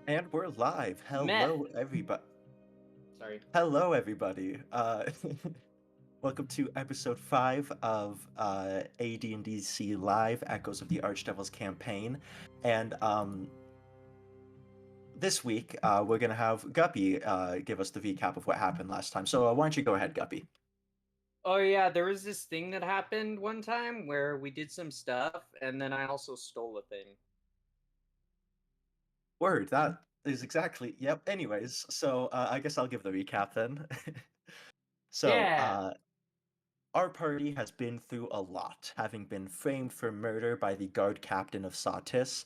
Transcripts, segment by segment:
And we're live. Meth. Hello, everybody. Sorry. Hello, everybody. Welcome to episode 5 of AD&DC Live, Echoes of the Archdevils campaign. And this week, we're going to have Guppy give us the recap of what happened last time. So why don't you go ahead, Guppy? Oh yeah, there was this thing that happened one time where we did some stuff, and then I also stole a thing. Word, that is exactly... Yep, anyways. So I guess I'll give the recap then. So, Yeah. our party has been through a lot, having been framed for murder by the guard captain of Satis.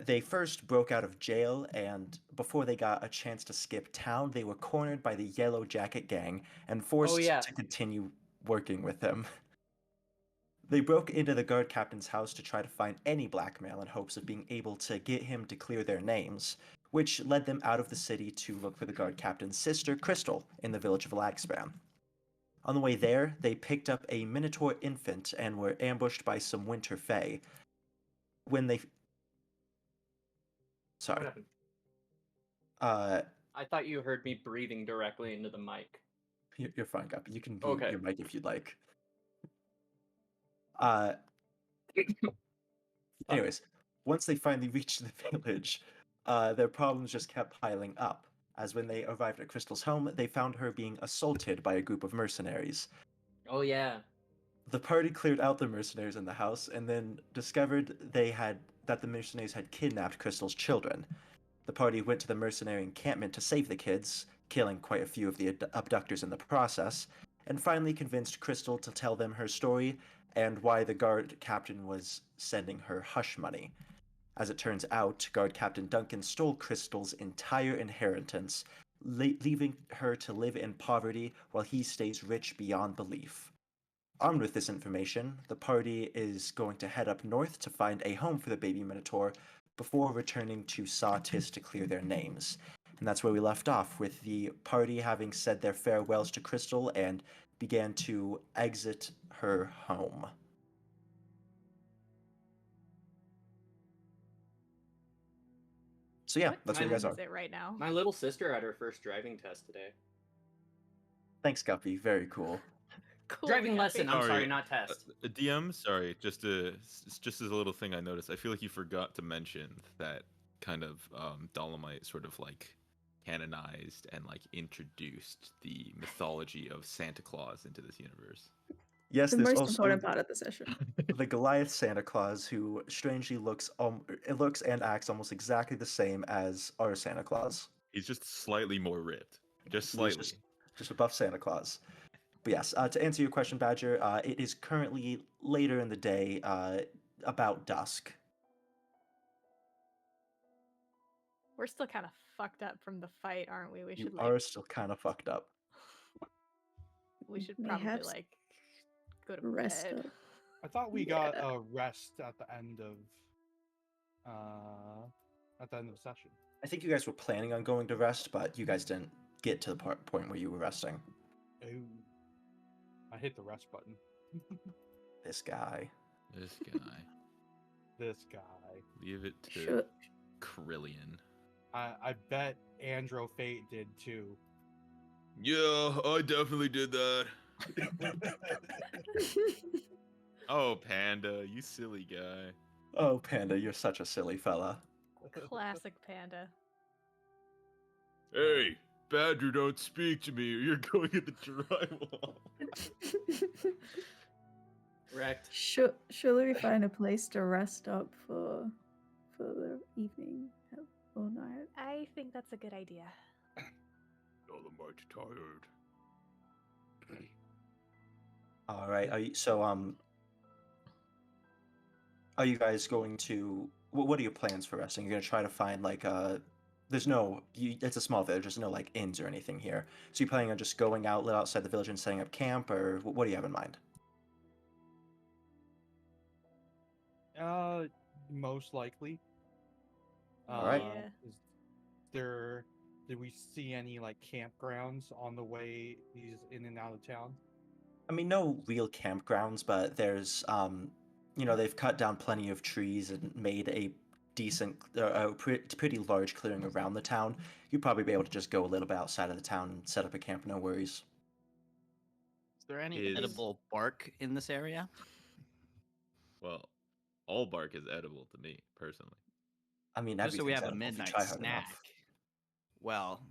They first broke out of jail, and before they got a chance to skip town, they were cornered by the Yellow Jacket Gang and Oh forced yeah. to continue working with him. They broke into the guard captain's house to try to find any blackmail in hopes of being able to get him to clear their names, which led them out of the city to look for the guard captain's sister, Crystal, in the village of Lagspan. On the way there, they picked up a Minotaur infant and were ambushed by some Winter Fae. When they... What Sorry. happened? Uh, I thought you heard me breathing directly into the mic. you're fine, Guppy. You can mute Okay. your mic if you'd like. Anyways, once they finally reached the village, their problems just kept piling up. As when they arrived at Crystal's home, they found her being assaulted by a group of mercenaries. Oh yeah. The party cleared out the mercenaries in the house and then discovered that the mercenaries had kidnapped Crystal's children. The party went to the mercenary encampment to save the kids, killing quite a few of the abductors in the process, and finally convinced Crystal to tell them her story and why the guard captain was sending her hush money. As it turns out, guard captain Duncan stole Crystal's entire inheritance, leaving her to live in poverty while he stays rich beyond belief. Armed with this information, the party is going to head up north to find a home for the baby Minotaur before returning to Satis to clear their names. And that's where we left off, with the party having said their farewells to Crystal and began to exit her home. So yeah, What that's where you time guys are. is it right now? My little sister had her first driving test today. Thanks, Guppy. Very cool. Cool, Driving Guppy. lesson. I'm sorry, not test. DM, sorry, just as a little thing I noticed. I feel like you forgot to mention that kind of Dolomite sort of like canonized and like introduced the mythology of Santa Claus into this universe. Yes, The there's most also important part of the session. the Goliath Santa Claus, who strangely looks and acts almost exactly the same as our Santa Claus. He's just slightly more ripped, just He's slightly. just a buff Santa Claus. But yes, to answer your question, Badger, it is currently later in the day, about dusk. We're still kind of fucked up from the fight, aren't we? You are still kind of fucked up. We should May probably have like go to Rest bed. up. I thought we got a rest at the end of the session. I think you guys were planning on going to rest, but you guys didn't get to the point where you were resting. Oh, I hit the rest button. This guy. This guy. This guy. Leave it to Should, Krillian. I bet Andro Fate did too. Yeah, I definitely did that. Oh, Panda, you silly guy. Oh, Panda, you're such a silly fella. Classic Panda. Hey, Badger, don't speak to me or you're going at the drywall. Wrecked. should we find a place to rest up for the evening or night? I think that's a good idea. Y'all are mighty tired. All right. Are you guys going to? What are your plans for resting? You're gonna try to find like There's no. It's a small village. There's no like inns or anything here. So you planning on just going out outside the village and setting up camp, or what do you have in mind? Most likely. All right. Yeah. Did we see any like campgrounds on the way he's in and out of town? I mean, no real campgrounds, but there's they've cut down plenty of trees and made a decent, pretty large clearing around the town. You'd probably be able to just go a little bit outside of the town and set up a camp, no worries. Is there any Is- edible bark in this area? Well, all bark is edible to me personally. I mean, Just so we everything's have a edible if you midnight try hard snack. Well,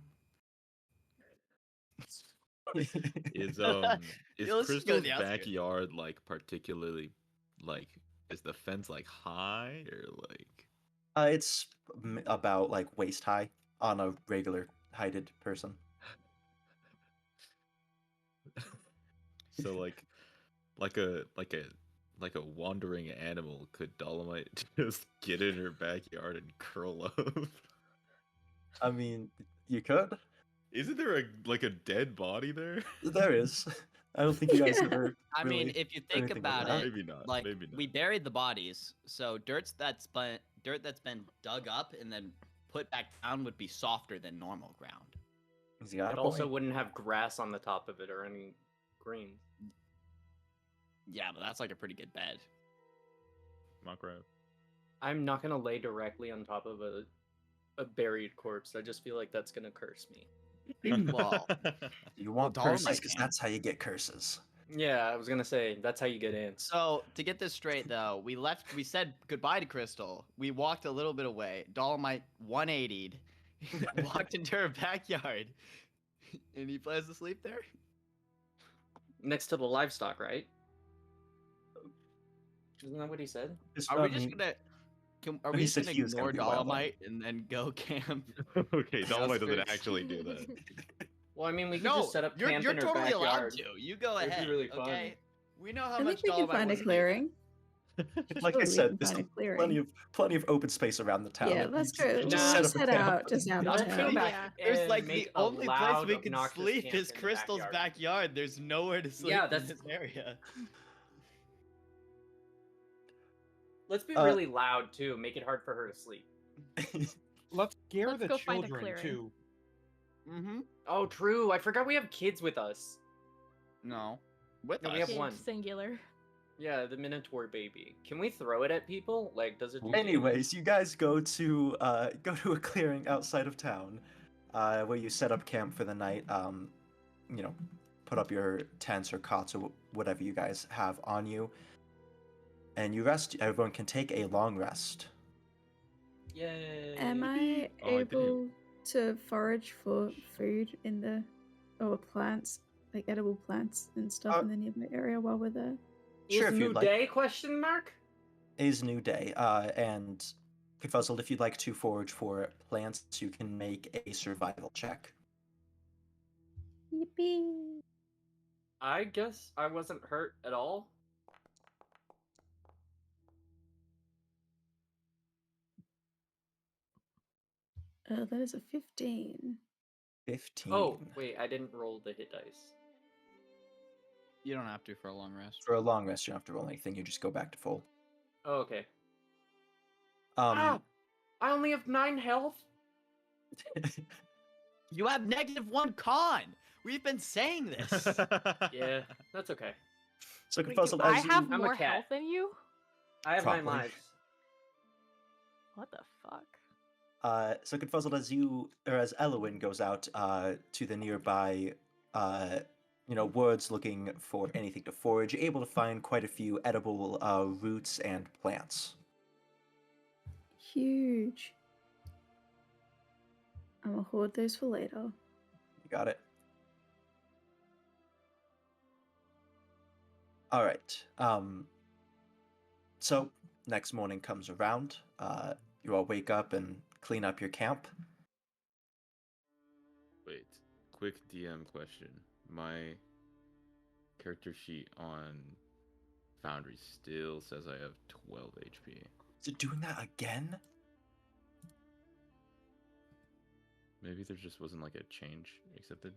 Is Yeah, is let's just go to Crystal's the outskirts. backyard like particularly like is the fence like high or like It's about like waist high on a regular heighted person. so like a wandering animal could Dolomite just get in her backyard and curl up? I mean, you could. Isn't there a dead body there? There is. I don't think you guys Yeah. ever. I mean, really if you or think anything like about that. it, Maybe not. like maybe not. we buried the bodies, so dirt that's been dug up and then put back down would be softer than normal ground. He's got It a also point. wouldn't have grass on the top of it or any green. Yeah, but that's like a pretty good bed. Mock crab. I'm not gonna lay directly on top of a buried corpse. I just feel like that's gonna curse me. Well, You want Dolomite curses because can. that's how you get curses. Yeah, I was gonna say that's how you get ants. so to get this straight though, we said goodbye to Crystal. We walked a little bit away. Dolomite 180'd, walked into her backyard, and he plans to sleep there. Next to the livestock, right? Isn't that what he said? Just, Are I we just mean, gonna? Are he we just said gonna he was gonna ignore be a wild Dolomite and then go camp? Okay, Dolomite doesn't outskirts. actually do that. Well, I mean, we could No, just set up you're camp you're in her totally allowed backyard. to. You go It'd be ahead. really fun. Okay. We know how I much think we can Dolomite find a wants to be clearing. Like I Surely we said, can there's find a plenty clearing. of open space around the town. Yeah, You let's just- go. you Let's just set just up a head camp. out just Let's downtown. go back. Yeah. There's and like the make a only place loud, we can obnoxious sleep camp is in the Crystal's backyard. There's nowhere to sleep Yeah, in that's- this area. Let's be Uh, really loud too. Make it hard for her to sleep. Let's scare Let's the go find a children clearing. too. Mm-hmm. Oh, true. I forgot we have kids with us. No. With No, us. we have Kid one. singular. Yeah, the Minotaur baby. Can we throw it at people? Like, does it do Anyways, you guys go to a clearing outside of town, where you set up camp for the night. You know, put up your tents or cots or whatever you guys have on you, and you rest. Everyone can take a long rest. Yay! Am I Oh, I didn't able to forage for food in the or plants, like edible plants and stuff Uh, in the nearby area while we're there? Sure, Is if new you'd like. day? Question mark. It is new day, and Confuzzled, if you'd like to forage for plants, you can make a survival check. Yippee! I guess I wasn't hurt at all. That is a 15. 15. Oh, wait, I didn't roll the hit dice. You don't have to for a long rest. For a long rest, you don't have to roll anything. You just go back to full. Oh, okay. Um, I only have 9 health. You have -1 con. We've been saying this. Yeah, that's okay. so Wait, Confuzzled, I as you... have I'm a more cat. health than you? I have 9 Probably. lives. What the fuck? So Confuzzled, as Elowin goes out to the nearby, woods looking for anything to forage, you're able to find quite a few edible roots and plants. Huge. I'm gonna hoard those for later. You got it. All right. So next morning comes around. You all wake up and clean up your camp. Wait, quick DM question. My character sheet on Foundry still says I have 12 HP. Is it doing that again? Maybe there just wasn't like a change accepted.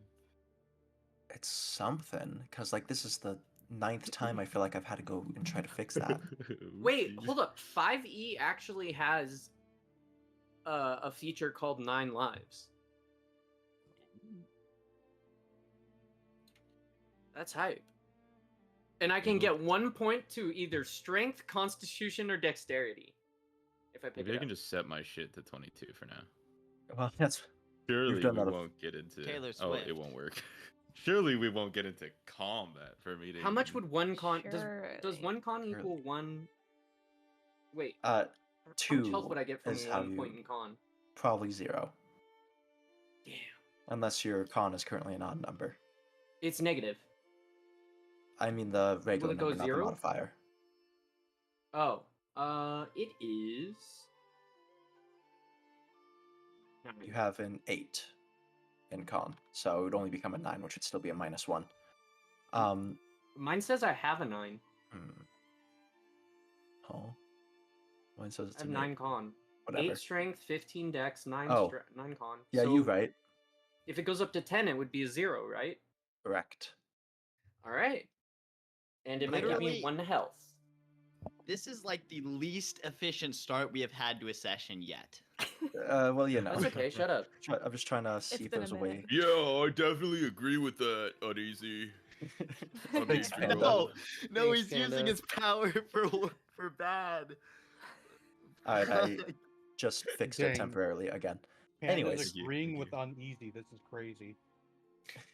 It's something, because like this is the 9th time I feel like I've had to go and try to fix that. Wait, Oopsies. hold up. 5e actually has a feature called 9 lives. That's hype. And I can get 1 point to either strength, constitution, or dexterity if I pick Maybe it I up. can just set my shit to 22 for now. Well, that's Surely done we that a- won't get into. Taylor Oh, Swift. it won't work. Surely we won't get into combat for me to. How much even- would one con does Surely. one con Surely. equal one? Wait, uh how much 2 health would I get from is how 1 point you in con? probably 0, Damn, unless your con is currently an odd number. it's negative. I mean the regular it go number, not the 0? modifier. Oh, it is. You have an 8 in con, so it would only become a 9, which would still be a -1. Mine says I have a 9. Oh, mine says I it's have an 9 8. con. Whatever. 8 strength, 15 dex, 9 Oh. 9 con. Yeah, so you right. If it goes up to 10, it would be a 0, right? Correct. All right. And it might give Literally- me 1 health. This is like the least efficient start we have had to a session yet. Well, you know. That's okay. Shut up. I'm just trying to see if been a there's a way. minute. Yeah, I definitely agree with that, Uneasy. Thanks, Panda. Panda. No, no, Thanks, he's using Panda. his power for bad. Alright, I just fixed it Dang. temporarily again. Panda's Anyways. agreeing with uneasy. This is crazy.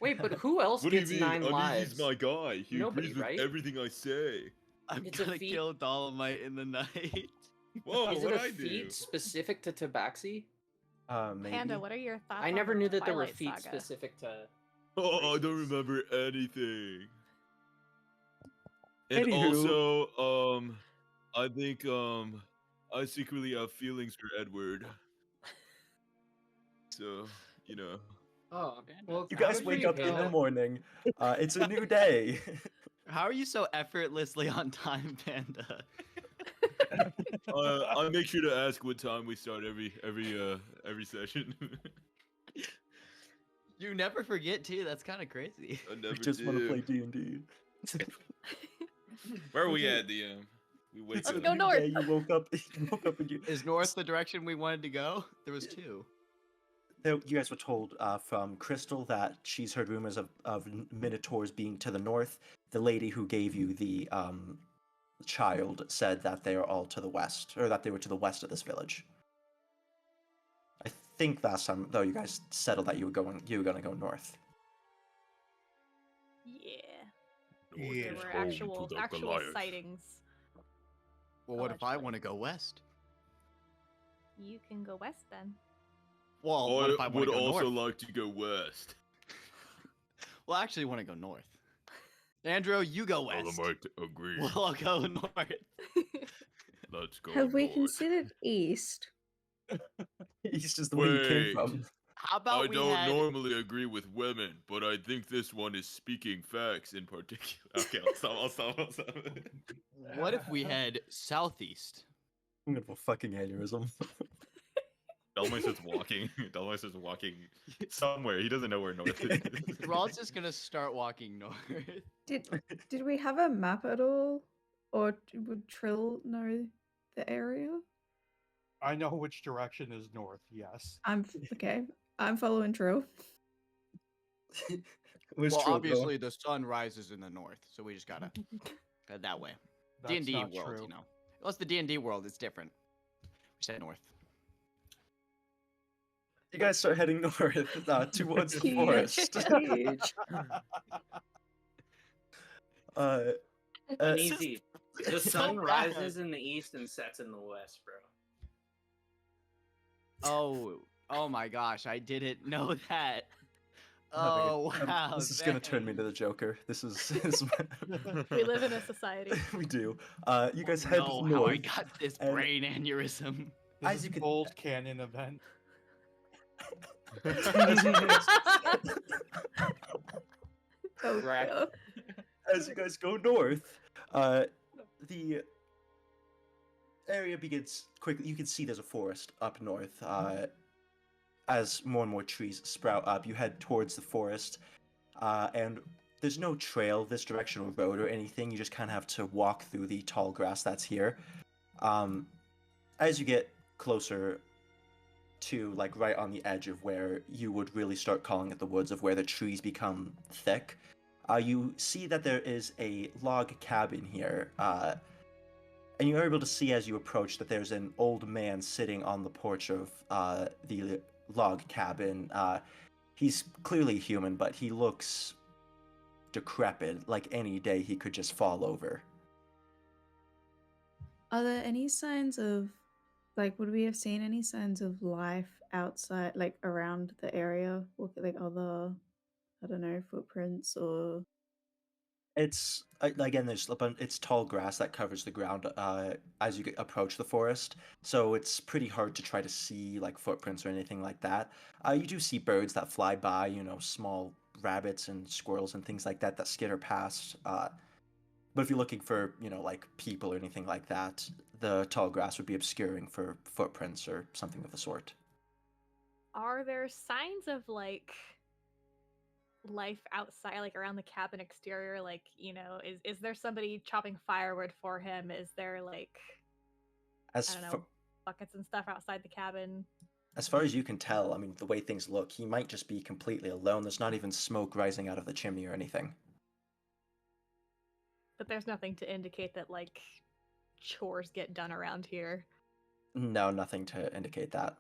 Wait, but who else What do you gets mean? 9 lives? Uneasy's my guy. He Nobody, agrees with right? everything I say. I'm It's a gonna feat. kill Dolomite in the night. Whoa, Is it what a I feat do? specific to Tabaxi? Maybe. Panda, what are your thoughts? I on never the knew that there were Twilight feats Saga? specific to. Oh, I don't races. remember anything. And Anywho. also, I think, I secretly have feelings for Edward. So, you know. Oh, well, You guys good for wake you, up in the Panda. morning. It's a new day. How are you so effortlessly on time, Panda? I make sure to ask what time we start every session. You never forget too. That's kind of crazy. I We never just want to do. play D&D. Where are we Okay. at, DM? We wake It's up. a go new north. day, You woke up and you. Is north the direction we wanted to go? There was 2. You guys were told from Crystal that she's heard rumors of minotaurs being to the north. The lady who gave you the child said that they are all to the west, or that they were to the west of this village. I think last time, though, you guys settled that you were going to go north. Yeah. Yeah. There were actual sightings. Well, what if I Allegedly. want to go west? You can go west then. Well, what if I I want would to go also north? like to go west. Well, I actually want to go north. Andrew, you go west. Dolomite agree. Well, I'll go north. Let's go. Have we north. considered east? East is the way you came Wait. from. How about I we don't had... normally agree with women, but I think this one is speaking facts in particular. Okay, I'll stop. What if we head southeast? I'm gonna have a fucking aneurysm. Dolomite starts walking. Dolomite starts walking somewhere. He doesn't know where north is. Thrall's just gonna start walking north. Did we have a map at all, or would Trill know the area? I know which direction is north. Yes. Okay. I'm following Trill. Where's Well, Trill obviously the sun rises in the north, so we just gotta go that way. That's D&D not world, true. you know. Well, it's the D&D world. It's different. We said north. You guys start heading north towards the Huge. forest. Huge. Uneasy. The so sun bad. rises in the east and sets in the west, bro. Oh my gosh, I didn't know that. Having Oh a- wow. This is gonna turn me into the Joker. This is We live in a society. we do. You guys I head know north. how I got this and- brain aneurysm. This As is you a can- gold canon event. Oh, Right. God. As you guys go north, the area begins quickly. You can see there's a forest up north. As more and more trees sprout up, you head towards the forest, and there's no trail this direction or road or anything. You just kind of have to walk through the tall grass that's here. As you get closer to, like, right on the edge of where you would really start calling it the woods, of where the trees become thick, you see that there is a log cabin here. And you're able to see as you approach that there's an old man sitting on the porch of the log cabin. He's clearly human, but he looks decrepit, like any day he could just fall over. Are there any signs of, like, would we have seen any signs of life outside, like around the area? Like other, I don't know, footprints or. It's again, it's tall grass that covers the ground as you approach the forest, so it's pretty hard to try to see like footprints or anything like that. You do see birds that fly by, small rabbits and squirrels and things like that that skitter past. But if you're looking for, like people or anything like that, the tall grass would be obscuring for footprints or something of the sort. Are there signs of like life outside, like around the cabin exterior? Like, is there somebody chopping firewood for him? Is there like, As I don't fa- know, buckets and stuff outside the cabin? as far as you can tell, I mean, the way things look, he might just be completely alone. There's not even smoke rising out of the chimney or anything. But there's nothing to indicate that like chores get done around here. No, nothing to indicate that.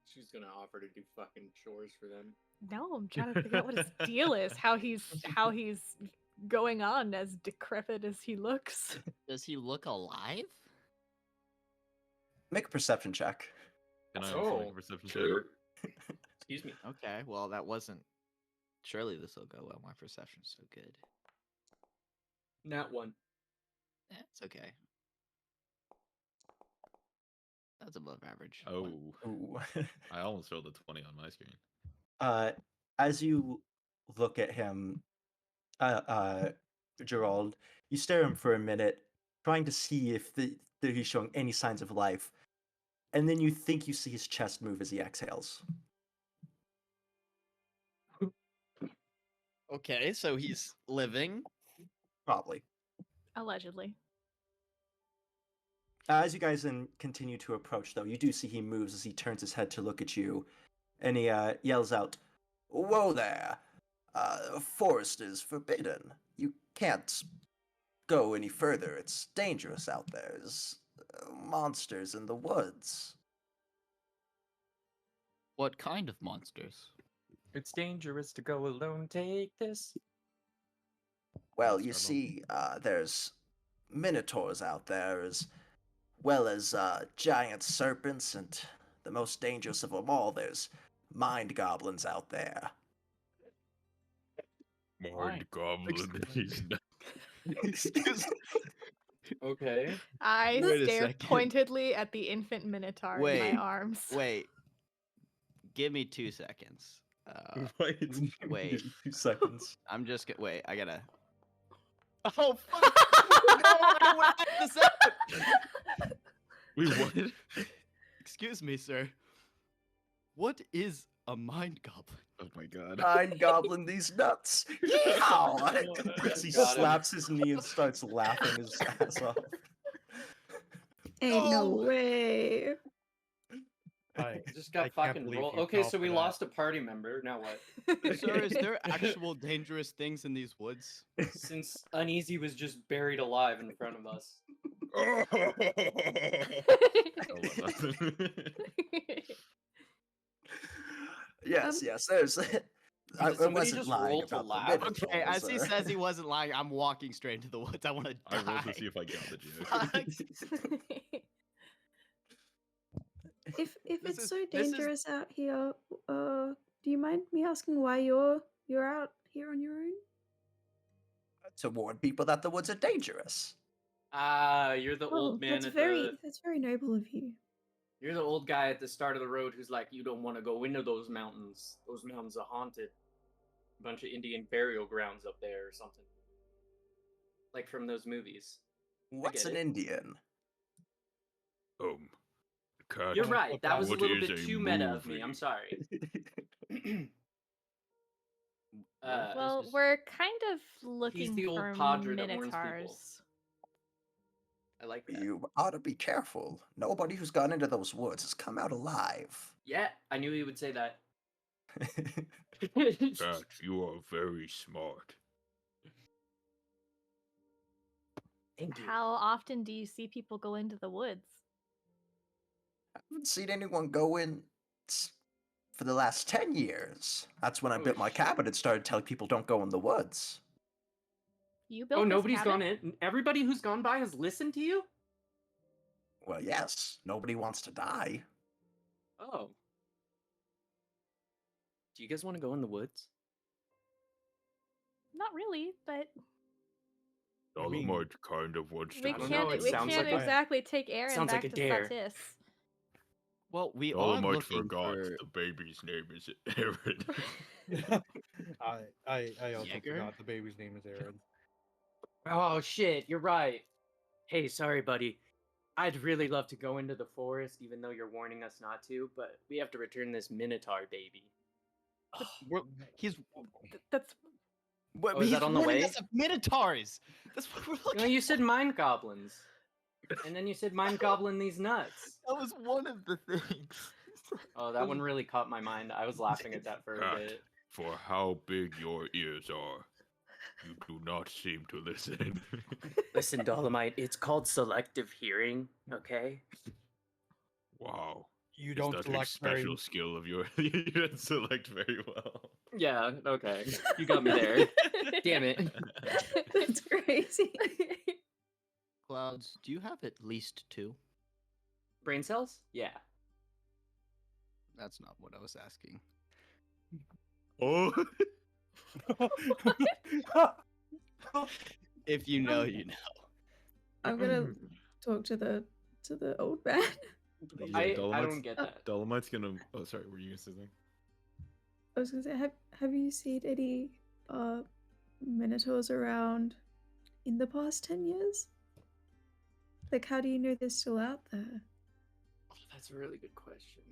She's gonna offer to do fucking chores for them. No, I'm trying to figure out what his deal is. How he's going on as decrepit as he looks. Does he look alive? Make a perception check. Can I also make Oh, a perception check? sure. Excuse me. Okay, well that wasn't. Surely this will go well. My perception's so good. Not one. It's okay. That's above average. Oh, Ooh. I almost rolled a 20 on my screen. As you look at him, Gerald, you stare at him for a minute, trying to see if that he's showing any signs of life, and then you think you see his chest move as he exhales. Okay, so he's living. Probably. Allegedly. As you guys then continue to approach, though, you do see he moves as he turns his head to look at you, and he yells out, "Whoa there! Forest is forbidden. You can't go any further. It's dangerous out there. There's monsters in the woods." What kind of monsters? It's dangerous to go alone. Take this. Well, you Struggle. see, there's minotaurs out there as well as giant serpents, and the most dangerous of them all, there's mind goblins out there. Mind goblin. He's not. Excuse Okay. I Wait a stare second. pointedly at the infant minotaur in Wait, my arms. Wait. Give me 2 seconds. Wait. Wait. 2 seconds. I'm just gonna wait. I gotta. Oh fuck! No, I don't want to edit this out. Wait, what? Excuse me, sir. What is a mind goblin? Oh my god. Mind goblin these nuts. Yeehaw! As he Got him. slaps his knee and starts laughing his ass off. Ain't no Oh. way. I Just I got can't fucking believe roll. you Okay, fell so we for that. lost a party member. Now what? Sir, is there actual dangerous things in these woods? Since Uneasy was just buried alive in front of us. Oh, well, Yes, yes, there's. I somebody wasn't just lying roll to about laugh? the Okay, minotaurs, as he says he wasn't lying, I'm walking straight into the woods. I want to I die. rolled to see if I got the joke. Fuck. If This it's is- so this is- dangerous out here, do you mind me asking why you're out here on your own? to warn people that the woods are dangerous. Ah, you're the Oh, old man that's at very the. that's very noble of you. You're the old guy at the start of the road who's like, you don't want to go into those mountains. Those mountains are haunted. Bunch of Indian burial grounds up there or something. Like from those movies. What's get an it. Indian? Cat. You're right. That was a What little is bit a too meta of me. movie? I'm sorry. Well, this- we're kind of looking the old for padre that warns people. minotaurs. I like that. You ought to be careful. Nobody who's gone into those woods has come out alive. Yeah, I knew he would say that. Cat, you are very smart. Thank you. How often do you see people go into the woods? I haven't seen anyone go in for the last 10 years. That's when I Oh, built my shit. cabin and started telling people don't go in the woods. You built Oh, this nobody's cabin? gone in. Everybody who's gone by has listened to you? Well, yes, nobody wants to die. Oh. Do you guys want to go in the woods? Not really, but I mean- Dolomite kind of wants to we I don't can't know, it we sounds can't like a- exactly take Aaron sounds back like a to dare. Satis. Well, we are Dolomite looking forgot for. the baby's name is Aaron. I also Jaeger? forgot the baby's name is Aaron. Oh, shit, you're right. Hey, sorry, buddy. I'd really love to go into the forest, even though you're warning us not to, but we have to return this Minotaur baby. He's. That's Oh, is he's that on the warning way? us of minotaurs. That's what we're looking. No, you said mind goblins. And then you said mind goblin these nuts. That was one of the things. Oh, that one really caught my mind. I was laughing at that for a Cat, bit. for how big your ears are, you do not seem to listen. Listen, Dolomite, it's called selective hearing, okay? Wow. You Is don't that a select very special skill of yours? You don't select very well. Yeah, okay. You got me there. Damn it. That's crazy. Clouds, do you have at least 2? Brain cells? Yeah. That's not what I was asking. Oh. If you know, you know. I'm gonna talk to the old man. I don't get that. Dolomite's gonna. Oh, sorry. Were you gonna say something? I was gonna say, have you seen any minotaurs around in the past 10 years? Like, how do you know they're still out there? Oh, that's a really good question.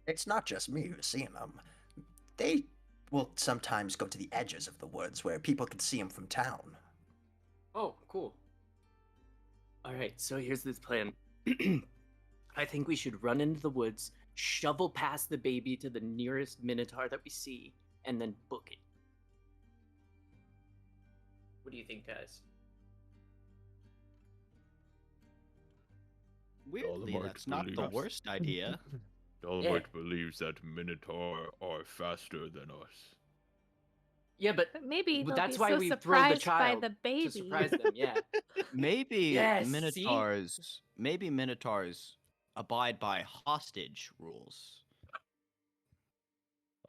It's not just me who's seeing them. They will sometimes go to the edges of the woods where people can see them from town. Oh, cool. Alright, so here's this plan. I think we should run into the woods, shovel past the baby to the nearest minotaur that we see, and then book it. What do you think, guys? Weirdly, Dolomite that's not the believes- worst idea. Dolomite believes that Minotaur are faster than us. Yeah, but But maybe Well, they'll that's be why so we throw the surprised by child the to baby. surprise them, yeah. Maybe Yes, see? minotaurs abide by hostage rules.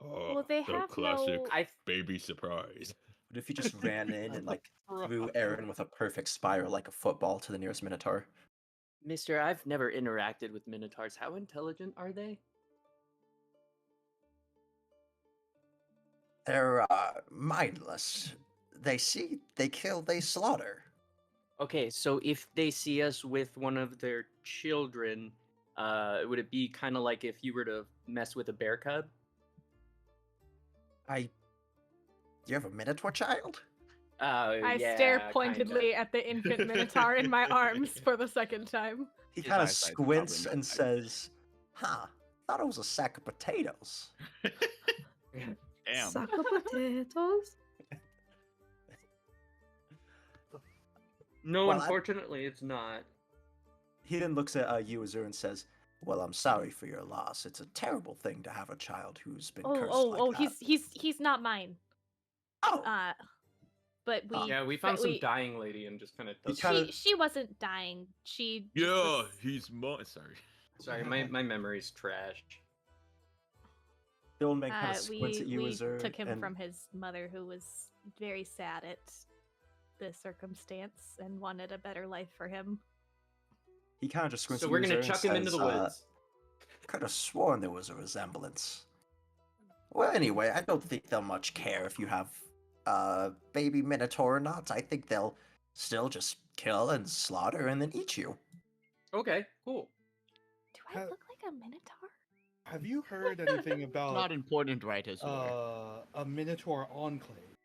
Oh, Well, they the have classic no. I baby surprise. But if you just ran in and like threw Aaron with a perfect spiral like a football to the nearest minotaur, Mister, I've never interacted with minotaurs. How intelligent are they? they're mindless. They see, they kill, they slaughter. Okay, so if they see us with one of their children, would it be kind of like if you were to mess with a bear cub? Do you have a minotaur child? I yeah, stare kinda. pointedly at the infant minotaur in my arms for the second time. He His kind of eyesight's probably squints not and that says, "Huh, thought it was a sack of potatoes." Damn. Sack of potatoes? No, Well, unfortunately, it's not. He then looks at you, Azur, and says, "Well, I'm sorry for your loss. It's a terrible thing to have a child who's been cursed like that." He's not mine. Oh, But we Yeah, we found some dying lady and just kind of. He kinda- she wasn't dying. She just Yeah, was- he's my. Sorry. Sorry, my memory's trash. the old man kind of squints at you, we Azur, took him and from his mother, who was very sad at the circumstance and wanted a better life for him. he kind of just squints So at we're you, gonna Azur, chuck and him into the says, woods. Could have sworn there was a resemblance. Well, anyway, I don't think they'll much care if you have baby minotaur or not. I think they'll still just kill and slaughter and then eat you. Okay, cool. Do I How- look like a minotaur? Have you heard anything Not about important, right, Azor? a Minotaur enclave?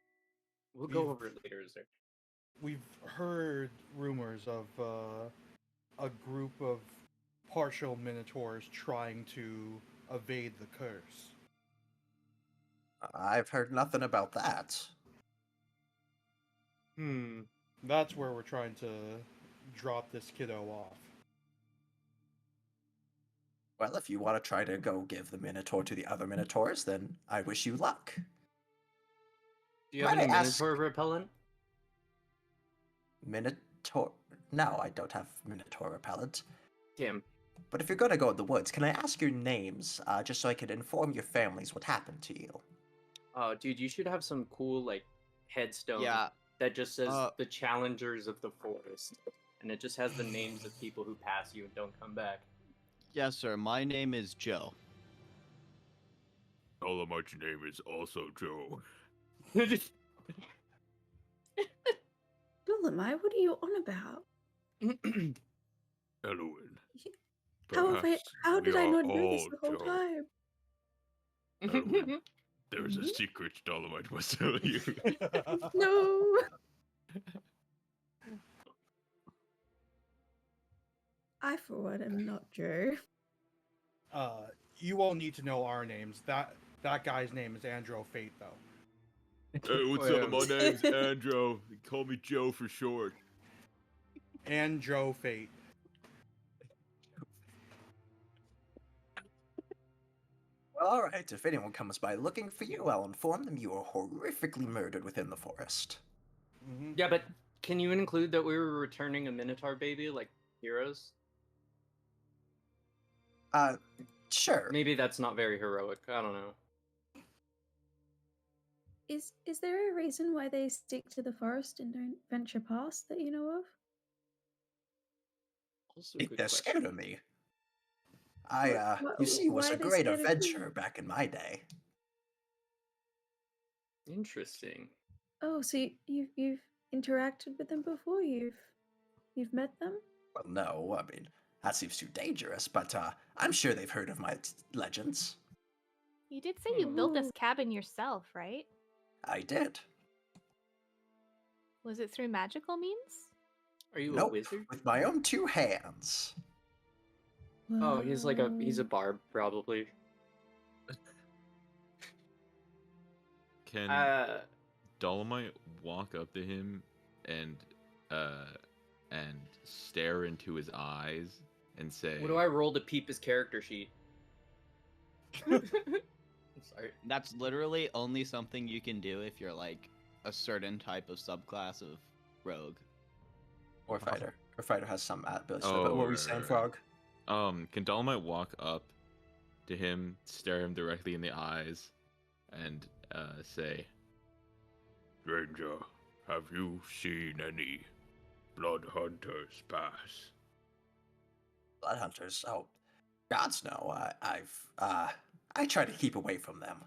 We'll go We've- over it later, sir. We've heard rumors of a group of partial Minotaurs trying to evade the curse. I've heard nothing about that. That's where we're trying to drop this kiddo off. Well, if you want to try to go give the Minotaur to the other Minotaurs, then I wish you luck. Do you have Might any I ask- Minotaur repellent? Minotaur? No, I don't have Minotaur repellent. Damn. But if you're going to go in the woods, can I ask your names, just so I can inform your families what happened to you? Oh, dude, you should have some cool like headstone Yeah. that just says Uh, the challengers of the forest, and it just has the names of people who pass you and don't come back. Yes, sir. My name is Joe. Dolomite's name is also Joe. Dolomite, what are you on about? Elowen. How did I not know this all the whole Joe. time? Elowen, there's a secret Dolomite must tell you. No. I, for one, am not Joe. You won't need to know our names. That guy's name is Andro Fate, though. Hey, what's Oh, up? yeah. My name's Andrew. Call me Joe for short. Andro Fate. Well, alright, if anyone comes by looking for you, I'll inform them you were horrifically murdered within the forest. Mm-hmm. Yeah, but can you include that we were returning a Minotaur baby like heroes? Sure. Maybe that's not very heroic. I don't know. Is there a reason why they stick to the forest and don't venture past that you know of? Also, I think good they're question. scared of me. I, Wh- you see, was why a are they great scared of you? adventurer back in my day. Interesting. Oh, so you've interacted with them before? You've met them? Well, no, I mean, that seems too dangerous, but, I'm sure they've heard of my legends. You did say you built this Ooh. cabin yourself, right? I did. Was it through magical means? Are you a Nope, wizard? with my own two hands. Oh, he's a Whoa. barb probably. Can Uh, Dolomite walk up to him and stare into his eyes and say, what do I roll to peep his character sheet? I'm sorry. That's literally only something you can do if you're like a certain type of subclass of rogue. Or fighter. Or fighter has some abilities. But what Oh, were you right, saying, right. Frog? Can Dolomite walk up to him, stare him directly in the eyes, and say, Stranger, have you seen any blood hunters pass? Blood hunters? Oh, gods no. I try to keep away from them.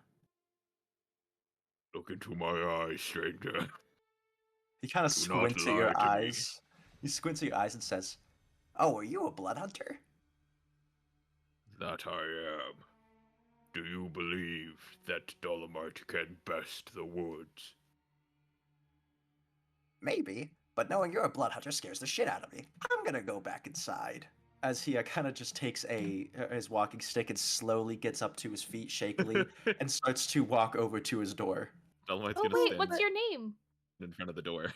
Look into my eyes, stranger. He kind of Do not squints at lie your to me. eyes. He squints at your eyes and says, "Oh, are you a blood hunter?" That I am. Do you believe that Dolomite can best the woods? Maybe, but knowing you're a blood hunter scares the shit out of me. I'm gonna go back inside. As he kind of just takes his walking stick and slowly gets up to his feet shakily and starts to walk over to his door. Dolomite's Oh gonna wait, stand what's your name? in front of the door.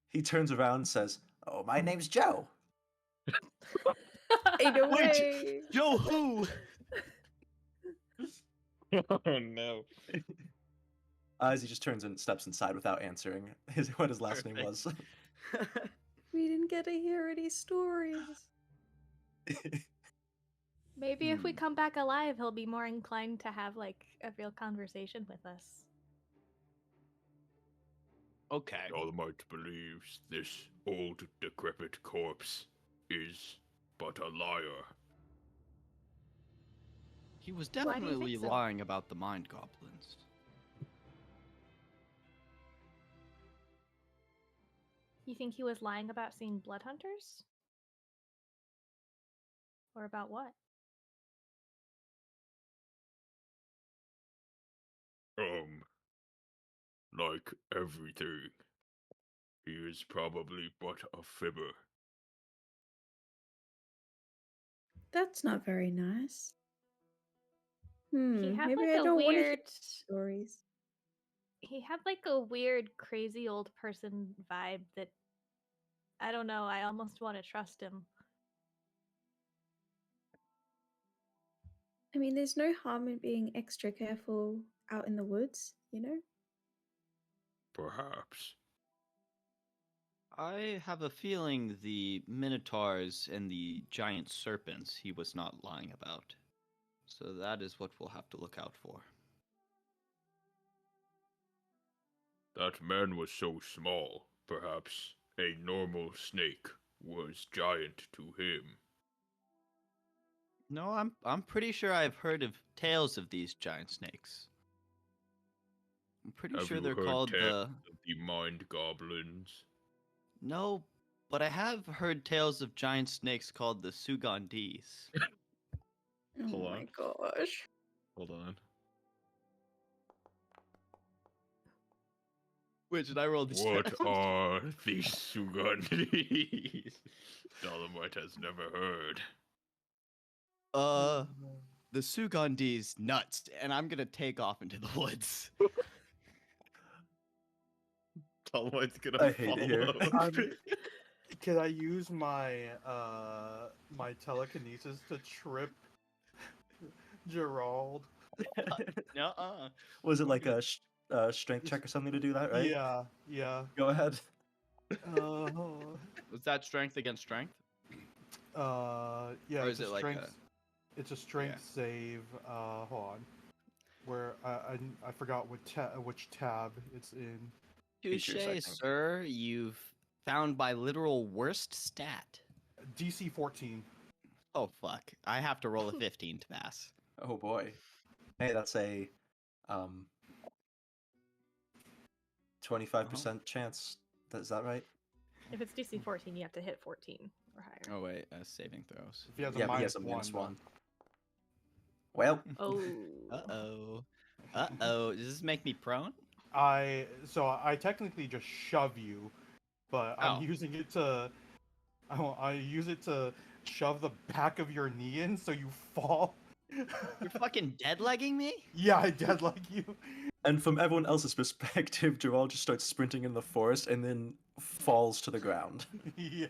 He turns around and says, "Oh, my name's Joe." Ain't no Wait, way. Joe who? Oh no. As he just turns and steps inside without answering what his last name was. We didn't get to hear any stories. Maybe if we come back alive, he'll be more inclined to have like a real conversation with us. Okay. Dolomite believes this old, decrepit corpse is but a liar. He was Why do you definitely think so? lying about the mind goblins. You think he was lying about seeing blood hunters? Or about what? Like everything. He is probably but a fibber. That's not very nice. He had Maybe like I a don't want to hear weird stories. he had like a weird crazy old person vibe that I don't know. I almost want to trust him. I mean, there's no harm in being extra careful out in the woods, you know? Perhaps. I have a feeling the minotaurs and the giant serpents he was not lying about. So that is what we'll have to look out for. That man was so small. Perhaps a normal snake was giant to him. No, I'm pretty sure I've heard of tales of these giant snakes. I'm pretty Have sure you they're heard called tales of the mind goblins? No, but I have heard tales of giant snakes called the Sugandis. Oh Hold my on. gosh. Hold on. Wait, did I roll this What down? are these Sugandis? Dolomite has never heard. The Sugandis nuts, and I'm gonna take off into the woods. Dolomite's gonna I hate it here. follow. Can I use my my telekinesis to trip Gerald? Nuh-uh. Was it like a strength check or something to do that, right? Yeah, yeah. Go ahead. Was that strength against strength? Yeah. Or It's is a it like strength. It's a strength save. Hold on. Where I forgot which tab it's in. Features, I Touche, think. sir. You've found my literal worst stat. DC 14. Oh fuck! I have to roll a 15 to pass. Oh boy. Hey, that's a 25% chance. Is that right? If it's DC 14, you have to hit 14 or higher. Oh wait, saving throws. If he has Yeah, a but he has minus a minus one. one. Well, Oh. Uh-oh. Uh-oh. Does this make me prone? So I technically just shove you, but Oh. I'm using it to. I use it to shove the back of your knee in so you fall. You're fucking dead-legging me? Yeah, I dead like you. and from everyone else's perspective, Gerald just starts sprinting in the forest and then falls to the ground. Yeah.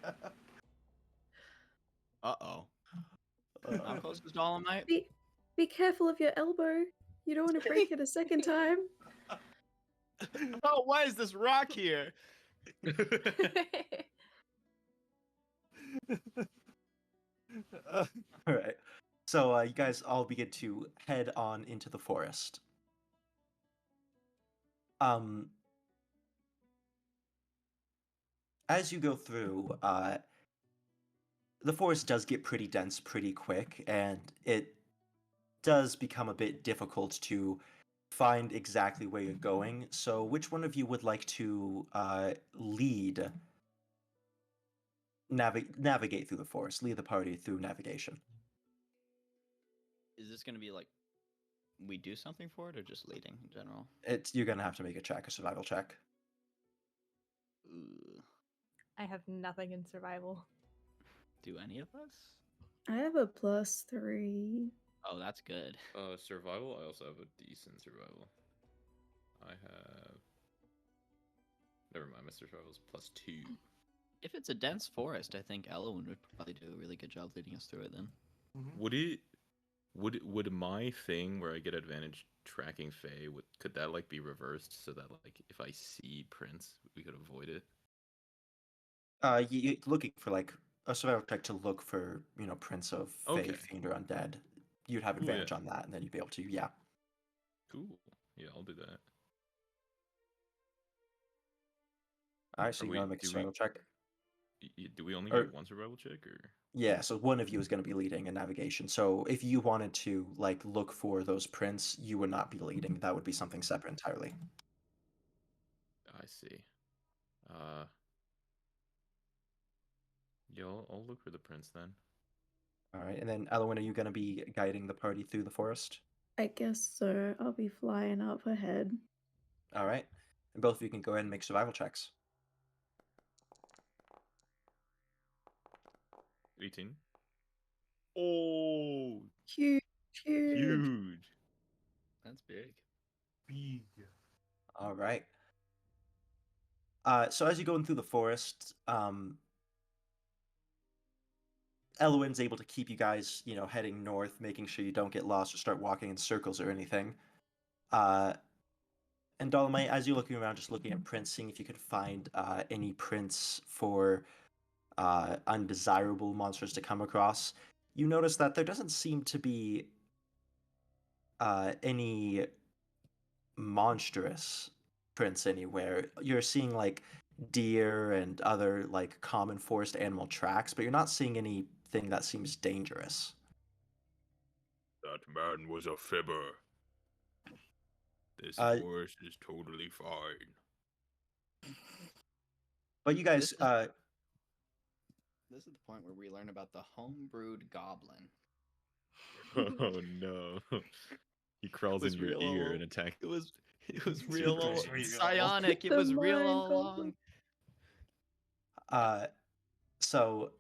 Uh-oh. Uh, How close is Dolomite? Be careful of your elbow. You don't want to break it a second time. Oh, why is this rock here? all right. So you guys all begin to head on into the forest. As you go through, the forest does get pretty dense pretty quick, and it does become a bit difficult to find exactly where you're going. So, which one of you would like to lead, navigate through the forest, lead the party through navigation? Is this gonna be like we do something for it or just leading in general? You're gonna have to make a survival check. Ooh. I have nothing in survival. Do any of us? I have a +3. Oh, that's good. Survival. I also have a decent survival. I have. Never mind. My survival's +2. If it's a dense forest, I think Elwyn would probably do a really good job leading us through it then. Would it? Would my thing where I get advantage tracking Fae could that like be reversed so that like if I see Prince we could avoid it? You're looking for like a survival check to look for, Prince of Fae, Okay. Fiend, or Undead. You'd have Cool, yeah. advantage on that, and then you'd be able to, yeah. Cool. Yeah, I'll do that. All right, so Are you we- want to make a do we- survival check? Do we only Or- get one survival check or? Yeah, so one of you is going to be leading in navigation. So if you wanted to like look for those prints, you would not be leading. That would be something separate entirely. I see. Yeah, I'll look for the prince then. All right, and then Elwyn, are you going to be guiding the party through the forest? I guess so. I'll be flying up ahead. All right, and both of you can go ahead and make survival checks. 18. Oh, Huge. huge. That's big. Big. All right. So as you're going through the forest, Elwyn's able to keep you guys, heading north, making sure you don't get lost or start walking in circles or anything. And Dolomite, as you're looking around, just looking at prints, seeing if you could find any prints for undesirable monsters to come across, you notice that there doesn't seem to be any monstrous prints anywhere. You're seeing like deer and other like common forest animal tracks, but you're not seeing anything that seems dangerous. That man was a fibber. This Uh, forest is totally fine. But you guys, This is the point where we learn about the homebrewed goblin. Oh no. He crawls was in your real ear all- and attacks. It was It's real super all real. psionic. It The was real mind all goblin. along. So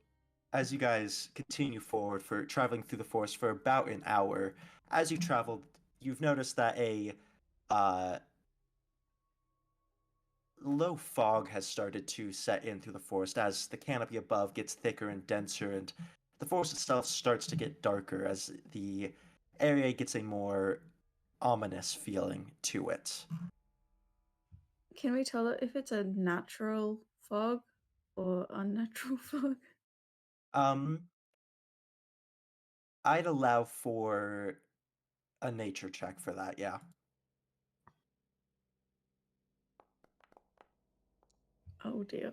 as you guys continue forward for traveling through the forest for about an hour, as you travel, you've noticed that a low fog has started to set in through the forest as the canopy above gets thicker and denser, and the forest itself starts to get darker as the area gets a more ominous feeling to it. Can we tell if it's a natural fog or unnatural fog? I'd allow for a nature check for that, yeah. Oh dear.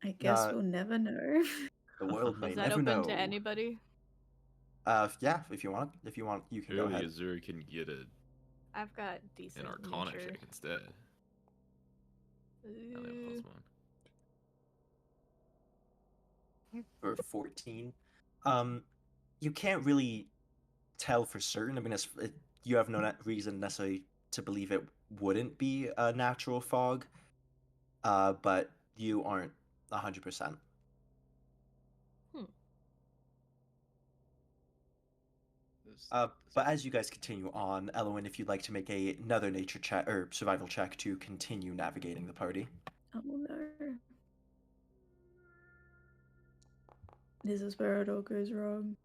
I guess Uh, we'll never know. The world may Is that never open know. to anybody? Yeah, if you want, you can go Surely ahead. Azure can get I've got decent an Arcana nature. check instead. Now they have Ooh. +1. For 14. You can't really tell for certain. I mean, you have no reason necessarily to believe it wouldn't be a natural fog, but you aren't 100%. But as you guys continue on, Elwyn, if you'd like to make another nature check or survival check to continue navigating the party. Oh no. This is where it all goes wrong.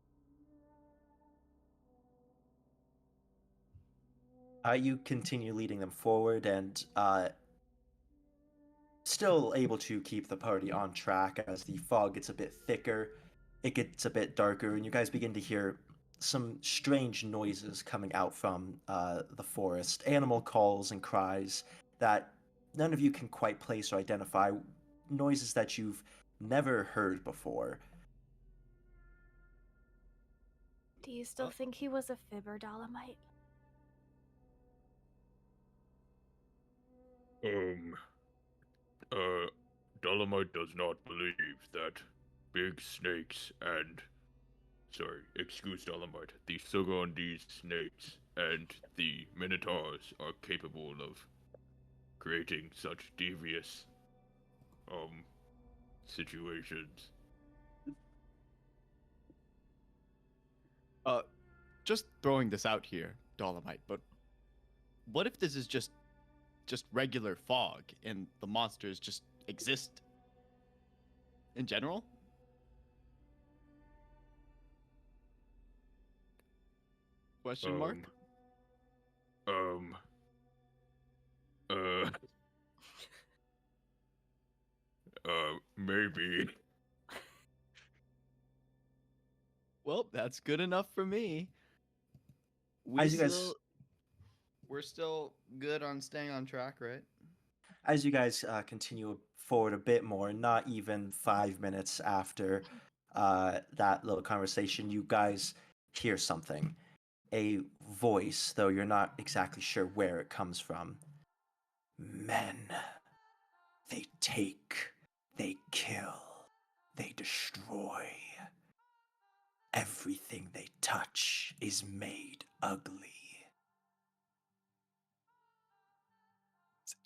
You continue leading them forward and still able to keep the party on track as the fog gets a bit thicker, it gets a bit darker, and you guys begin to hear some strange noises coming out from the forest. Animal calls and cries that none of you can quite place or identify, noises that you've never heard before. Do you still think he was a fibber, Dolomite? Dolomite does not believe that big snakes and... Sorry, excuse Dolomite. The Sogondese snakes and the Minotaurs are capable of creating such devious, situations. Just throwing this out here, Dolomite, but what if this is just regular fog and the monsters just exist in general? Question mark? Maybe. Well, that's good enough for me. As you guys- We're still good on staying on track, right? As you guys continue forward a bit more, not even 5 minutes after that little conversation, you guys hear something. A voice, though you're not exactly sure where it comes from. Men. They take, they kill, they destroy. Everything they touch is made ugly.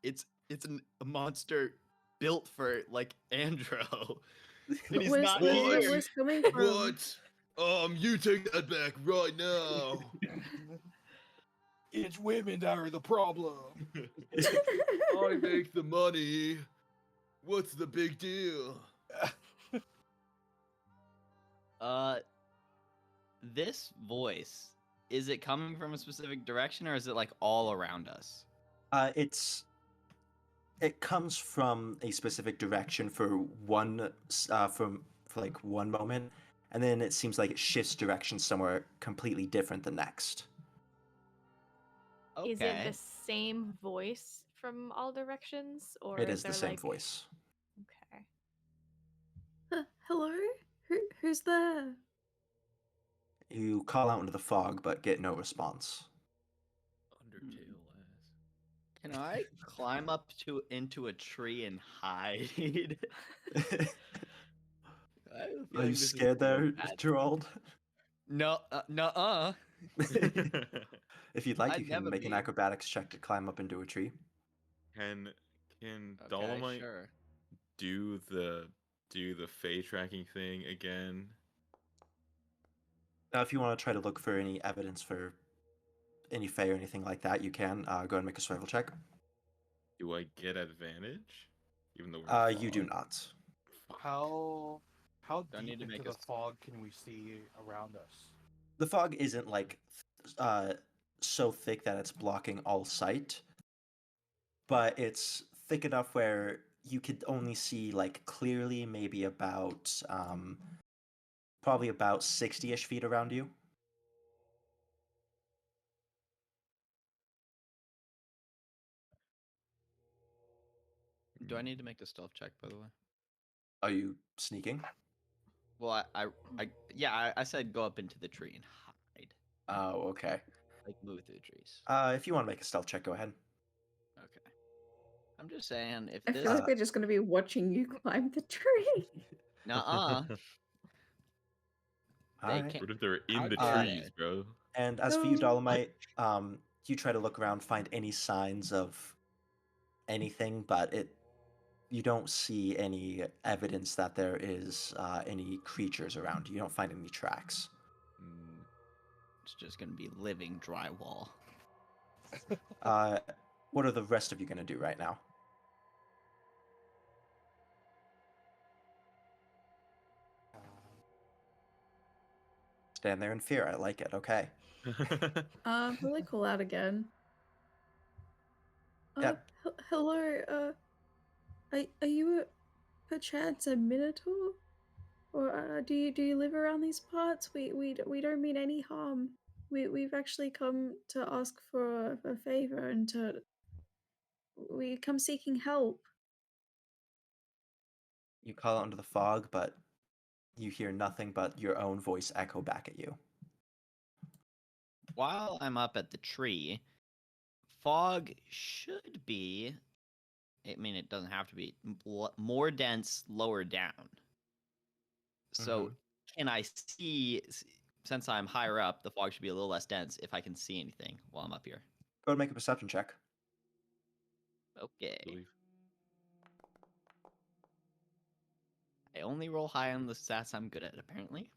It's a monster built for like Andro. And he's Where's not the here. voice coming from? You take that back right now. It's women that are the problem. I make the money. What's the big deal? This voice, is it coming from a specific direction or is it like all around us? It comes from a specific direction for like one moment, and then it seems like it shifts direction somewhere completely different the next. Okay. Is it the same voice from all directions, or It is is there the same like... voice. Okay. Hello? Who's there? You call out into the fog, but get no response. Undertale ass. Can I climb up into a tree and hide? I have a Are feeling you this is scared gonna go there, bad. Gerald? No, nuh-uh. If you'd like, I'd you can never make an be. acrobatics check to climb up into a tree. Can Okay, Dolomite sure. do the Fey tracking thing again? If you want to try to look for any evidence for any Fey or anything like that, you can go ahead and make a survival check. Do I get advantage? Even though we're in the You do fog? not. How Do I need deep to make into a the fog can we see around us? The fog isn't like so thick that it's blocking all sight, but it's thick enough where you could only see like clearly maybe about probably about 60-ish feet around you. Do I need to make a stealth check, by the way? Are you sneaking? Well, I said go up into the tree and hide. Oh, okay. Like move through the trees. If you want to make a stealth check, go ahead. Okay. I'm just saying, if I this... feel like we're just gonna be watching you climb the tree. Nuh-uh. They Alright. can't... What if they're in How the dare trees, they? bro? And as for you, No. Dolomite, you try to look around, find any signs of anything, but you don't see any evidence that there is any creatures around. You don't find any tracks. Mm, It's just gonna be living drywall. What are the rest of you going to do right now? Stand there in fear. I like it. Okay. Will I call out again? Yeah. Hello, are you perchance a minotaur? Or do you live around these parts? We don't mean any harm. We've actually come to ask for a favor and we come seeking help. You call out into the fog, but you hear nothing but your own voice echo back at you. While I'm up at the tree, fog should be... I mean, it doesn't have to be more dense lower down. So can I see, since I'm higher up, the fog should be a little less dense if I can see anything while I'm up here. Go ahead and make a perception check. Okay. believe. I only roll high on the stats I'm good at, apparently.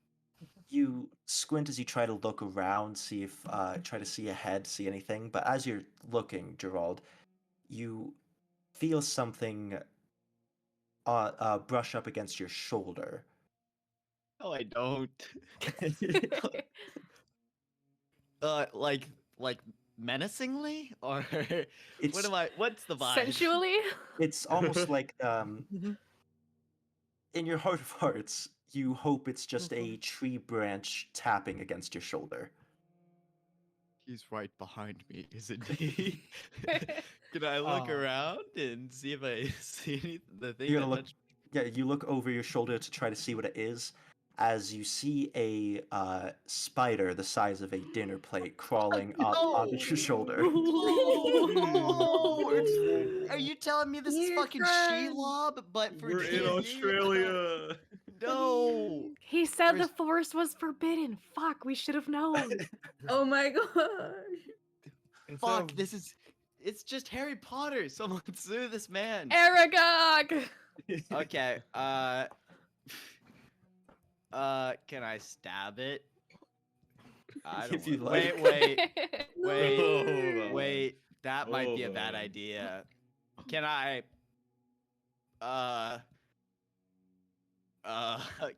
You squint as you try to look around, see if try to see ahead, see anything. But as you're looking, Gerald, you feel something brush up against your shoulder. No, I don't. Like menacingly, or It's what's the vibe? Sensually? it's almost like in your heart of hearts, you hope it's just a tree branch tapping against your shoulder. He's right behind me, isn't he? Can I look around and see if I see the thing You're that gonna look. touched? Yeah, you look over your shoulder to try to see what it is, as you see a spider the size of a dinner plate crawling up onto your shoulder. No! Are you telling me this is You fucking friend. Shelob, but for We're in D&D? Australia. No. He said Where's- the forest was forbidden. Fuck, we should have known. Oh my gosh. Instead Fuck, of- this is... It's just Harry Potter. Someone sue this man. Aragog! Okay, can I stab it? I don't If you want... like. Wait. Hold on. That might be a Hold bad on. idea. Can I...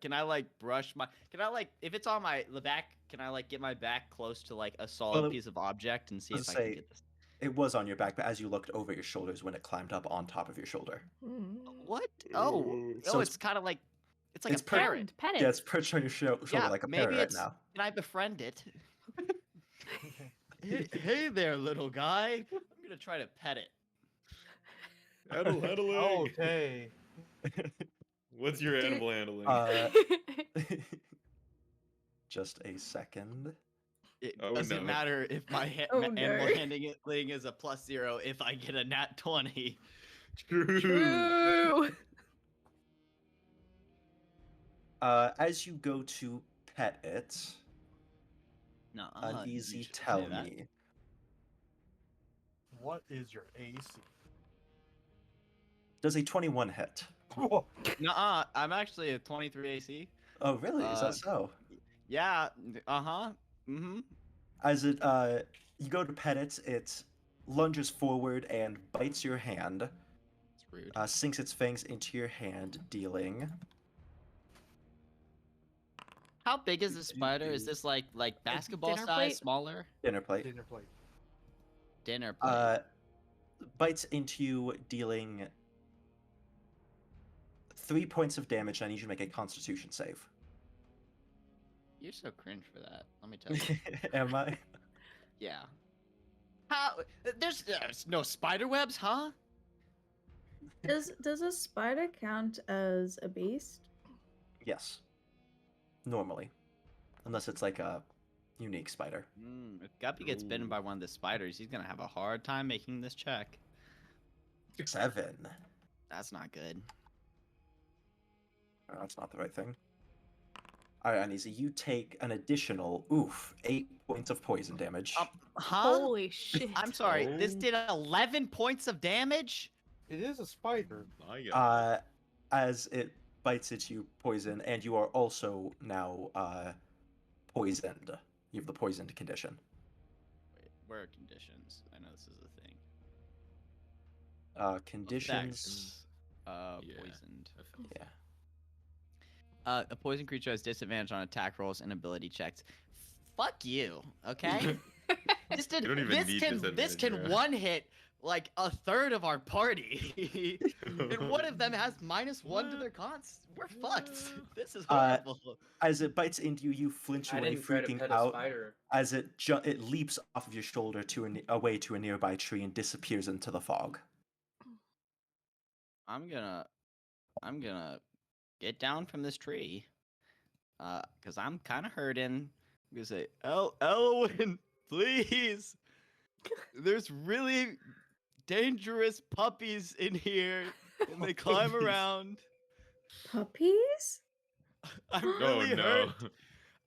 can I like brush my? Can I like if it's on the back? Can I like get my back close to like a solid Well, piece of object and see let's if I can say get this? it was on your back, but as you looked over your shoulders when it climbed up on top of your shoulder. What? Oh, So it's kind of like it's like it's a parrot. Pet yeah, it. it's perched on your shoulder Yeah, like a maybe parrot right it's. now. Can I befriend it? Hey there, little guy. I'm gonna try to pet it. Handling. Okay. What's your animal handling? Just a second. It Oh, doesn't no. matter if my Oh, animal no. handling is a +0 if I get a nat 20. True. As you go to pet it, No, Uneasy, tell me. What is your AC? Does a 21 hit? Nuh-uh, I'm actually a 23 AC. Oh, really? Is that so? Yeah, uh-huh. Mm-hmm. As it, you go to pet it, it lunges forward and bites your hand, It's rude. sinks its fangs into your hand, dealing. How big is this spider? Is this like basketball dinner size, plate? smaller? Dinner plate. Dinner plate. Dinner plate. Bites into you, dealing 3 points of damage. I need you to make a Constitution save. You're so cringe for that. Let me tell you. Am I? Yeah. How? There's no spider webs, huh? Does a spider count as a beast? Yes. Normally, unless it's like a unique spider. If Guppy gets bitten by one of the spiders, he's gonna have a hard time making this check. 7. That's not good. Oh, that's not the right thing. All right, Uneasy, you take an additional 8 points of poison damage. Huh? Holy shit. I'm sorry. This did 11 points of damage. It is a spider. My God. As it bites at you, poison, and you are also now poisoned. You have the poisoned condition. Wait, where are conditions? I know this is a thing. Conditions. Yeah. Poisoned. Yeah. A poison creature has disadvantage on attack rolls and ability checks. Fuck you, okay? This You don't even need this disadvantage, can bro. one hit like a third of our party, and one of them has -1 to their cons. We're fucked. This is horrible. As it bites into you, you flinch I away, didn't try to freaking pet a out. spider. As it it leaps off of your shoulder away to a nearby tree and disappears into the fog. I'm gonna get down from this tree, cause I'm kind of hurting. I'm gonna say, Elwin, please. There's really dangerous puppies in here, and they climb Puppies. around. Puppies? I'm Oh really no. hurt.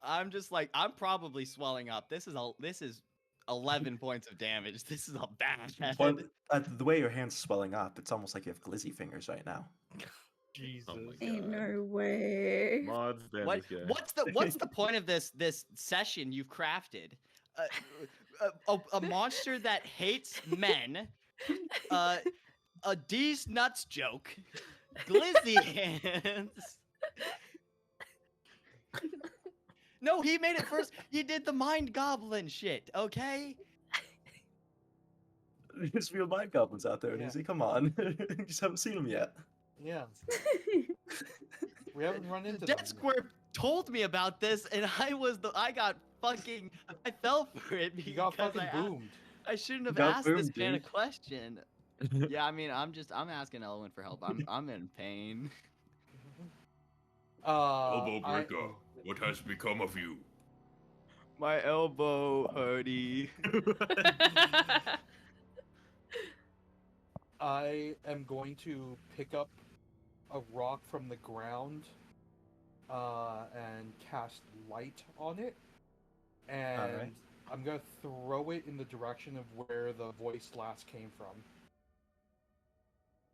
I'm just like, I'm probably swelling up. This is 11 points of damage. This is a bad. The way your hand's swelling up, it's almost like you have glizzy fingers right now. Jesus. Oh my Ain't God. no way. Mods, ban What, this guy. what's the point of this session you've crafted? A monster that hates men, a D's nuts joke, glizzy hands. No, he made it first. He did the mind goblin shit. Okay. There's real mind goblins out there, Yeah. Uneasy. Come on. You just haven't seen them yet. Yeah. We haven't run into Dead them. Square told me about this, and I fell for it You got because fucking boomed. I shouldn't have got asked this boomed, man a dude. question. Yeah, I mean, I'm asking Elwin for help. I'm in pain. What has become of you? My elbow hurty. I am going to pick up a rock from the ground and cast light on it. And Alright. I'm going to throw it in the direction of where the voice last came from.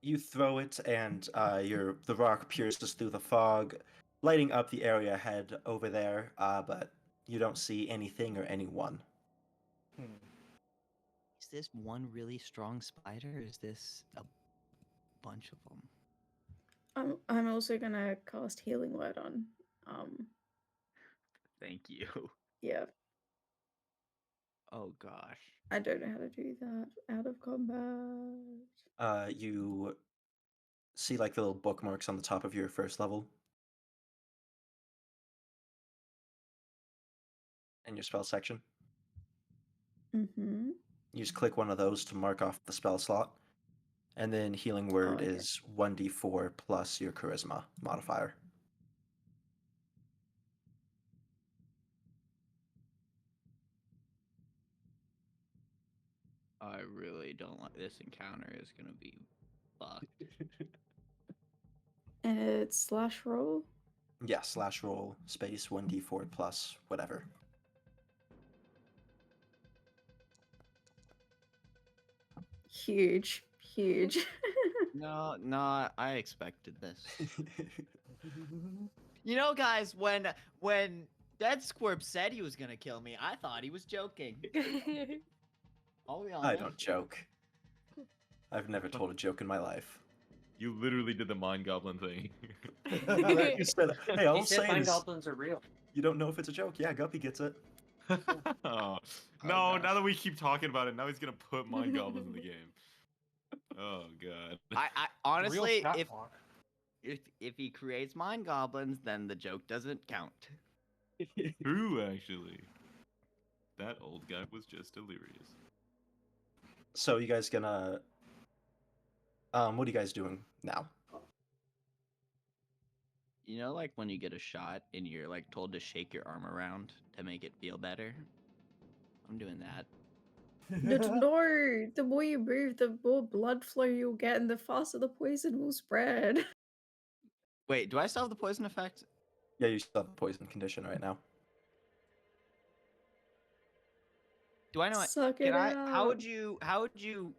You throw it, and the rock pierces through the fog, lighting up the area ahead over there, but you don't see anything or anyone. Is this one really strong spider? Or is this a bunch of them? I'm also gonna cast Healing Word on. Thank you. Yeah, Oh gosh. I don't know how to do that out of combat. You see like the little bookmarks on the top of your first level in your spell section. Mm-hmm. You just click one of those to mark off the spell slot, and then Healing Word okay. is 1d4 plus your Charisma modifier. I really don't like this encounter. Is gonna be fucked. And it's slash roll. Yeah, slash roll space 1d4 plus whatever. Huge. No, I expected this. You know, guys, when Dead Squirp said he was gonna kill me, I thought he was joking. I'll be honest. I don't joke. I've never told a joke in my life. You literally did the mind goblin thing. You said, hey, all He I'm said saying mind is, goblins are real. you don't know if it's a joke. Yeah, Guppy gets it. Oh, no, gosh. now that we keep talking about it, now he's gonna put mind goblins in the game. Oh god. I Real honestly, stat if block. if he creates mind goblins, then the joke doesn't count. True, actually. That old guy was just delirious. So you guys gonna what are you guys doing now? You know, like when you get a shot and you're like told to shake your arm around to make it feel better? I'm doing that. No, the more you move, the more blood flow you'll get, and the faster the poison will spread. Wait, do I still have the poison effect? Yeah, you still have a poison condition right now. Do I know it? Suck Can it I? How out. would you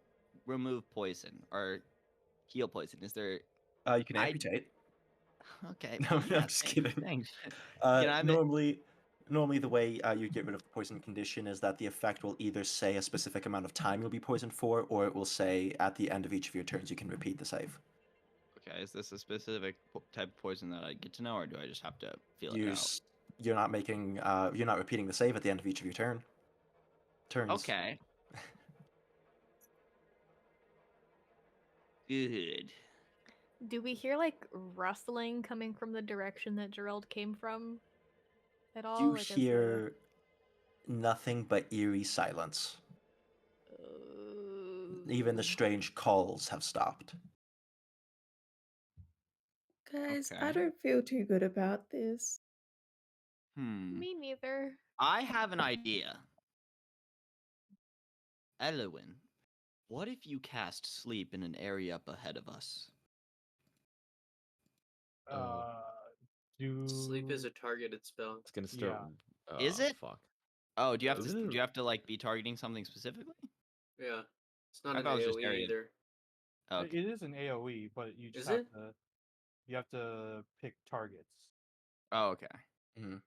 remove poison or heal poison? Is there? You can I- amputate. Okay. No, yeah, I'm just thanks, kidding. Thanks. Normally the way you get rid of the poison condition is that the effect will either say a specific amount of time you'll be poisoned for, or it will say at the end of each of your turns you can repeat the save. Okay, is this a specific type of poison that I get to know, or do I just have to feel it You're, out? s- you're not making you're not repeating the save at the end of each of your turns. Okay. Good. Do we hear like rustling coming from the direction that Gerald came from at all? You Like, as the- hear nothing but eerie silence. Even the strange calls have stopped. Guys, I Okay. don't feel too good about this. Me neither. I have an idea. Elwin, what if you cast sleep in an area up ahead of us? Sleep is a targeted spell. It's gonna start. Is it? Fuck. Oh, do you have Is to? it? Do you have to like be targeting something specifically? Yeah. It's not I an thought it was just AoE area. either. Okay. It is an AoE, but you just Is have it? to you have to pick targets. Oh, okay. Mhm.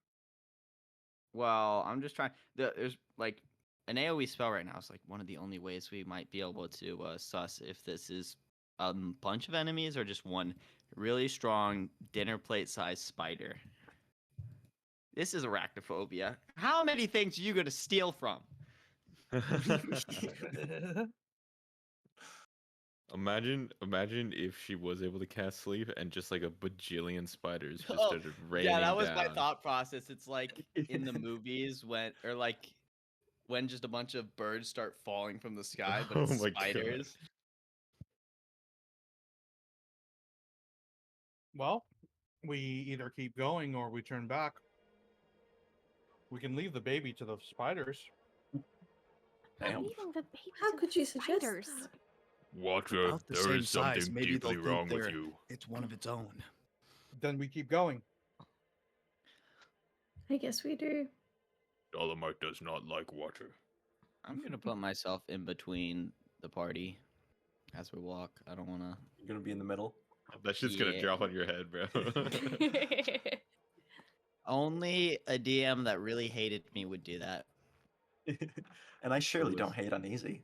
Well, I'm just trying. There's like an AoE spell right now is like one of the only ways we might be able to suss if this is a bunch of enemies or just one really strong dinner plate sized spider. This is arachnophobia. How many things are you gonna steal from? Imagine if she was able to cast sleep and just like a bajillion spiders just Oh, started raining yeah, that was down. my thought process. It's like in the movies when just a bunch of birds start falling from the sky, but Oh it's my God. spiders. Well, we either keep going or we turn back. We can leave the baby to the spiders. Damn. Leaving the baby How to could the you suggest spiders. that? Water, About the there same is size, something maybe they'll deeply think wrong with they're- you. It's one of its own. Then we keep going. I guess we do. Dolomite does not like water. I'm gonna put myself in between the party as we walk. I don't wanna. You're gonna be in the middle. That shit's gonna Yeah. drop on your head, bro. Only a DM that really hated me would do that. And I surely was- don't hate uneasy.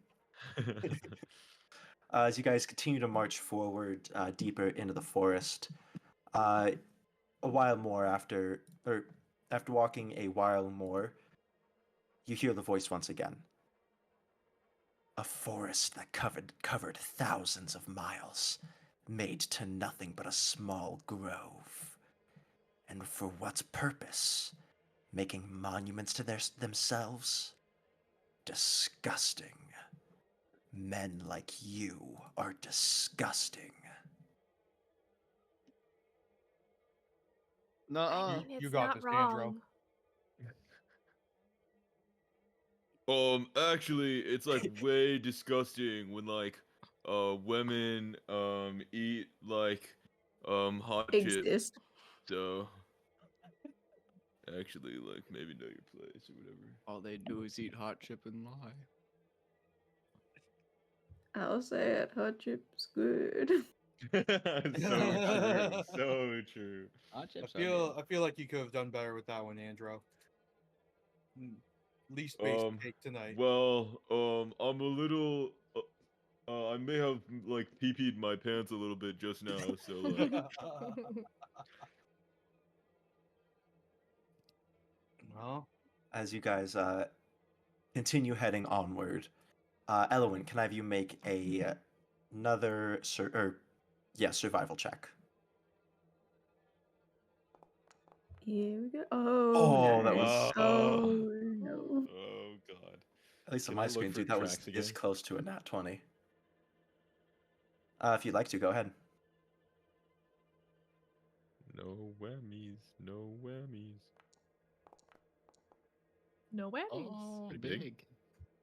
As you guys continue to march forward deeper into the forest, a while more after walking a while more, you hear the voice once again. A forest that covered thousands of miles, made to nothing but a small grove. And for what purpose? Making monuments to themselves? Disgusting. Men like you are disgusting. I No. mean, it's you got not this, Dandro. wrong. Actually, it's like way disgusting when like women eat like hot chips. Exist. So actually, like maybe know your place or whatever. All they do is eat hot chip and lie. I'll say it. Hot chip's good. So true. So true. Hot chips I feel like you could have done better with that one, Andro. Least base cake tonight. Well, I'm a little. I may have like pee-peed my pants a little bit just now, so like. Well, As you guys continue heading onward, Elwin, can I have you make another survival check? Here we go. Oh, that nice. was- Oh no. Oh god. At least on Can my I look screen, for dude, that was tracks again? is close to a nat 20. If you'd like to, go ahead. No whammies. No whammies. No whammies. Oh, Pretty big. big.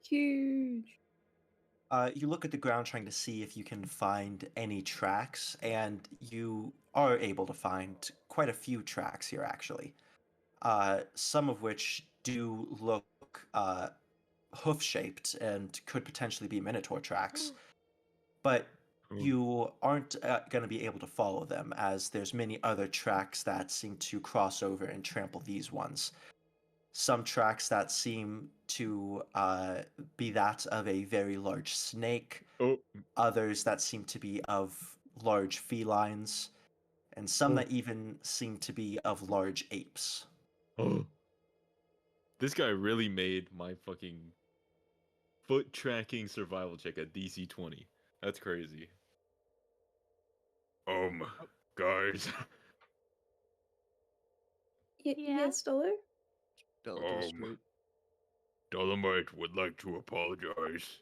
Huge. You look at the ground trying to see if you can find any tracks, and you are able to find quite a few tracks here, actually. Some of which do look hoof-shaped and could potentially be Minotaur tracks, but you aren't going to be able to follow them, as there's many other tracks that seem to cross over and trample these ones. Some tracks that seem to be that of a very large snake, Oh. others that seem to be of large felines, and some that even seem to be of large apes. Oh. This guy really made my fucking foot tracking survival check at DC 20. That's crazy. Guys. Yeah. Yes, Dollar? Tell it to us straight. Dolomite would like to apologize.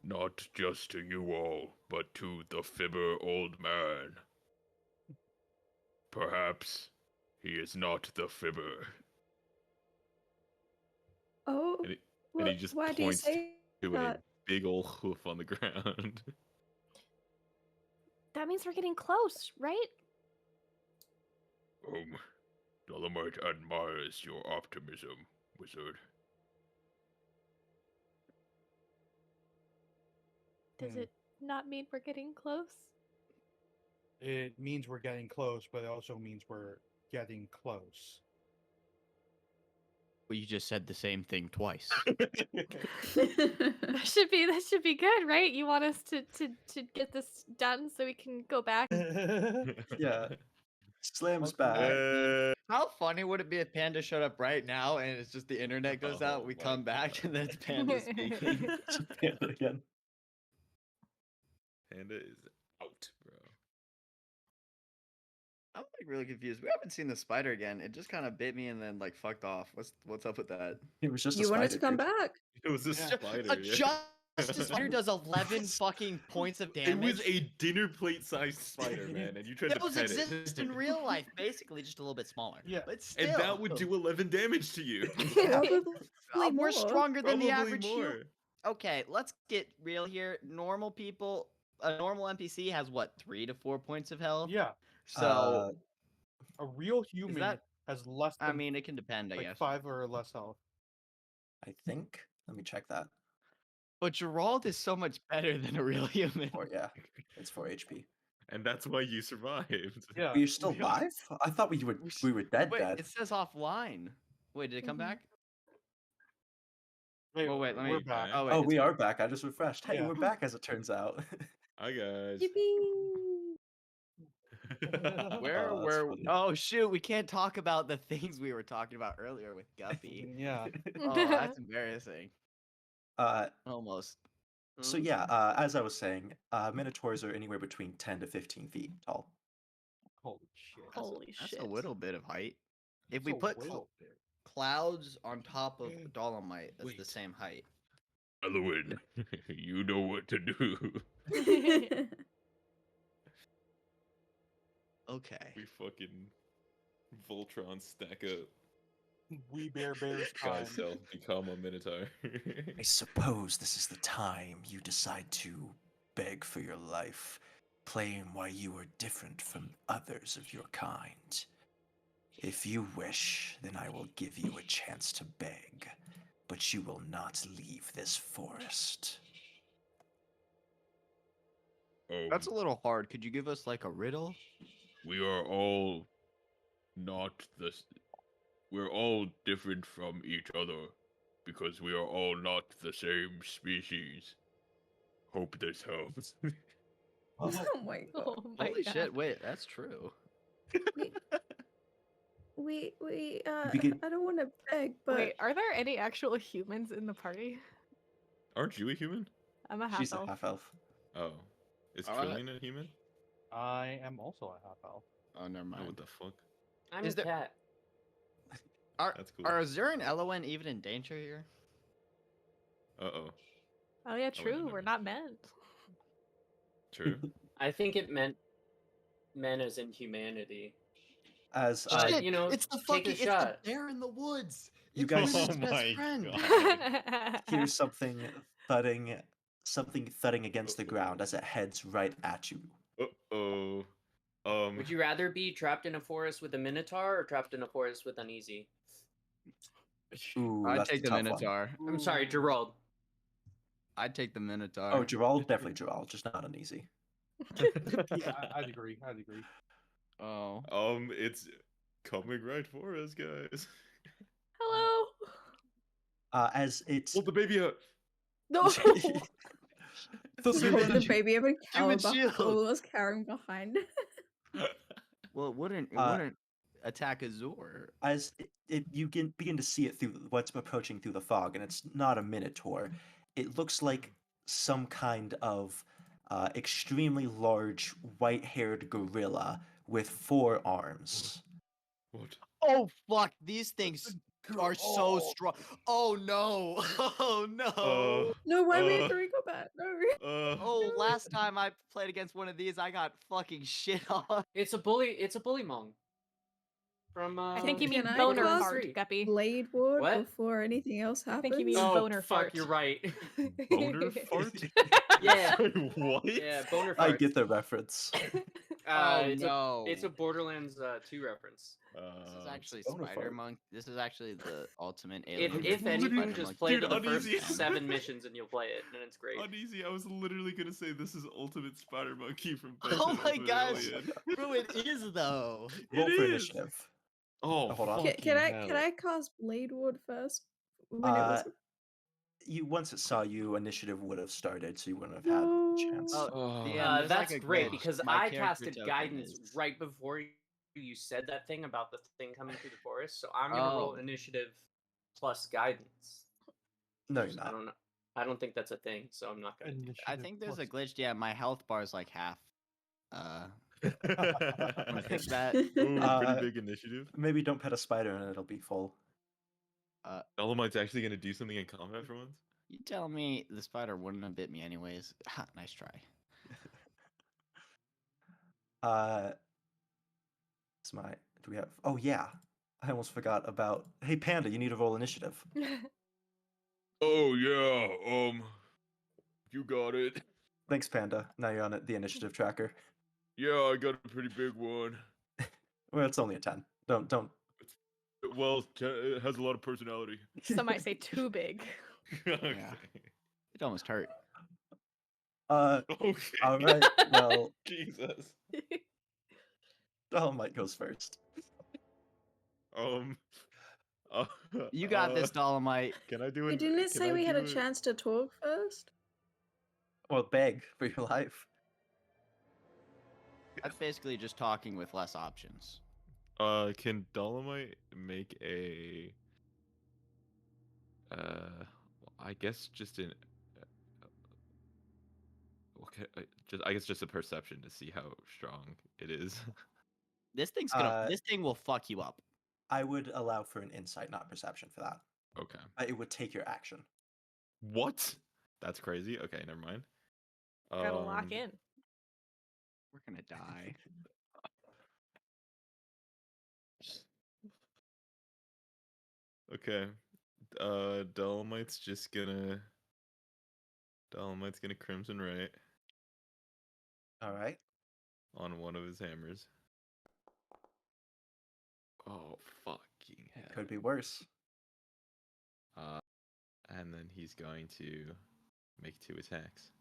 Not just to you all, but to the fibber old man. Perhaps he is not the fibber. Oh. And he just why do you points say to a that? big old hoof on the ground. That means we're getting close, right? Dolomite admires your optimism, wizard. Does it not mean we're getting close? it means we're getting close, but it also means we're getting close. Well, you just said the same thing twice. That should be good, right? You want us to get this done so we can go back. Yeah. Slams Okay. back. How funny would it be if Panda showed up right now and it's just the internet goes out, we Oh come my back, God. and then it's Panda speaking? Again. Panda is out, bro. I'm like really confused. We haven't seen the spider again. It just kind of bit me and then like fucked off. What's up with that? It was just a You wanted to spider, come dude. back. It was a Yeah. spider. A Justice Spider does 11 fucking points of damage. It was a dinner plate sized spider, man, and you tried that to was pet exist in real life, basically just a little bit smaller. Yeah. But still, And that would do 11 damage to you. Probably we're more. stronger than the Probably average human. more. Okay, let's get real here. Normal people, a normal NPC has what, 3 to 4 points of health? Yeah, So, a real human that- has less than I mean, it can depend, I like guess. 5 or less health. I think. Let me check that. But Gerald is so much better than a real human. Or yeah, it's 4 HP. And that's why you survived. Yeah. Are you still yeah. alive? I thought we were dead. Wait, Dead. it says offline. Wait, did it come Mhm. back? Hey, Well, wait, let me. we're back. Oh, wait. Oh, it's we me. are back. I just refreshed. Hey, Yeah. we're back as it turns out. Hi guys. Yippee! Where Oh, that's were? funny. Oh shoot, we can't talk about the things we were talking about earlier with Guppy. Yeah. Oh, that's embarrassing. Uh, Almost. so Hmm? yeah, as I was saying, minotaurs are anywhere between 10 to 15 feet tall. Holy shit. Holy That's shit. a little bit of height. If It's we a put little bit. clouds on top of dolomite, that's the same height. Eloin, you know what to do. Okay. We fucking Voltron stack up. We bears time. Guy's self become a minotaur. I suppose this is the time you decide to beg for your life, claim why you are different from others of your kind. If you wish, then I will give you a chance to beg, but you will not leave this forest. That's a little hard. Could you give us like a riddle? We are all not we're all different from each other because we are all not the same species. Hope this helps. Oh my god. Oh my Holy god. shit! Wait, that's true. We Begin- I don't want to beg, but Wait, are there any actual humans in the party? Aren't you a human? I'm a half She's a elf. half elf. Oh. Is Alright. Trillian a human? I am also a half elf. Oh, never Oh, mind. what the fuck? I'm Is a there- cat. That's cool. Are Azure and Elowen even in danger here? Uh-oh. Oh yeah, wouldn't true. have We're known. not meant. True. I think it meant men as in humanity. As Shit, you know, it's the take fucking a it's the shot. bear in the woods. You It's guys- Women's Oh best my friend. God. here's something thudding against the ground as it heads right at you. Uh-oh. Would you rather be trapped in a forest with a minotaur or trapped in a forest with uneasy? Ooh, I'd that's take a the tough one. Minotaur. I'm sorry, Gerald. I'd take the Minotaur. Oh, Gerald, definitely Gerald, just not uneasy. Yeah, I'd agree. I'd agree. Oh. It's coming right for us, guys. Hello. As it's Hold the baby up. No. the just hold the baby- baby of a Human caliber shield. all us carrying behind. Well, it wouldn't Uh, attack Azure. as you begin to see it through what's approaching through the fog, and it's not a minotaur. It looks like some kind of extremely large white-haired gorilla with 4 arms. What? Oh fuck! These things are so strong. Oh no! Oh no! No, why we Uh, have to go back? No. Oh, last time I played against one of these, I got fucking shit on. It's a bully mong. From I think you mean Can I boner cast fart, Guppy. Blade ward What? before anything else I happens. think you mean Oh boner fuck, fart. you're right. Boner fart? Yeah. Sorry, what? Yeah, boner I fart. get the reference. Oh it's no! it's a Borderlands 2 reference. This is actually boner Spider fart. Monk. This is actually the ultimate If alien. if version of anything, Spider just Monk. play Dude, to the first uneasy. 7 missions and you'll play it, and it's great. Uneasy, I was literally gonna say this is Ultimate Spider Monkey from Oh Benson my Ultimate gosh. Alien. Bro, it is though. Roll It for is. initiative. Oh, hold on. Can I cast Blade ward first? When it was Once it saw you, initiative would have started, so you wouldn't have had No. a chance. Oh, damn, there's That's like a great glitch. because My I character casted token guidance is- right before you said that thing about the thing coming through the forest. So I'm gonna roll Oh. initiative plus guidance. No, you're I not. don't know. I don't think that's a thing, so I'm not gonna. Do that. I think there's a glitch. Yeah, my health bar is like half. Wanna fix that? Ooh, Uh, pretty big initiative. Maybe don't pet a spider and it'll be full. Dolomite's actually gonna do something in combat for once. You tell me the spider wouldn't have bit me anyways. Ha, nice try. It's my. Do we have? Oh yeah, I almost forgot about. Hey Panda, you need to roll initiative. Oh yeah, you got it. Thanks, Panda. Now you're on the initiative tracker. Yeah, I got a pretty big one. Well, it's only a 10. Don't. Well, it has a lot of personality. Some might say too big. Okay. Yeah. It almost hurt. Okay. All right. Well, Jesus. Dolomite goes first. Uh, You got this, Dolomite. Can I do You it? didn't say we had a chance to talk first? Well, beg for your life. That's basically just talking with less options. Can Dolomite make a? I guess just an. Okay, I guess just a perception to see how strong it is. This thing's gonna. Uh, This thing will fuck you up. I would allow for an insight, not perception, for that. Okay. It would take your action. What? That's crazy. Okay, never mind. Gotta lock in. We're gonna die. Okay. Dolomite's gonna Crimson Right All right. on one of his hammers. Oh fucking hell. Could be worse. And then he's going to make 2 attacks.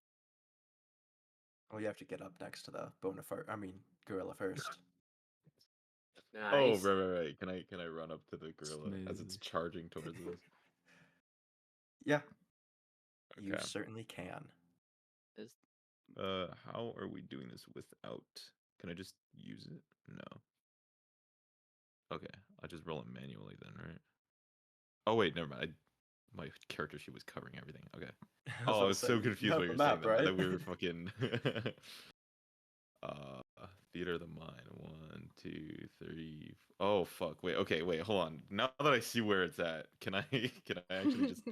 Oh, you have to get up next to the gorilla first. Oh, Nice. right. Can I run up to the gorilla as it's Smooth. charging towards us? Yeah, you Okay. certainly can. How are we doing this without? Can I just use it? No. Okay, I'll just roll it manually then, right? Oh wait, never mind. My character sheet was covering everything. Okay. Oh, I was so confused what while you're you're saying map, that. right? I thought we were fucking. Theater of the mind. 1, 2, 3. Oh fuck. Wait. Hold on. Now that I see where it's at, can I actually just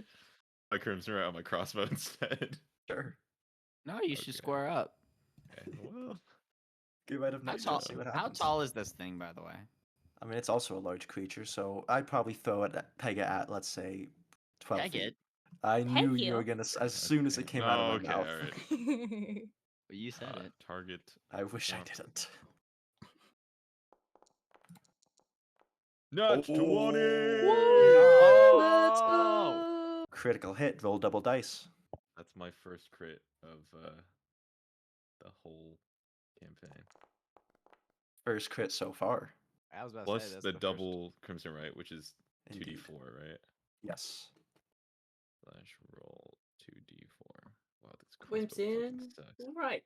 my Crimson Right on my crossbow instead? Sure. No, you should Okay. square up. Okay, well, Give it a How next tall? see what How happens. tall is this thing, by the way? I mean, it's also a large creature, so I'd probably peg it at, let's say, 12 Peg feet. it. I knew Peg you you? were gonna, as soon as it okay. came out of my Okay, mouth. alright. Well, you said it. Target. I wish I Yeah. didn't. Nat 20! Let's Oh! go! Critical hit, roll double dice. That's my first crit of the whole campaign. First crit so far. I was about to Plus say that's the first. double Crimson Right, which is Indeed. 2d4, right? Yes. Slash roll 2d4. Wow, this crossbow fucking Crimson. sucks. All right.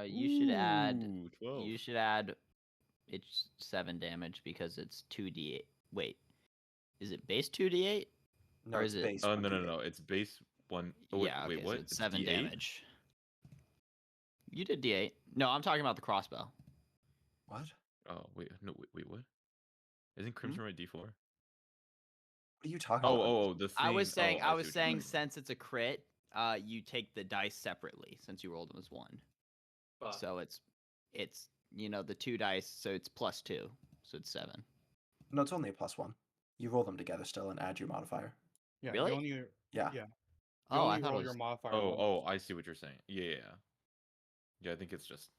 You should add. Ooh, 12. You should add. It's 7 damage because it's 2d8. Wait, is it base 2d8? No, Or it's is it- base Oh 1d8. no! It's base 1. Oh, wait, Yeah, wait, okay, what? so it's 7 D8? damage. You did d8. No, I'm talking about the crossbow. What? Oh wait, no, wait, what? Isn't Crimson Right D4? What are you talking about? Oh, the thing. I was saying, oh, I see was what you're saying, talking since it's a crit, you take the dice separately since you rolled them as 1. Fuck. So it's the 2 dice, so it's +2, so it's 7. No, it's only a +1. You roll them together still and add your modifier. Yeah, Really? You only, Yeah. yeah. You Oh, I only thought roll it your was. modifier about. once. Oh, I see what you're saying. Yeah. Yeah, I think it's just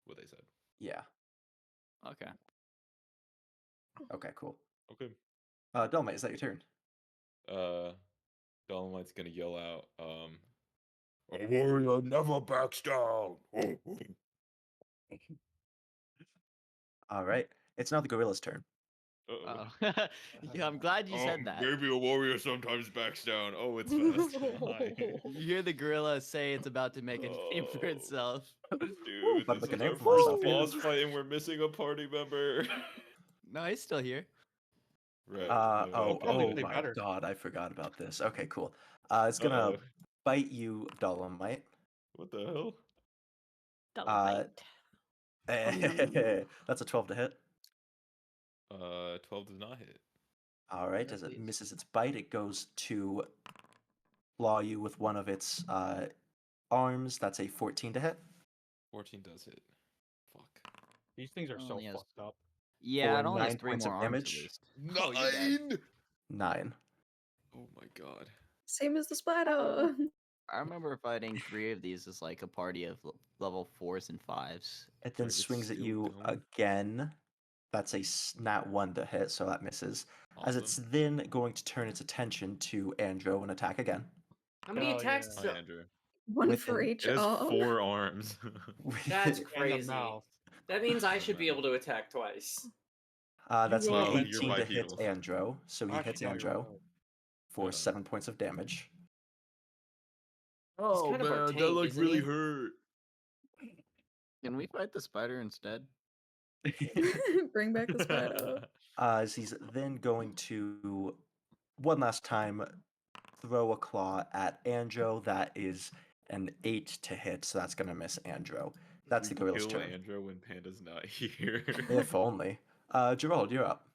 what they said. Yeah. Okay. Okay, cool. Okay. Dolmite, is that your turn? Dolomite's gonna yell out, "A warrior never backs down." All right. It's now the gorilla's turn. Uh-oh. Oh. Yeah, I'm glad you said that. Maybe a warrior sometimes backs down. Oh, it's fast. Hi. You hear the gorilla say it's about to make a name for Oh. itself. Ooh, Dude, about this to is make a our name for first myself. boss fight and we're missing a party member. No, he's still here. Right. Oh probably play my better. god, I forgot about this. Okay, cool. It's gonna Uh-oh. bite you, Dolomite. What the hell? Dolomite. That's a 12 to hit. 12 does not hit. All right, Yeah, as it please. misses its bite, it goes to claw you with one of its arms. That's a 14 to hit. 14 does hit. Fuck. These things are so Only has- fucked up. Yeah, For it only has 9 3 points more of arms damage. at least. Oh, you're dead. 9. Oh my god. Same as the spider. I remember fighting 3 of these as like a party of level 4s and 5s. It then It's swings at still you going. again. That's a nat 1 to hit, so that misses. As it's Awesome. then going to turn its attention to Andro and attack again. How many Oh, attacks? yeah. Hi, Andrew. One for Within- each It has arm. 4 arms. That's And the crazy. mouth. That means I Never should be mind. able to attack twice. That's an roll Well, you're 18 to hit bipedal. Andro, so he hits Actually, no, you're Andro right. for Uh-huh. 7 points of damage. Oh, kind of our tank, isn't he? hurt. Can we fight the spider instead? Bring back the spider. As he's then going to one last time throw a claw at Andro. That is an 8 to hit, so that's gonna miss Andro. That's the We gorilla's kill turn. Andro when Panda's not here. If only. Gerald, you're up.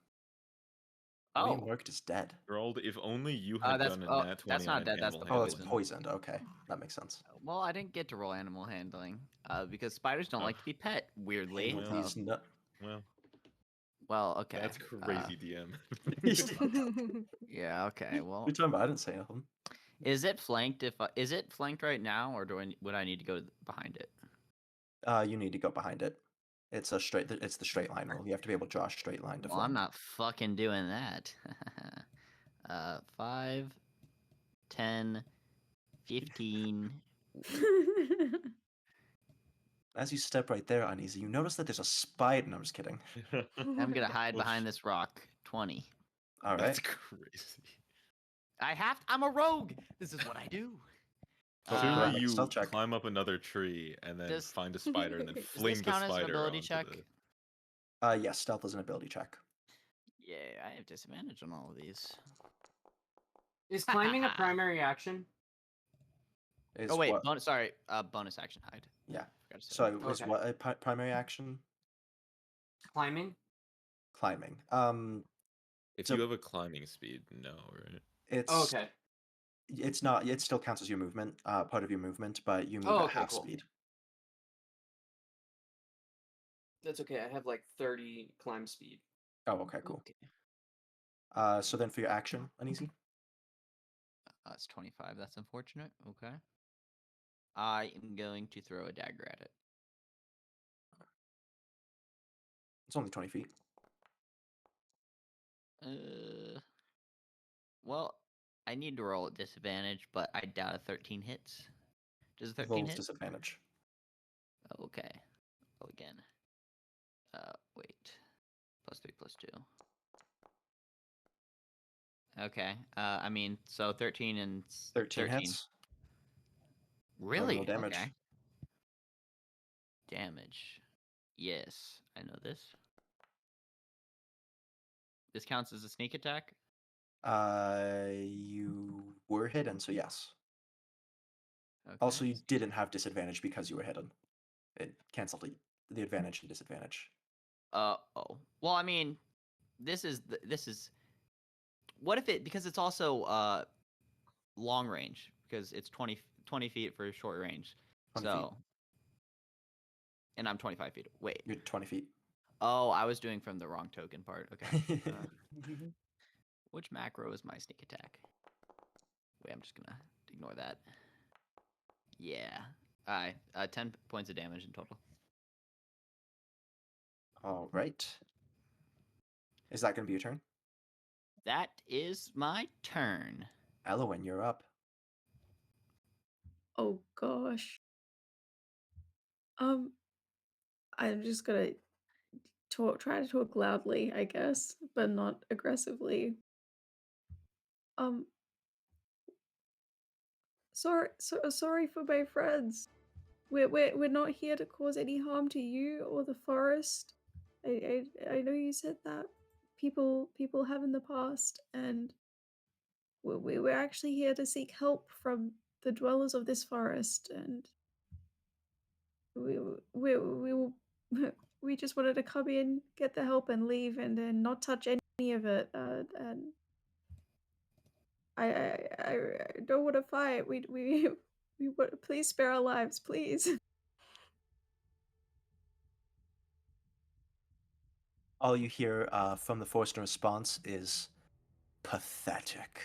William Oh, Worked is dead. Gerald, if only you had that's done a oh, nat 20 that's not on dead. That's animal the Oh, it's handling. poisoned. Okay, that makes sense. well, I didn't get to roll animal handling because spiders don't Oh. like to be pet. Weirdly, Well, He's not. Well, well, okay. that's crazy, DM. Yeah, okay. Well, You're talking about. I didn't say nothing. is it flanked? Is it flanked right now, or would I need to go behind it? You need to go behind it. It's a straight. It's the straight line rule. You have to be able to draw a straight line to Well, I'm flank. not fucking doing that. 5, 10, 15. As you step right there, Uneasy, you notice that there's a spider. No, I'm just kidding. I'm gonna hide Well, behind this rock. 20. All right. That's crazy. I'm a rogue. This is what I do. Go ahead, Surely make a you stealth check. climb up another tree and then Does- find a spider and then Does Does fling this the count as an spider ability onto check? Yes, stealth is an ability check. Yeah, I have disadvantage on all of these. Is climbing a primary action? Is Oh wait, what? bonus action hide. Yeah. Forgot to say So that. is Okay. what a primary action? Climbing? Climbing. If So- you have a climbing speed, no, right? It's Oh, okay. It's not. It still counts as your movement, part of your movement, but you move Oh, at okay, half cool. speed. That's okay. I have like 30 climb speed. Oh, okay, cool. Okay. So then for your action, Uneasy. It's 25. That's unfortunate. Okay. I am going to throw a dagger at it. It's only 20 feet. Well, I need to roll at disadvantage, but I doubt a 13 hits. Does a 13 Rolls hit? disadvantage. Okay. Roll again. Wait. +3, +2. Okay. I mean, so 13 and 13 hits. Really? Roll damage. Okay. Damage. Yes, I know this. This counts as a sneak attack? You were hidden, so yes. Okay. Also, you didn't have disadvantage because you were hidden. It canceled the advantage and disadvantage. Oh. Well, I mean, this is what if it, because it's also long range, because it's 20 feet for short range. 20 so feet. And I'm 25 feet. Wait. You're 20 feet. Oh, I was doing from the wrong token part. Okay. Which macro is my sneak attack? Wait, I'm just gonna ignore that. Yeah. Alright. 10 points of damage in total. All right. Is that going to be your turn? That is my turn. Elowen, you're up. Oh gosh. I'm just gonna try to talk loudly, I guess, but not aggressively. Sorry for my friends. We're not here to cause any harm to you or the forest. I know you said that people have in the past, and we're actually here to seek help from the dwellers of this forest, and we just wanted to come in, get the help, and leave, and then not touch any of it. And I don't want to fight. We please spare our lives, please. All you hear from the forest in response is pathetic.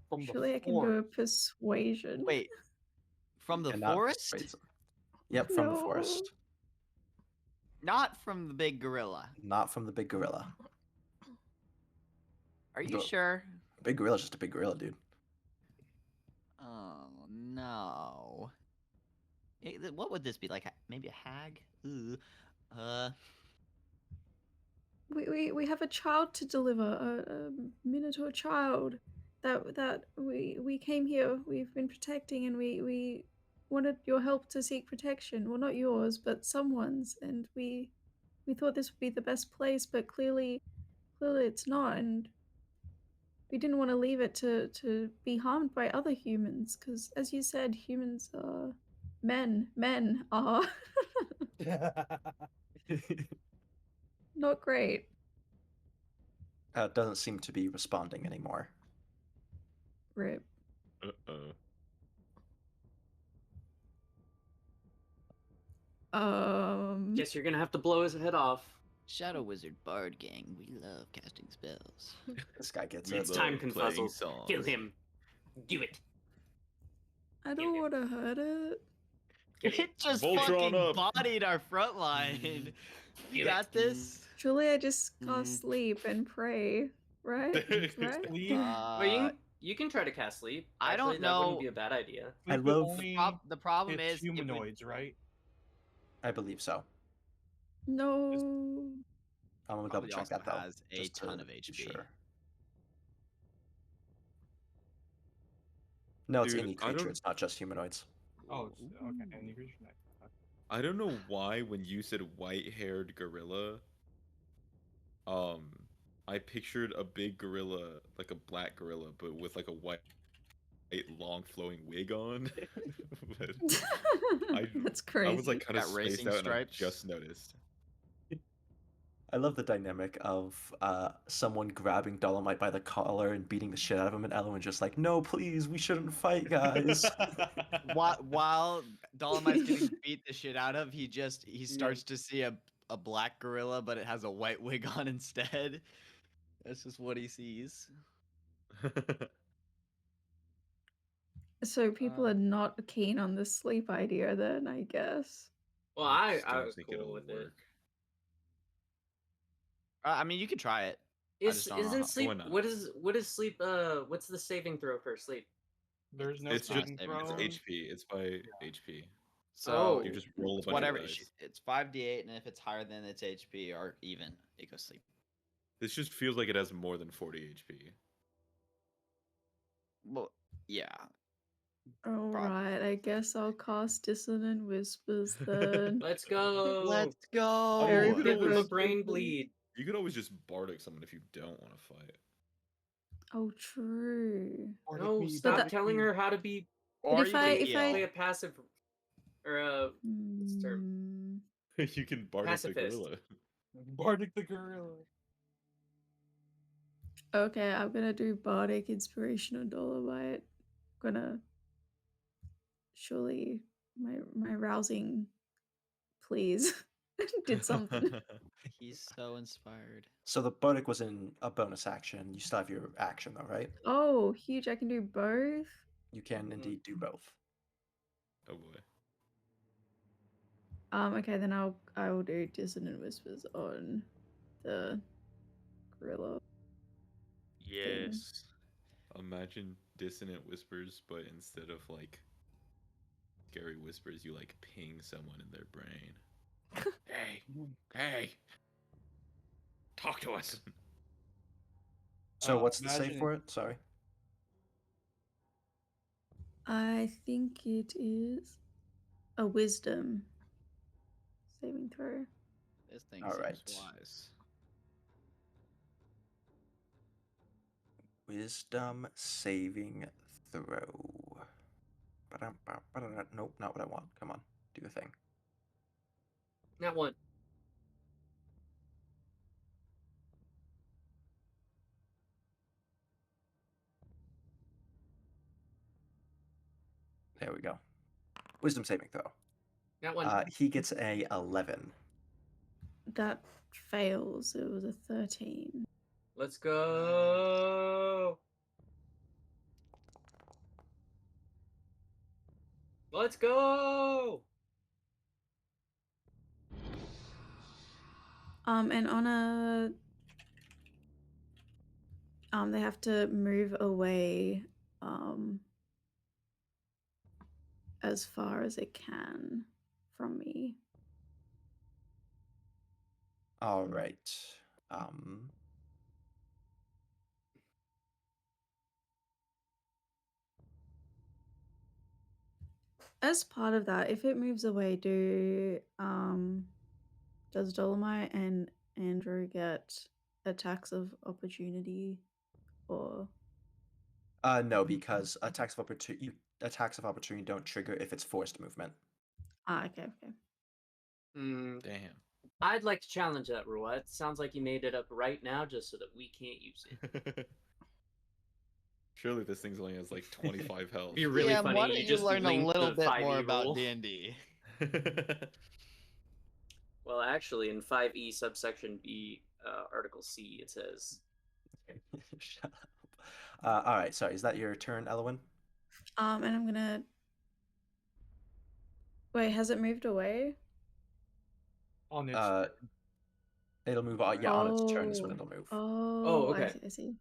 From the Surely I can do a forest. persuasion. Wait. From the Cannot forest? persuade them. Yep, from the No. forest. Not from the big gorilla. Not from the big gorilla. Are you The- sure? A big gorilla's just a big gorilla, dude. Oh no. What would this be like? Maybe a hag? Ooh. we have a child to deliver, a Minotaur child that we came here. We've been protecting, and we wanted your help to seek protection. Well, not yours, but someone's, and we thought this would be the best place, but clearly it's not, and we didn't want to leave it to be harmed by other humans, because as you said, humans are men are not great. Doesn't seem to be responding anymore. Rip. Uh-oh. Guess you're gonna have to blow his head off. Shadow Wizard Bard Gang, we love casting spells. This guy gets We it. It's time, love playing Confuzzle. songs. Kill him. Do it. I don't want to hurt it. It just Voltron fucking up. bodied our front line. You got this? Surely I just cast sleep and pray, right? Right? Sleep? Well, you can try to cast sleep. I don't Actually, that wouldn't know. be a bad idea. I Sleep would love- only The problem hit is it would- humanoids, right? I believe so. No. I'm gonna double Probably check also that though. has a just to ton of be HP. Sure. No, it's Dude, any I creature. don't- It's not just humanoids. Oh, it's, okay. Any creature. I don't know why when you said white-haired gorilla, I pictured a big gorilla, like a black gorilla, but with like a white long flowing wig on. But That's crazy. I was like kind of Got spaced racing out and I stripes? just noticed. I love the dynamic of someone grabbing Dolomite by the collar and beating the shit out of him, and Elwin just like, no, please, we shouldn't fight, guys. While Dolomite's getting beat the shit out of, he starts to see a black gorilla, but it has a white wig on instead. That's just what he sees. So people are not keen on the sleep idea then, I guess. Well, I I just don't was think cool it'll with it. work. I mean, you can try it. I just don't know how- Isn't sleep? why not? What is sleep? What's the saving throw for sleep? There's no It's just saving saving it's throw. HP. It's by HP. So Oh. You just roll a it's bunch whatever. of dice. It's 5d8, and if it's higher than its HP or even, it goes sleep. This just feels like it has more than 40 HP. Well, yeah. Alright, I guess I'll cast Dissonant Whispers then. Let's go. Let's go. Very could Give him a always- brain bleed. You could always just bardic someone if you don't want to fight. Oh, true. Or No, maybe stop that- telling her how to be Or if you I- can if I- play a passive or what's the term? Hmm. You can bardic the Pacifist. gorilla. Bardic the gorilla. Okay, I'm gonna do Bardic Inspirational Dolomite. Gonna surely my rousing please did something. He's so inspired. So the Bardic was in a bonus action. You still have your action though, right? Oh, huge! I can do both. You can Mhm. indeed do both. Oh boy. Okay, then I will do Dissonant Whispers on the gorilla. Yes. Imagine dissonant whispers, but instead of like scary whispers, you like ping someone in their brain. Hey, talk to us. So what's the save imagine- for it? Sorry. I think it is a Wisdom saving throw. This thing All seems right. wise. Wisdom saving throw. Nope, not what I want. Come on, do the thing. Not one. There we go. Wisdom saving throw. Not one. He gets a 11. That fails. It was a 13. Let's go. Let's go. And on a they have to move away as far as it can from me. All right. Um, As part of that, if it moves away, does Dolomite and Andrew get attacks of opportunity, or no, because attacks of opportunity don't trigger if it's forced movement. okay. Mm, Damn. I'd like to challenge that rule. It sounds like you made it up right now just so that we can't use it. Surely this thing's only has like 25 health. Be really yeah, funny. why don't You you just learn a linked little the bit 5e more about rule. D&D? Well, actually, in 5e subsection B, article C, it says. Shut up. All right. Sorry. Is that your turn, Elwin? And I'm gonna wait. Has it moved away? On its It'll move on. Yeah, on its turn is when it'll move. Oh, okay. I see.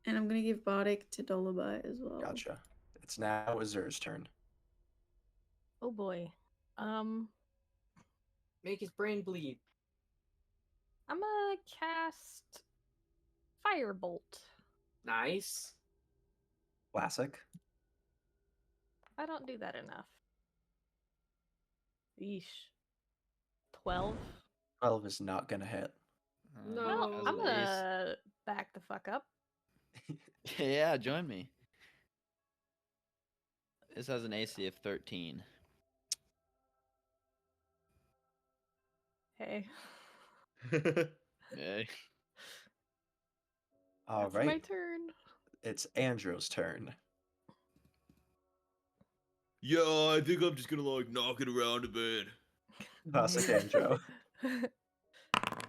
And I'm gonna give Bardic to Dolomite as well. Gotcha. It's now Azur's turn. Oh boy. Make his brain bleed. I'm gonna cast Firebolt. Nice. Classic. I don't do that enough. Yeesh. 12. 12 is not gonna hit. No. Well, as I'm an ace. gonna back the fuck up. Yeah, join me. This has an AC of 13. Hey. Hey. All That's right. my turn. It's Andrew's turn. Yeah, I think I'm just gonna like knock it around a bit. Classic Andrew.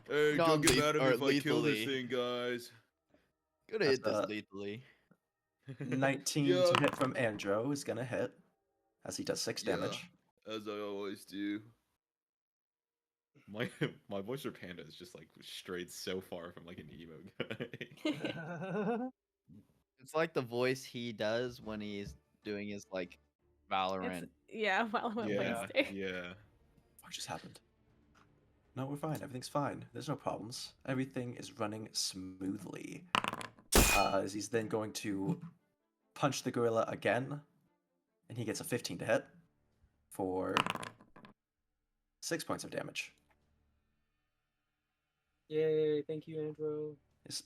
Hey, don't get mad at me or if I kill this lethally. thing, guys. Gonna hit this That's, lethally. 19 Yeah. to hit from Andrew is gonna hit, as he does 6 Yeah. damage. As I always do. My voice for Panda is just like strayed so far from like an emo guy. It's like the voice he does when he's doing his like Valorant. Yeah, Valorant yeah, Wednesday. yeah. What just happened? No, we're fine. Everything's fine. There's no problems. Everything is running smoothly. As he's then going to punch the gorilla again, and he gets a 15 to hit for 6 points of damage. Yay, thank you, Andrew. Yes.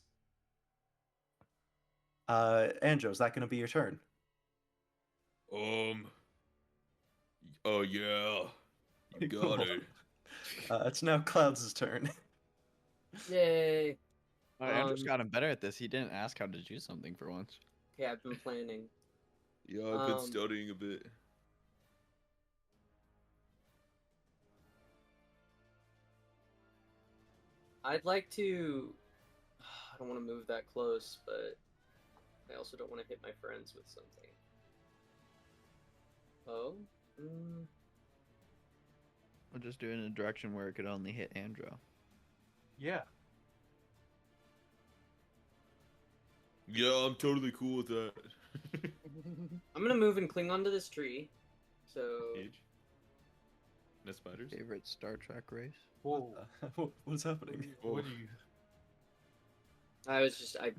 Andrew, is that going to be your turn? Oh yeah. You got Cool. it. It's now Cloud's turn. Yay. Andrew's Um, gotten better at this. He didn't ask how to do something for once. Okay, I've been planning. Yeah, I've been Um, studying a bit. I'd like to. I don't want to move that close, but I also don't want to hit my friends with something. Oh? We'll just do it in a direction where it could only hit Andrew. yeah. Yeah, I'm totally cool with that. I'm gonna move and cling onto this tree. So. Cage. No spiders? Favorite Star Trek race? Whoa. What's happening? What do you? I was just. I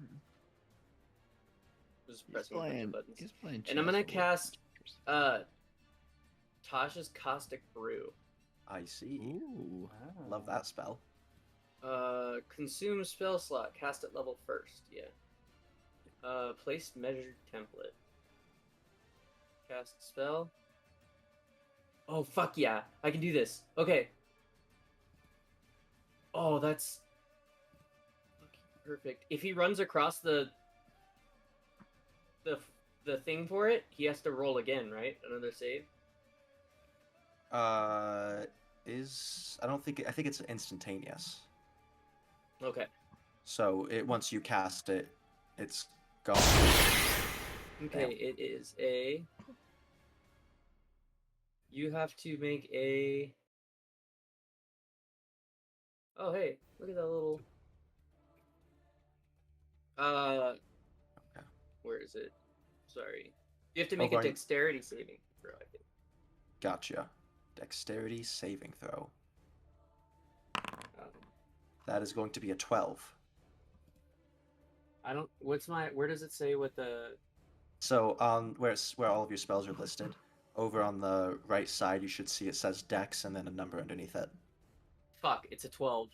was He's pressing a bunch playing. of buttons. He's playing. And I'm gonna chess cast. Tasha's Caustic Brew. I see. Ooh. Love that spell. Consume spell slot. Cast at level first. Yeah. Place measured template. Cast spell. Oh, fuck yeah. I can do this. Okay. Oh, that's fucking perfect. If he runs across the thing for it, he has to roll again, right? Another save? I think it's instantaneous. Okay. So once you cast it, it's gone. Okay, it is a... You have to make a... Oh, hey, look at that little... Where is it? Sorry. You have to make a Over on- dexterity saving throw, I think. Gotcha. Dexterity saving throw. That is going to be a 12. I don't. Where does it say what the? So where all of your spells are listed, over on the right side, you should see it says Dex and then a number underneath it. Fuck! It's a 12.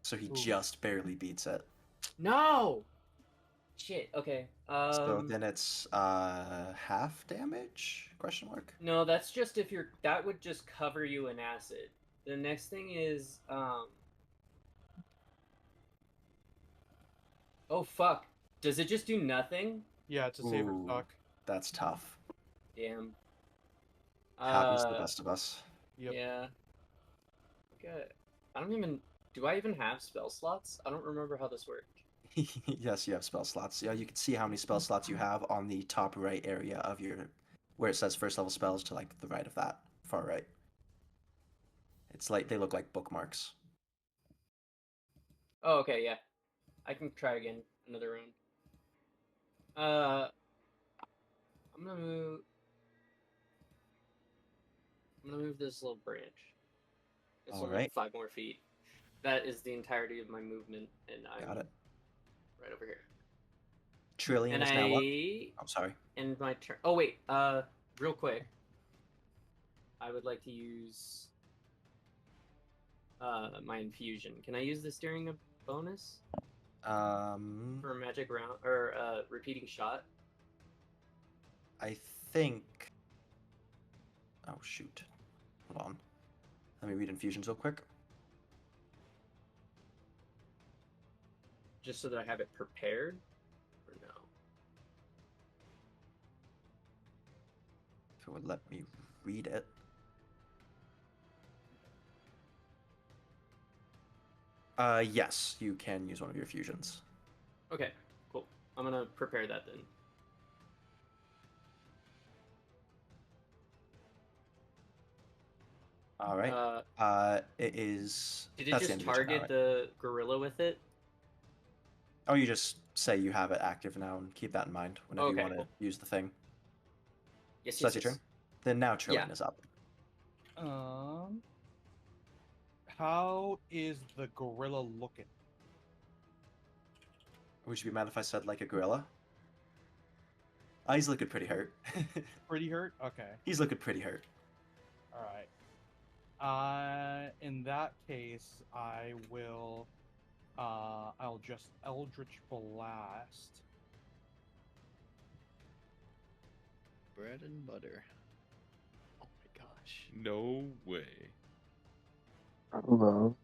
So he Ooh. just barely beats it. No. Shit. Okay. So then it's half damage? Question mark. No, that's just if you're. That would just cover you in acid. The next thing is Oh fuck! Does it just do nothing? Yeah, it's a saber Ooh. suck. That's tough. Damn. Happens to the best of us. Yep. Yeah. Okay. I don't even. Do I even have spell slots? I don't remember how this worked. Yes, you have spell slots. Yeah, you can see how many spell slots you have on the top right area of your, where it says first level spells to like the right of that, far right. It's like they look like bookmarks. Oh, okay, yeah. I can try again another round. I'm gonna move. I'm gonna move this little branch. It's only Alright. 5 more feet. That is the entirety of my movement, and I'm Got it. right over here. Trillion And is now up. I'm sorry. end my turn. Oh wait, real quick. I would like to use my infusion. Can I use this during a bonus for a magic round or repeating shot? I think. Oh shoot. Hold on. Let me read infusions real quick. Just so that I have it prepared, or no? If it would let me read it. Yes, you can use one of your fusions. Okay, cool. I'm gonna prepare that then. All right. It is. Did it that's the just end of your turn, target right? the gorilla with it? Oh, you just say you have it active now and keep that in mind whenever Okay, you want to cool. use the thing. Yes, So that's your turn. Then now Trillion Yeah. is up. How is the gorilla looking? Would you be mad if I said like a gorilla? He's looking pretty hurt. Pretty hurt? Okay. He's looking pretty hurt. Alright. In that case, I will I'll just Eldritch Blast. Bread and butter. Oh my gosh. No way. Hello.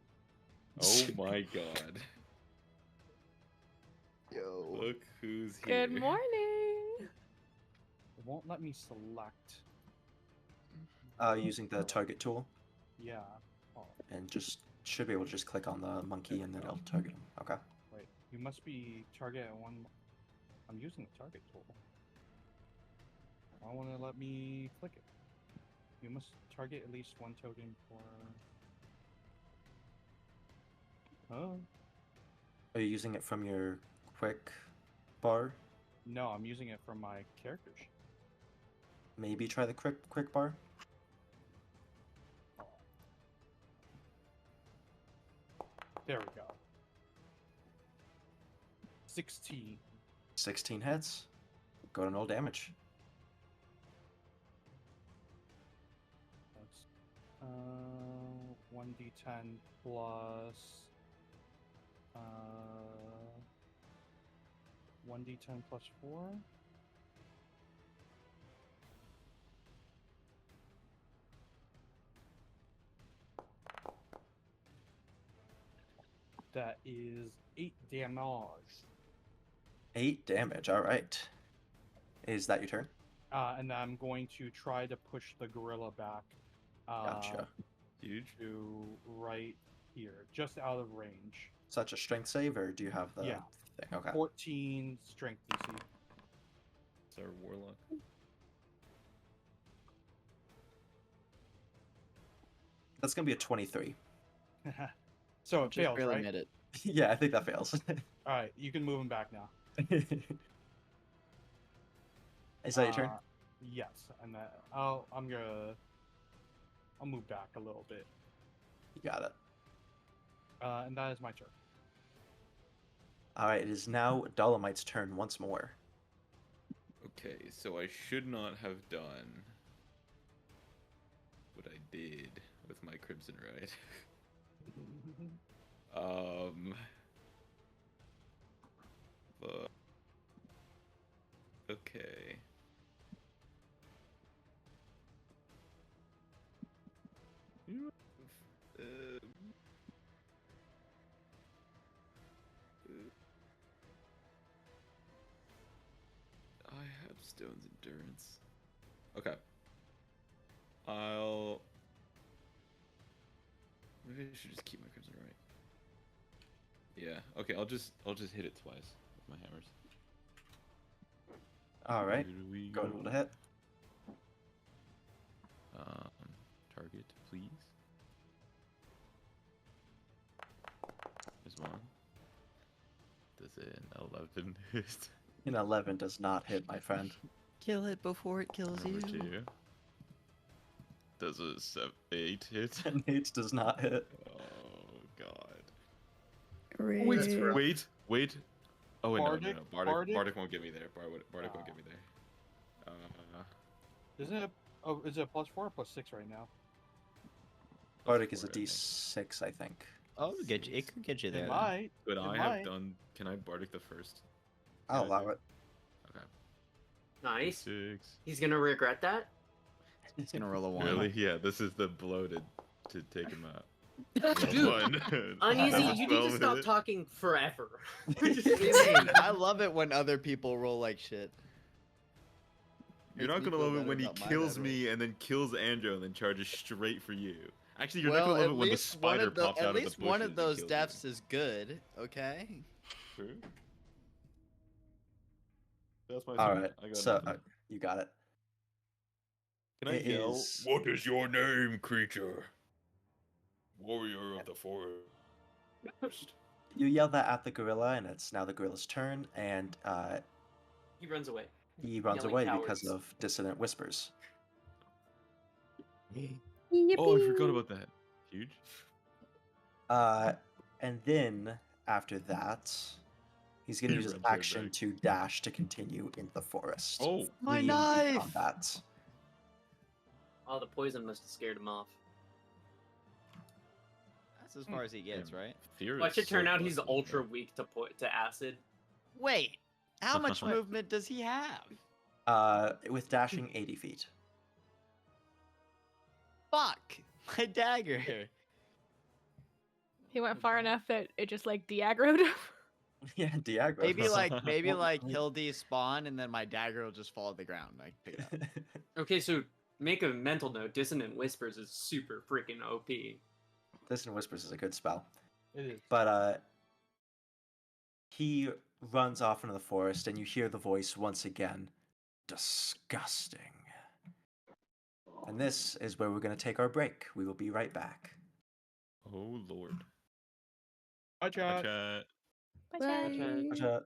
Oh my god. Yo. Look who's here. Good morning. It won't let me select. Using the target tool, Yeah. Oh, and just should be able to just click on the monkey and then it'll target him. Okay. wait. You must be target at one. I'm using the target tool. I want to let me click it. You must target at least one token for. Oh. Are you using it from your quick bar? No, I'm using it from my character sheet. Maybe try the quick bar. There we go. 16. 16 hits. Go to null damage. That's 1d10 plus 1d10 plus 4. That is 8 damage. 8 damage. All right. Is that your turn? And I'm going to try to push the gorilla back. Gotcha. Huge. To right here, just out of range. Such a strength save, or do you have the Yeah. thing? Okay. 14 strength DC. It's our warlock. That's gonna be a 23. So it Just fails, barely right? made it. Yeah, I think that fails. All right, you can move him back now. Is that your turn? Yes, and that I'll move back a little bit. You got it. And that is my turn. All right, it is now Dolomite's turn once more. Okay, so I should not have done what I did with my Crimson Rite. But okay. I have Stone's Endurance. Okay. Maybe I should just keep my Crimson Rite. Yeah. Okay. I'll just hit it twice with my hammers. All right, Here we go and roll to hit. Target, please. There's one. Does an 11 hit? An 11 does not hit, my friend. Kill it before it kills Number you. 2. Does a 8 hit? An 8 does not hit. Oh god. Great. Wait. Oh wait, Bardic? no. Bardic? Bardic won't get me there. Bardic won't get me there. Is it +4 or +6 right now? Bardic is a 4, I think. D6, I think. Oh, it could get you It there. might. Could It I might. have done? Can I Bardic the first? I'll allow it. Okay. Nice. 6. He's gonna regret that. It's gonna roll a 1. Really? Yeah. This is the bloated to take him out. Dude, One. Uneasy, That's a you need to 12 stop hit. talking forever. I love it when other people roll like shit. You're Makes not me gonna feel love it better when he about my kills bad me and then kills Andrew and then charges straight for you. Actually, you're well, not gonna at love it when the least one spider of the, pops at out of the least bushes one of and those kills deaths you. is good. Okay. True. That's my All turn. right, I got so nothing. you got it. Can I it yell? is- What is your name, creature? Warrior of the forest. You yell that at the gorilla, and it's now the gorilla's turn, and He runs away. he runs Yelling away cowards. because of dissonant whispers. Oh, I forgot about that. Huge. And then after that, he's going to He use his runs right action back. to dash to continue in the forest. Oh, My fleeing the knife! combat. Oh, the poison must have scared him off. That's as far as he gets, damn. right? Fear Watch is it turn so out he's close. ultra weak to acid. Wait, how much movement does he have? With dashing 80 feet. Fuck! My dagger. He went far enough that it just like de-aggroed him. Yeah, Diagro. Maybe like he'll despawn and then my dagger will just fall to the ground. I pick it up. Okay, so make a mental note. Dissonant Whispers is super freaking OP. Dissonant Whispers is a good spell. It is. But he runs off into the forest, and you hear the voice once again. Disgusting. And this is where we're going to take our break. We will be right back. Oh lord. Hi, chat. Chat. Bye.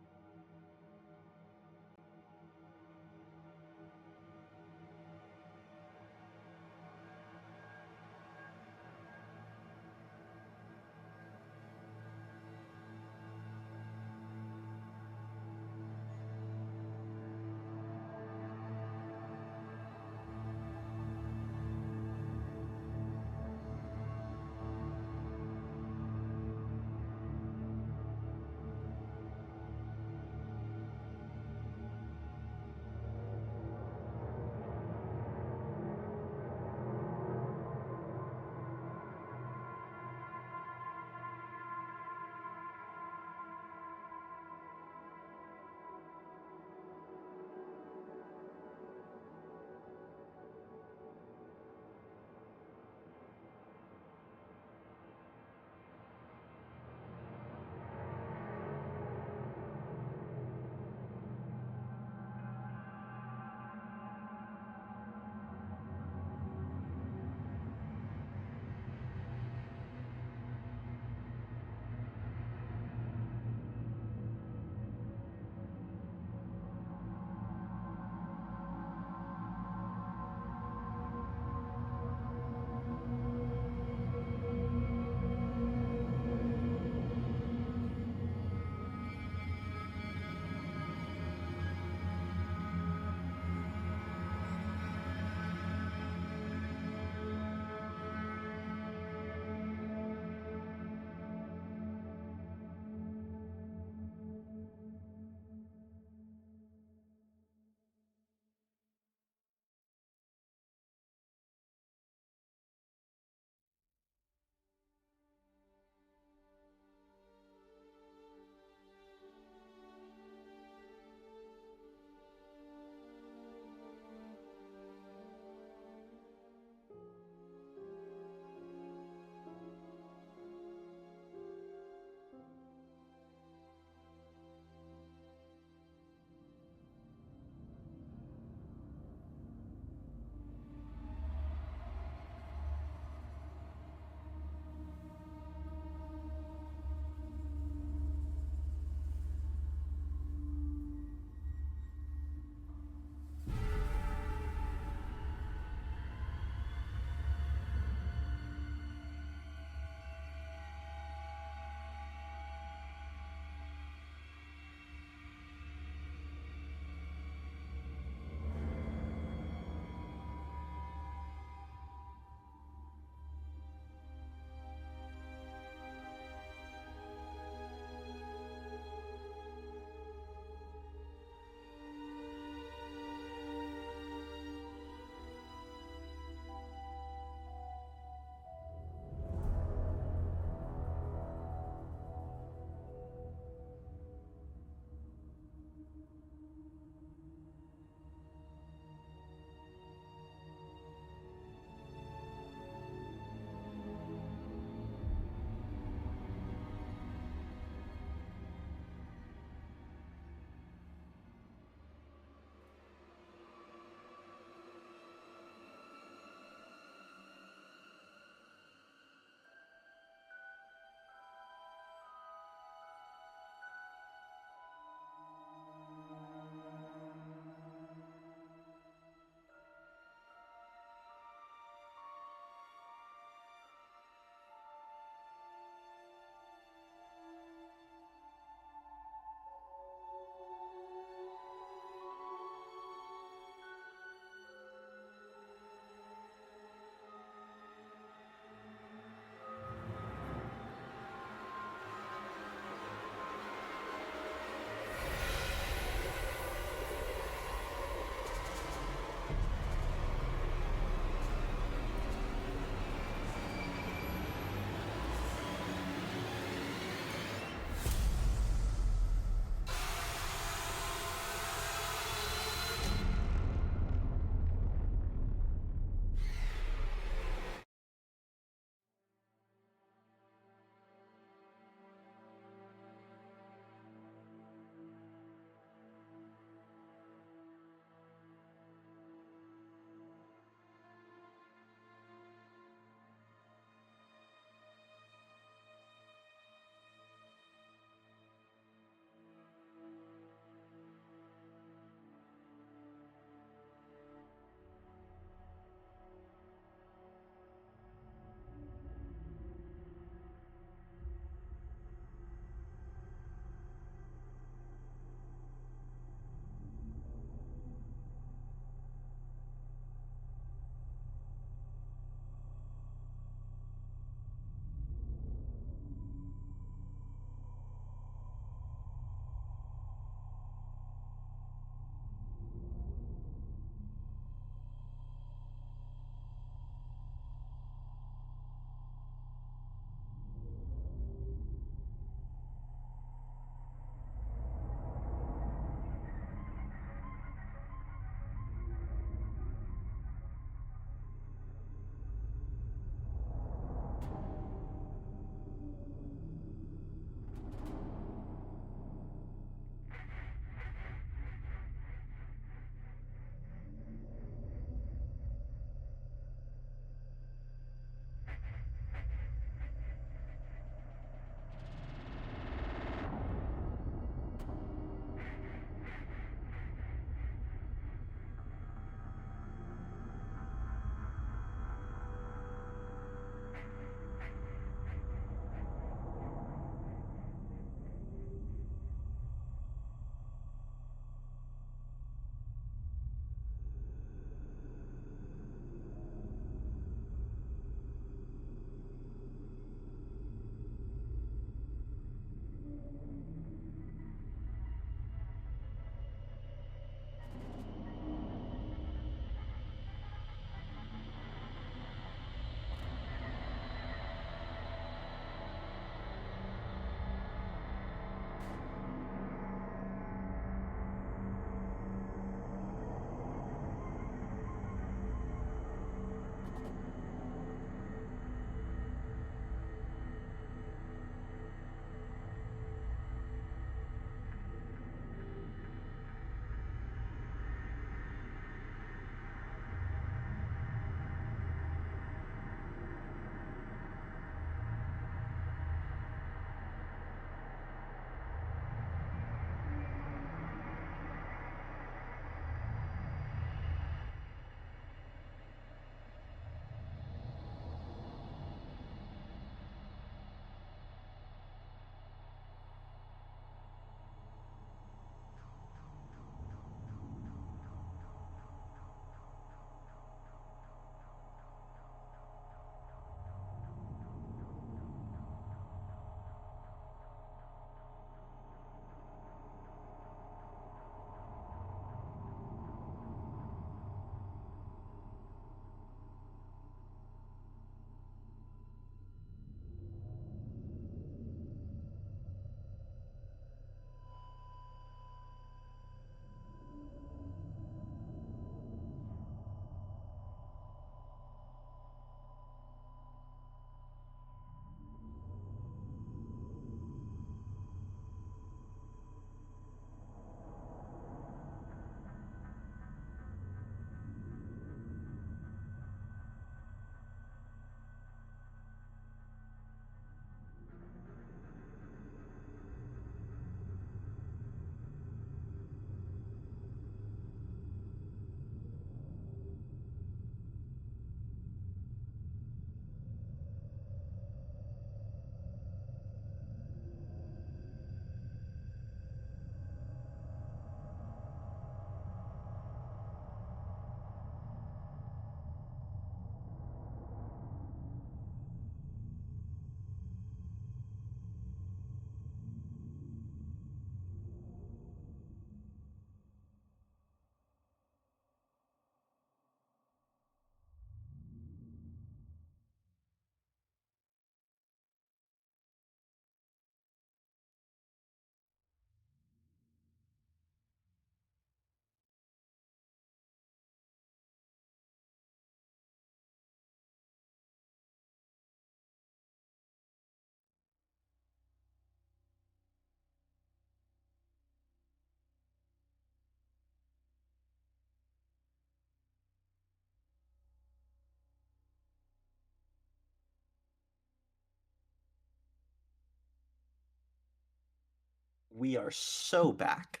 We are so back.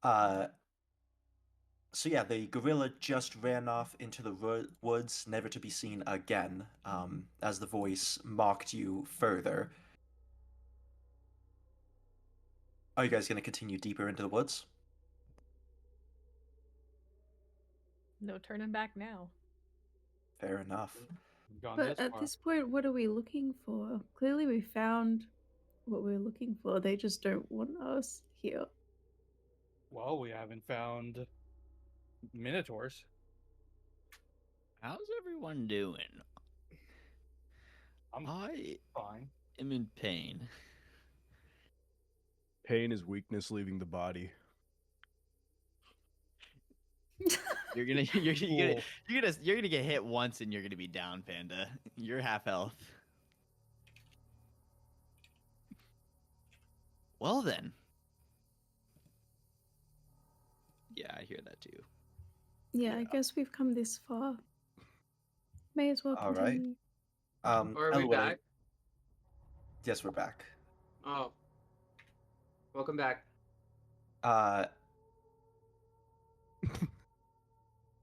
So yeah, the gorilla just ran off into the woods, never to be seen again, as the voice mocked you further. Are you guys going to continue deeper into the woods? No turning back now. Fair enough. We've gone But this at far. this point, what are we looking for? Clearly, we found what we're looking for. They just don't want us here. Well, we haven't found minotaurs. How's everyone doing? I'm I fine. am in pain. Pain is weakness leaving the body. You're gonna Cool. you're gonna get hit once and you're gonna be down, Panda. You're half health. Well then. Yeah, I hear that too. Yeah, I guess we've come this far. May as well All right. continue. Are we Elway- back? Yes, we're back. Oh. Welcome back.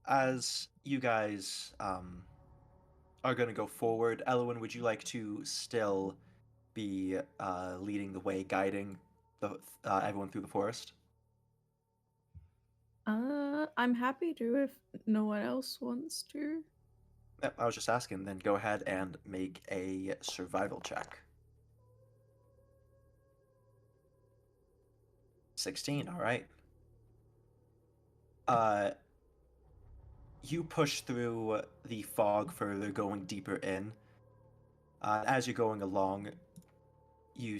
As you guys are going to go forward, Elwyn, would you like to still be leading the way, guiding everyone through the forest? I'm happy to if no one else wants to. Yep, I was just asking. Then go ahead and make a survival check. 16, all right. You push through the fog further, going deeper in. As you're going along, you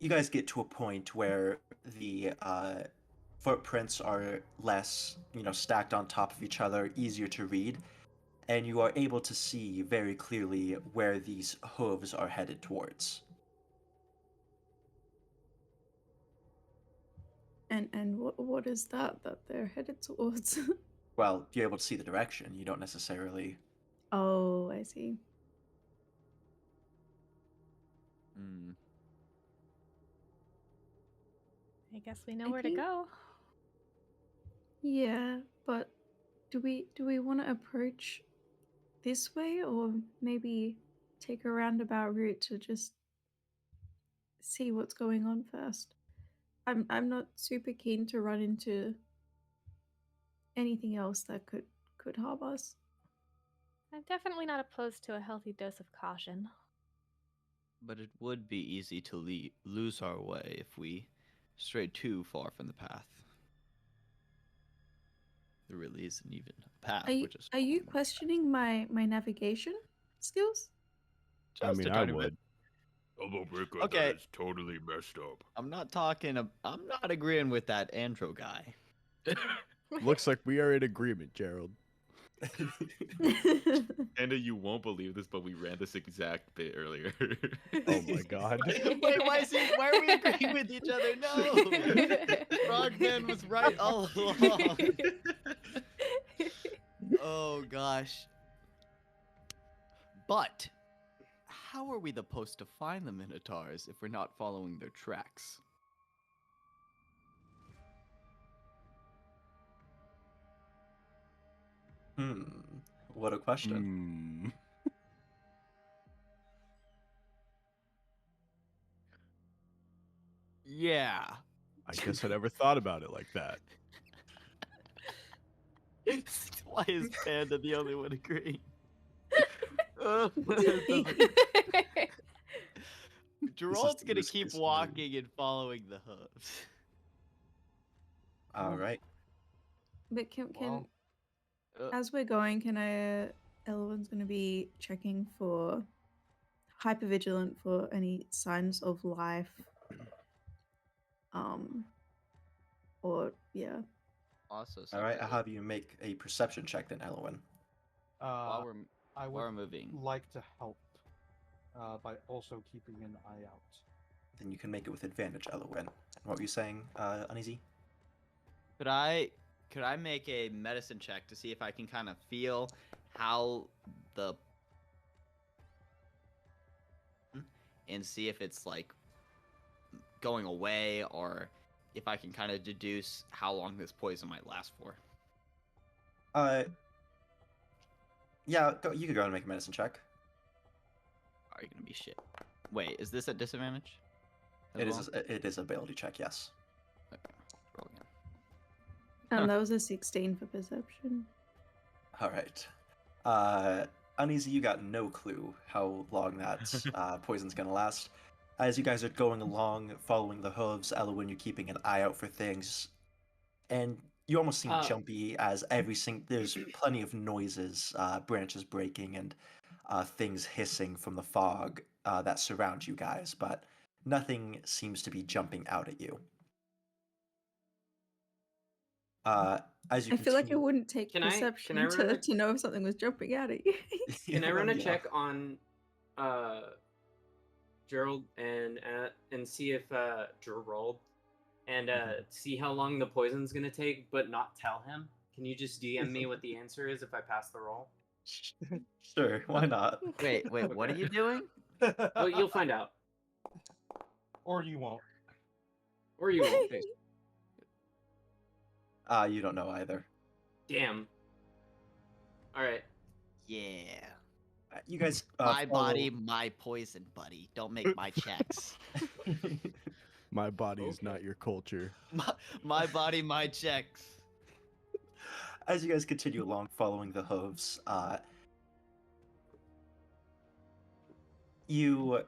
guys get to a point where the footprints are less, stacked on top of each other, easier to read, and you are able to see very clearly where these hooves are headed towards. And what is that they're headed towards? Well, you're able to see the direction. You don't necessarily. Oh, I see. Hmm. I guess we know I where to think- go. Yeah, but do we want to approach this way or maybe take a roundabout route to just see what's going on first? I'm not super keen to run into anything else that could harm us. I'm definitely not opposed to a healthy dose of caution. But it would be easy to lose our way if we strayed too far from the path. There really isn't even a path. Are you questioning my navigation skills? I mean, I would. Okay. That is totally messed up. I'm not agreeing with that Andro guy. Looks like we are in agreement, Gerald. Panda, you won't believe this, but we ran this exact bit earlier. Oh my god. Wait, why are we agreeing with each other? No! Frogman was right all along. Oh gosh. But how are we supposed to find the Minotaurs if we're not following their tracks? What a question. Yeah. I guess I never thought about it like that. Why is Panda the only one agreeing? Gerald's gonna risk keep is new. walking and following the hooves. All right. But can Well, as we're going, Elwyn's gonna be checking for hypervigilant for any signs of life. Or yeah. Also, All right. I'll separately, have you make a perception check then, Elwyn. while I we're would moving. like to help by also keeping an eye out. Then you can make it with advantage, Elwyn. What were you saying, Uneasy? Could I make a medicine check to see if I can kind of feel how and see if it's like going away, or if I can kind of deduce how long this poison might last for. Yeah, you could go and make a medicine check. Are you gonna be shit? Wait, is this at disadvantage? as It well? is it is ability check, yes. Okay, roll again. And that was a 16 for perception. All right. Uneasy, you got no clue how long that poison's gonna last. As you guys are going along, following the hooves, Elowin, you're keeping an eye out for things, and you almost seem jumpy as there's plenty of noises, branches breaking and things hissing from the fog that surround you guys, but nothing seems to be jumping out at you. As you I feel like it continue- wouldn't take Can I perception run a- to know if something was jumping out at you. Can I run a Yeah. check on Gerald and see if Gerald and see how long the poison's gonna take, but not tell him? Can you just DM me what the answer is if I pass the roll? Sure, why not? Wait, what are you doing? Well, you'll find out, Or you won't. or you won't. You don't know either. Damn. All right. Yeah. You guys. My follow- body, my poison, buddy. Don't make my checks. My body is Okay. not your culture. my body, my checks. As you guys continue along, following the hooves, you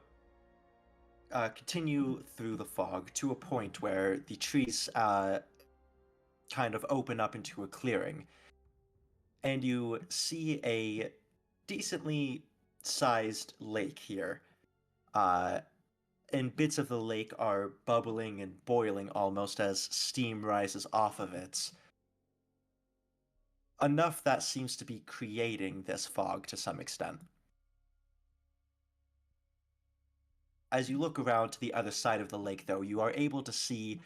continue through the fog to a point where the trees kind of open up into a clearing, and you see a decently sized lake here. And bits of the lake are bubbling and boiling almost as steam rises off of it. Enough that seems to be creating this fog to some extent. As you look around to the other side of the lake, though, you are able to see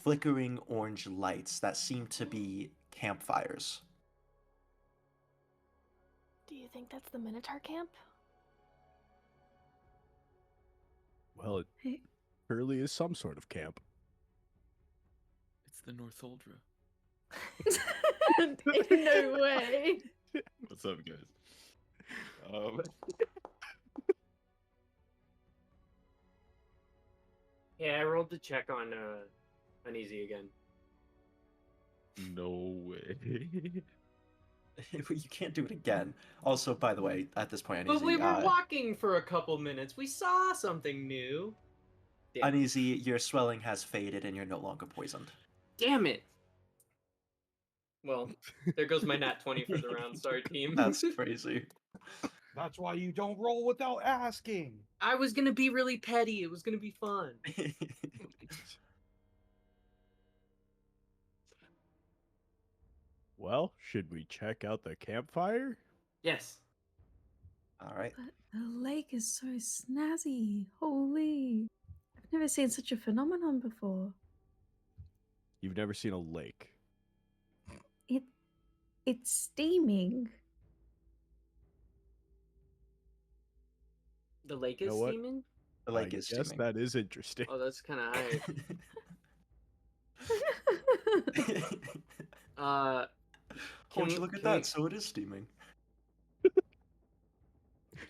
flickering orange lights that seem to be campfires. Do you think that's the Minotaur camp? Well, it Hey. surely is some sort of camp. It's the North Uldra. No way. What's up, guys? Yeah, I rolled the check on Uneasy again. No way. You can't do it again. Also, by the way, at this point, But Uneasy, we were walking for a couple minutes. We saw something new. Damn, Uneasy, your swelling has faded and you're no longer poisoned. Damn it. Well, there goes my nat 20 for the round. Sorry, team. That's crazy. That's why you don't roll without asking. I was gonna be really petty. It was gonna be fun. Well, should we check out the campfire? Yes. All right. But the lake is so snazzy. Holy. I've never seen such a phenomenon before. You've never seen a lake. It's steaming. The lake You is know what? steaming? The lake I is guess steaming. that is interesting. Oh, that's kind of high. Won't you look at that? So it is steaming.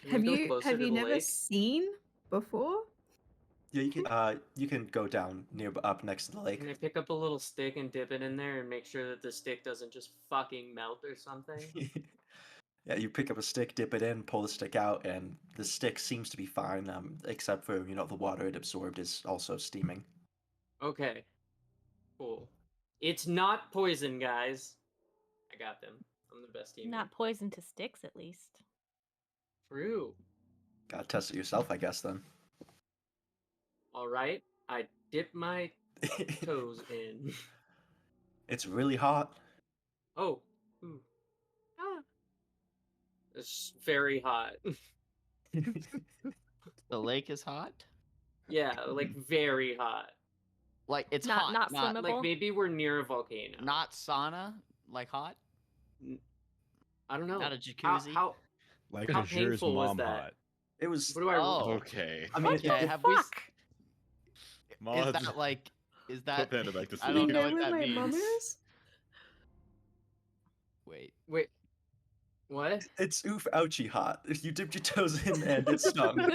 Have you never seen before? Yeah, you can go down up next to the lake. Can I pick up a little stick and dip it in there and make sure that the stick doesn't just fucking melt or something? Yeah, you pick up a stick, dip it in, pull the stick out, and the stick seems to be fine, except for the water it absorbed is also steaming. Okay. Cool. It's not poison, guys. I got them. I'm the best team. Not poison to sticks, at least. True. Gotta test it yourself, I guess. Then. All right. I dip my toes in. It's really hot. Oh. Ooh. Ah. It's very hot. The lake is hot. Yeah, like very hot. Like it's Not- hot, not not swimmable? Like maybe we're near a volcano. not sauna, like hot. I don't know. Not a jacuzzi? How Like How Azur's painful was mom that? hot. It was. what do I Oh. Okay. I mean, What the have we s- fuck? Mods, that like? Is put that? Panda back to I You don't sleep. know know what where that my means. mom is? Wait. Wait, what? It's oof ouchie hot. If you dipped your toes in and it stung, and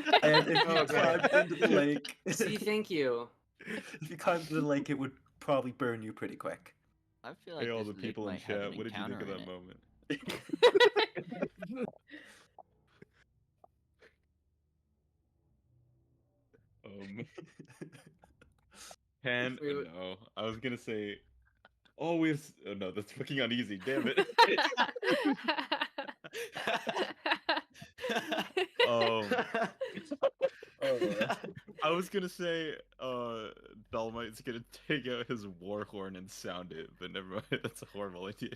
if you Okay. climbed into the lake, See, thank you. if you climbed into the lake, it would probably burn you pretty quick. I feel like Hey, all this the lake people in might have chat, an what did you think of encounter that in it. moment? Um, Pan, Wait, wait. no. I was gonna say, always. Oh no, that's fucking uneasy. Damn it. um, I was gonna say, Dolmite's gonna take out his war horn and sound it, but never mind. That's a horrible idea.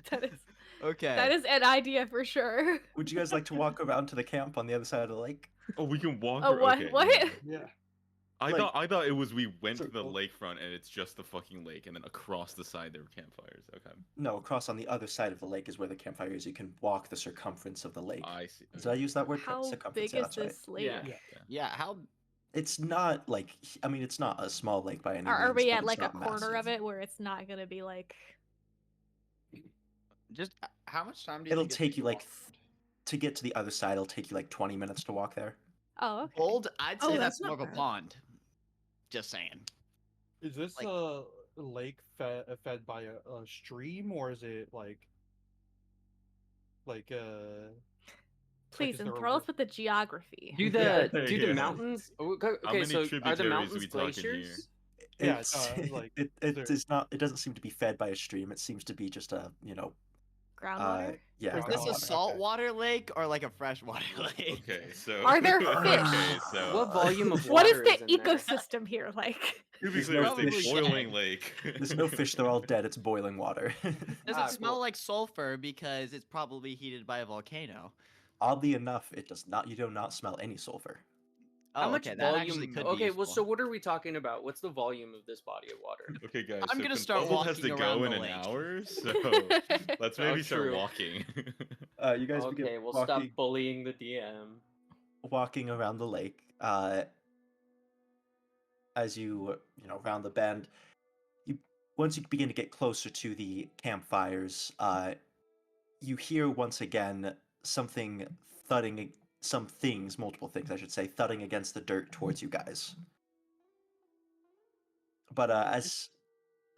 that is Okay. that is an idea for sure. Would you guys like to walk around to the camp on the other side of the lake? Oh, we can walk. Oh, what? Okay. What? yeah. Yeah. Like- I thought it was we went to the Circle. lakefront and it's just the fucking lake, and then across the side there were campfires. Okay, No, across on the other side of the lake is where the campfire is. You can walk the circumference of the lake. I see. Did I use that word? How Circumference. big Yeah, is that's right. this lake? Yeah. Yeah. Yeah. How? It's not like, I mean, it's not a small lake by any means. Are we but at it's like a not corner massive. of it where it's not gonna be like? Just how much time do you It'll think it take takes you to like walk? to get to the other side. It'll take you like 20 minutes to walk there. Oh, okay. Bold? I'd Oh, say that's that's more not of a bad. pond. Just saying. Is this Like- a lake fed by a stream, or is it like Please is there a enthrall us river? with the geography. Do Yeah, the yeah. mountains? Okay, How many so are the tributaries mountains we talking here? glaciers? Yeah, It's, like, it there- is not. It doesn't seem to be fed by a stream. It seems to be just a Groundwater. yeah. Is this groundwater, a okay. saltwater lake or like a freshwater lake? Okay, so Are there Okay, fish? so What volume of What is water the is in there? ecosystem here like? to be There's clear, no it's fish. a boiling lake. There's no fish. They're all dead. It's boiling water. Does Ah, it smell cool. like sulfur because it's probably heated by a volcano? Oddly enough, it does not. You do not smell any sulfur. Oh, How much okay, that volume? actually could be Okay, well, useful. so what are we talking about? What's the volume of this body of water? Okay, guys. I'm so gonna start Control has to walking go around in the an lake. hour, so let's maybe Oh, start true. walking. You guys Okay, begin we'll walking, stop bullying the DM. walking around the lake. As you round the bend, once you begin to get closer to the campfires, you hear once again something thudding. Multiple things, I should say, thudding against the dirt towards you guys. But as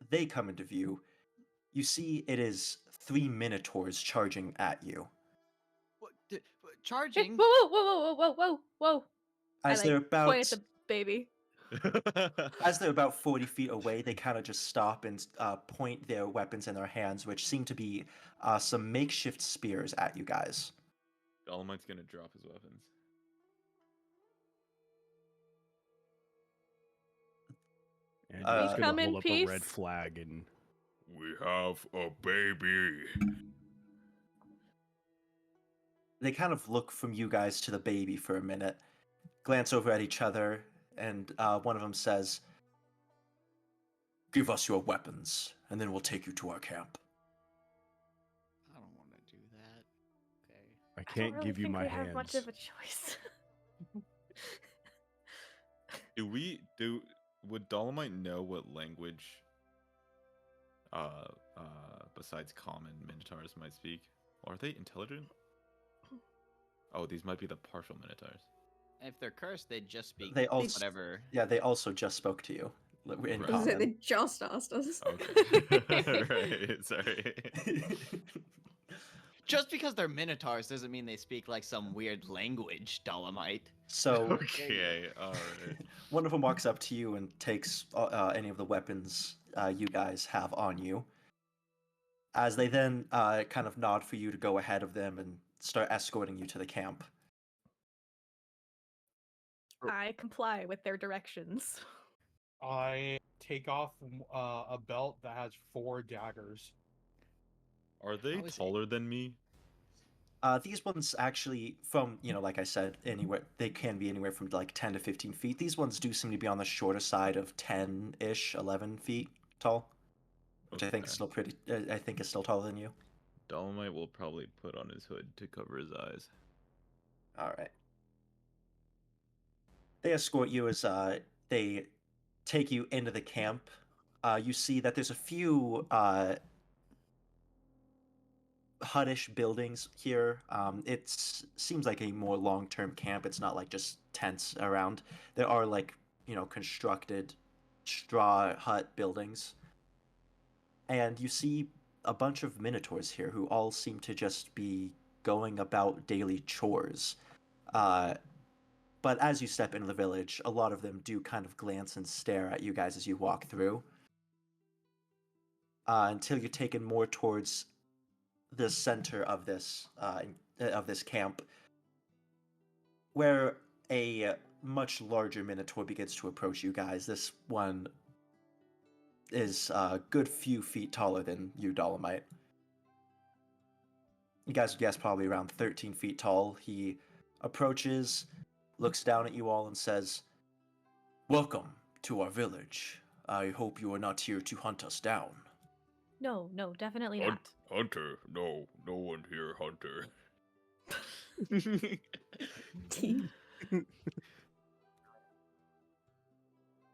they come into view, you see it is 3 minotaurs charging at you. Hey, Charging? whoa, whoa, whoa, whoa, whoa, whoa, whoa! As I they're like about point at the baby. As they're about 40 feet away, they kind of just stop and point their weapons in their hands, which seem to be some makeshift spears at you guys. Dolomite's gonna drop his weapons. And Uh, he's We gonna come in hold up a red peace. flag and We have a baby. They kind of look from you guys to the baby for a minute, glance over at each other, and one of them says, "Give us your weapons, and then we'll take you to our camp." I don't want to do that. Okay. I I don't can't really give you think my we hands. have much of a choice. Would Dolomite know what language besides common minotaurs might speak? Are they intelligent? Oh, these might be the partial minotaurs. If they're cursed, they just speak They also- whatever. Yeah, they also just spoke to you in Right. I was like, they common. just asked us. Okay. Right, sorry. Just because they're minotaurs doesn't mean they speak like some weird language, Dolomite. So Okay, alright. one of them walks up to you and takes any of the weapons you guys have on you. As they then kind of nod for you to go ahead of them and start escorting you to the camp. I comply with their directions. I take off a belt that has 4 daggers. Are they How is it? taller than me? These ones actually, from, like I said, they can be anywhere from like 10 to 15 feet. These ones do seem to be on the shorter side of 10-ish, 11 feet tall, which I think is Okay. still pretty, I think is still taller than you. Dolomite will probably put on his hood to cover his eyes. All right. They escort you as they take you into the camp. You see that there's a few huttish buildings here. It seems like a more long-term camp. It's not like just tents around. There are like, constructed straw hut buildings. And you see a bunch of minotaurs here who all seem to just be going about daily chores. Uh, but as you step into the village, a lot of them do kind of glance and stare at you guys as you walk through. Until you're taken more towards the center of this camp, where a much larger minotaur begins to approach you guys. This one is a good few feet taller than you, Dolomite. You guys would guess probably around 13 feet tall. He approaches, looks down at you all, and says, "Welcome to our village. I hope you are not here to hunt us down." No, definitely not. Hunter, no one here, Hunter.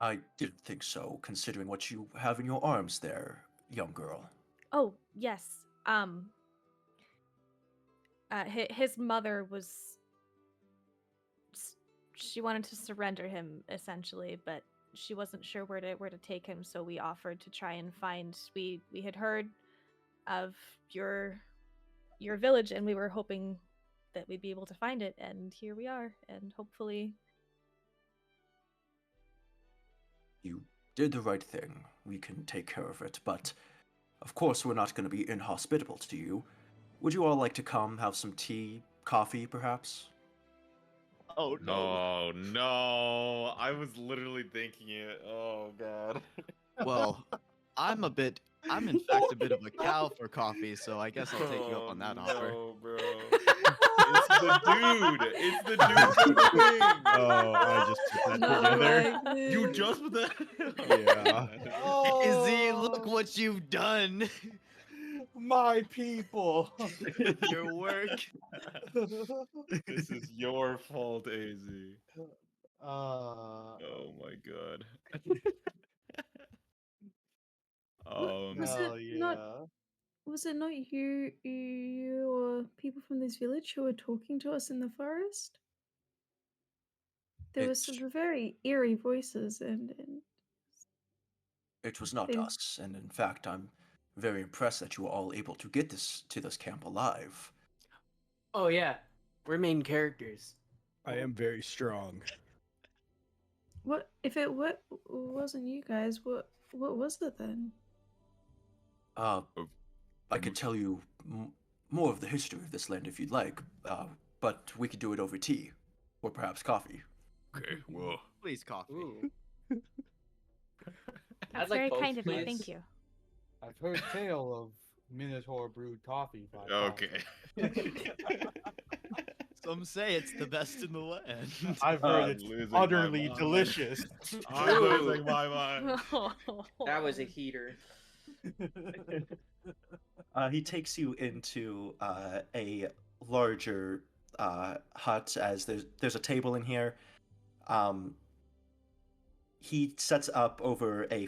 I didn't think so, considering what you have in your arms there, young girl. Oh, yes. His mother was. She wanted to surrender him essentially, but she wasn't sure where to take him, so we offered to try and find. We had heard of your village, and we were hoping that we'd be able to find it, and here we are, and hopefully. You did the right thing. We can take care of it, but of course we're not going to be inhospitable to you. Would you all like to come have some tea, coffee, perhaps? Oh no. No, I was literally thinking it. Oh god. Well, I'm in fact a bit of a cow for coffee, so I guess I'll take you up on that offer. No, bro. It's the dude. It's the dude from the thing. Oh, I just put that together. You just put that. Yeah. Izzy, look what you've done. My people. Your work. This is your fault, AZ. Uh, Oh my god. Was hell it yeah. not? Was it not you or people from this village who were talking to us in the forest? There were It's- some very eerie voices, and It was not They- us, and in fact, I'm very impressed that you were all able to get to this camp alive. Oh yeah, we're main characters. I am very strong. what if it wasn't you guys? What was it then? I could tell you more of the history of this land if you'd like, but we could do it over tea, or perhaps coffee. Okay, well. Please, coffee. Ooh. That's I'd like very both, kind of you. please. Thank you. I've heard tale of Minotaur brewed coffee. By Okay. Some say it's the best in the land. I've I'm heard it's losing my utterly mind. delicious. I'm losing my mind. That was a heater. He takes you into a larger hut, as there's a table in here. He sets up over a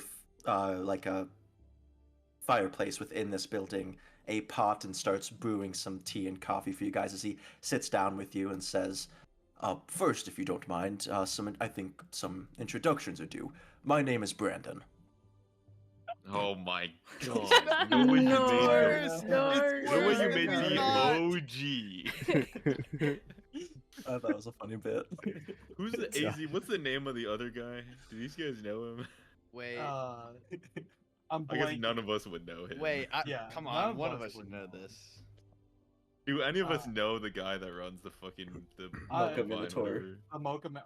fireplace within this building a pot and starts brewing some tea and coffee for you guys as he sits down with you and says, "First, if you don't mind, I think some introductions are due. My name is Brandon." Oh my god. No way you made No way you made the OG. I thought it was a funny bit. Who's the AZ? What's the name of the other guy? Do these guys know him? Wait, I'm I guess blanking. none of us would know him. wait, Yeah, come none on, of one of us us would should know know. this. Do any of us Uh, know the guy that runs the fucking Mocha Vine, Minotaur. whatever?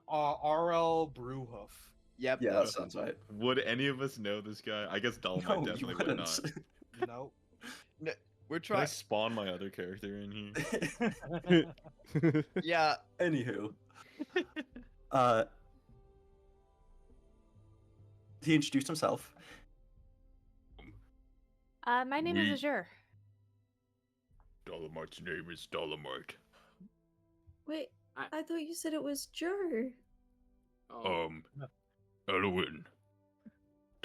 RL Brewhoof. Yep. Yeah, that sounds right. Would any of us know this guy? I guess Dolomite No, you definitely would not. wouldn't. Nope. We're Can I trying. spawn my other character in here? Yeah. Anywho, he introduced himself. My name is Azure. Dolomite's name is Dolomite. Wait, I- I thought you said it was Joe. Oh. Elwin.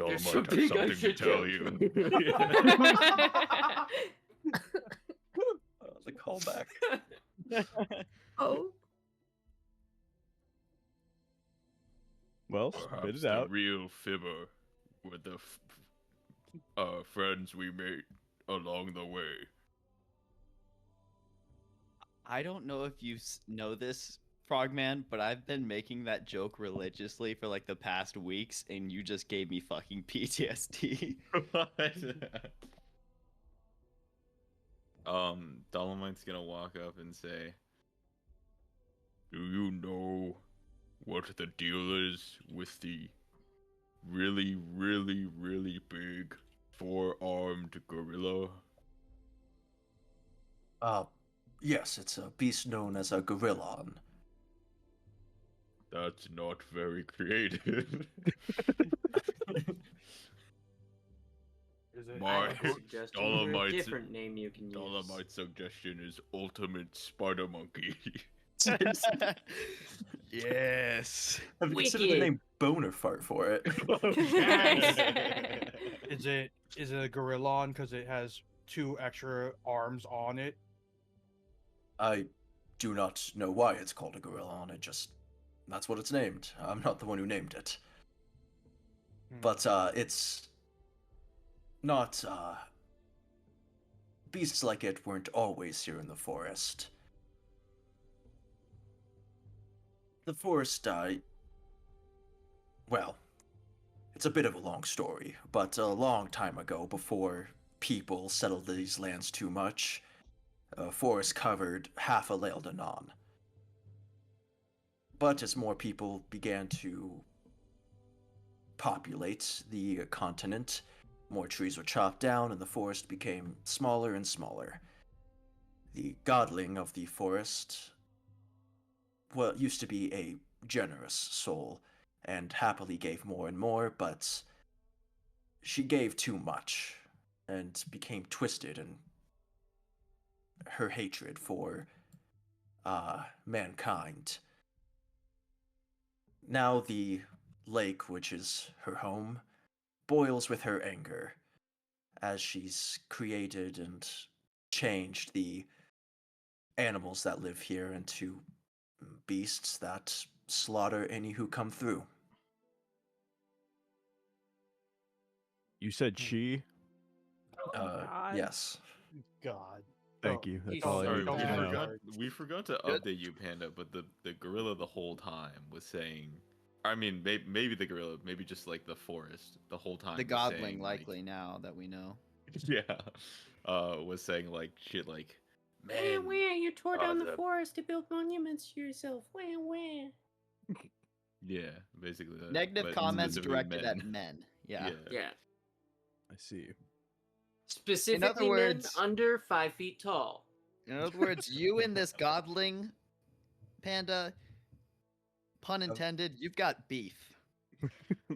There's Dolomite something has I something to should tell tell you. The callback. Oh, Well, spit Perhaps it the out. real fibber were the friends we made along the way. I don't know if you know this, Frogman, but I've been making that joke religiously for like the past weeks, and you just gave me fucking PTSD. Dolomite's gonna walk up and say, "Do you know what the deal is with the really, really, really big four-armed gorilla?" Yes, it's a beast known as a gorillon. That's not very creative. Is it? My I have a suggestion for a Dolomite's- different name you can use. Dolomite's suggestion is ultimate spider monkey. Yes. Have you considered the Wicked. name Boner Fart for it? Is it a gorillon because it has 2 extra arms on it? I do not know why it's called a gorillon. That's what it's named. I'm not the one who named it. But it's not beasts like it weren't always here in the forest. The forest well, it's a bit of a long story, but a long time ago, before people settled these lands too much, forest covered half of Lealdanon. But as more people began to populate the continent, more trees were chopped down and the forest became smaller and smaller. The godling of the forest, well, used to be a generous soul and happily gave more and more, but she gave too much and became twisted in her hatred for mankind. Now the lake, which is her home, boils with her anger as she's created and changed the animals that live here into beasts that slaughter any who come through. You said she. God. Yes. God. Thank Oh, you. That's he's all I so need don't to bad. know. We forgot to update you, Panda, but the gorilla the whole time was saying, I mean, maybe the gorilla, maybe just like the forest, the whole time. The was godling, saying, likely now that we know. yeah, was saying like shit like, Wah, man, wah, you tore down the the- forest to build monuments to yourself. Wah, wah. yeah, basically that. Negative but comments specifically directed at men. Yeah. Yeah. I see. Specifically words- men under 5 feet tall. In other words, you and this godling, Panda, pun intended, you've got beef.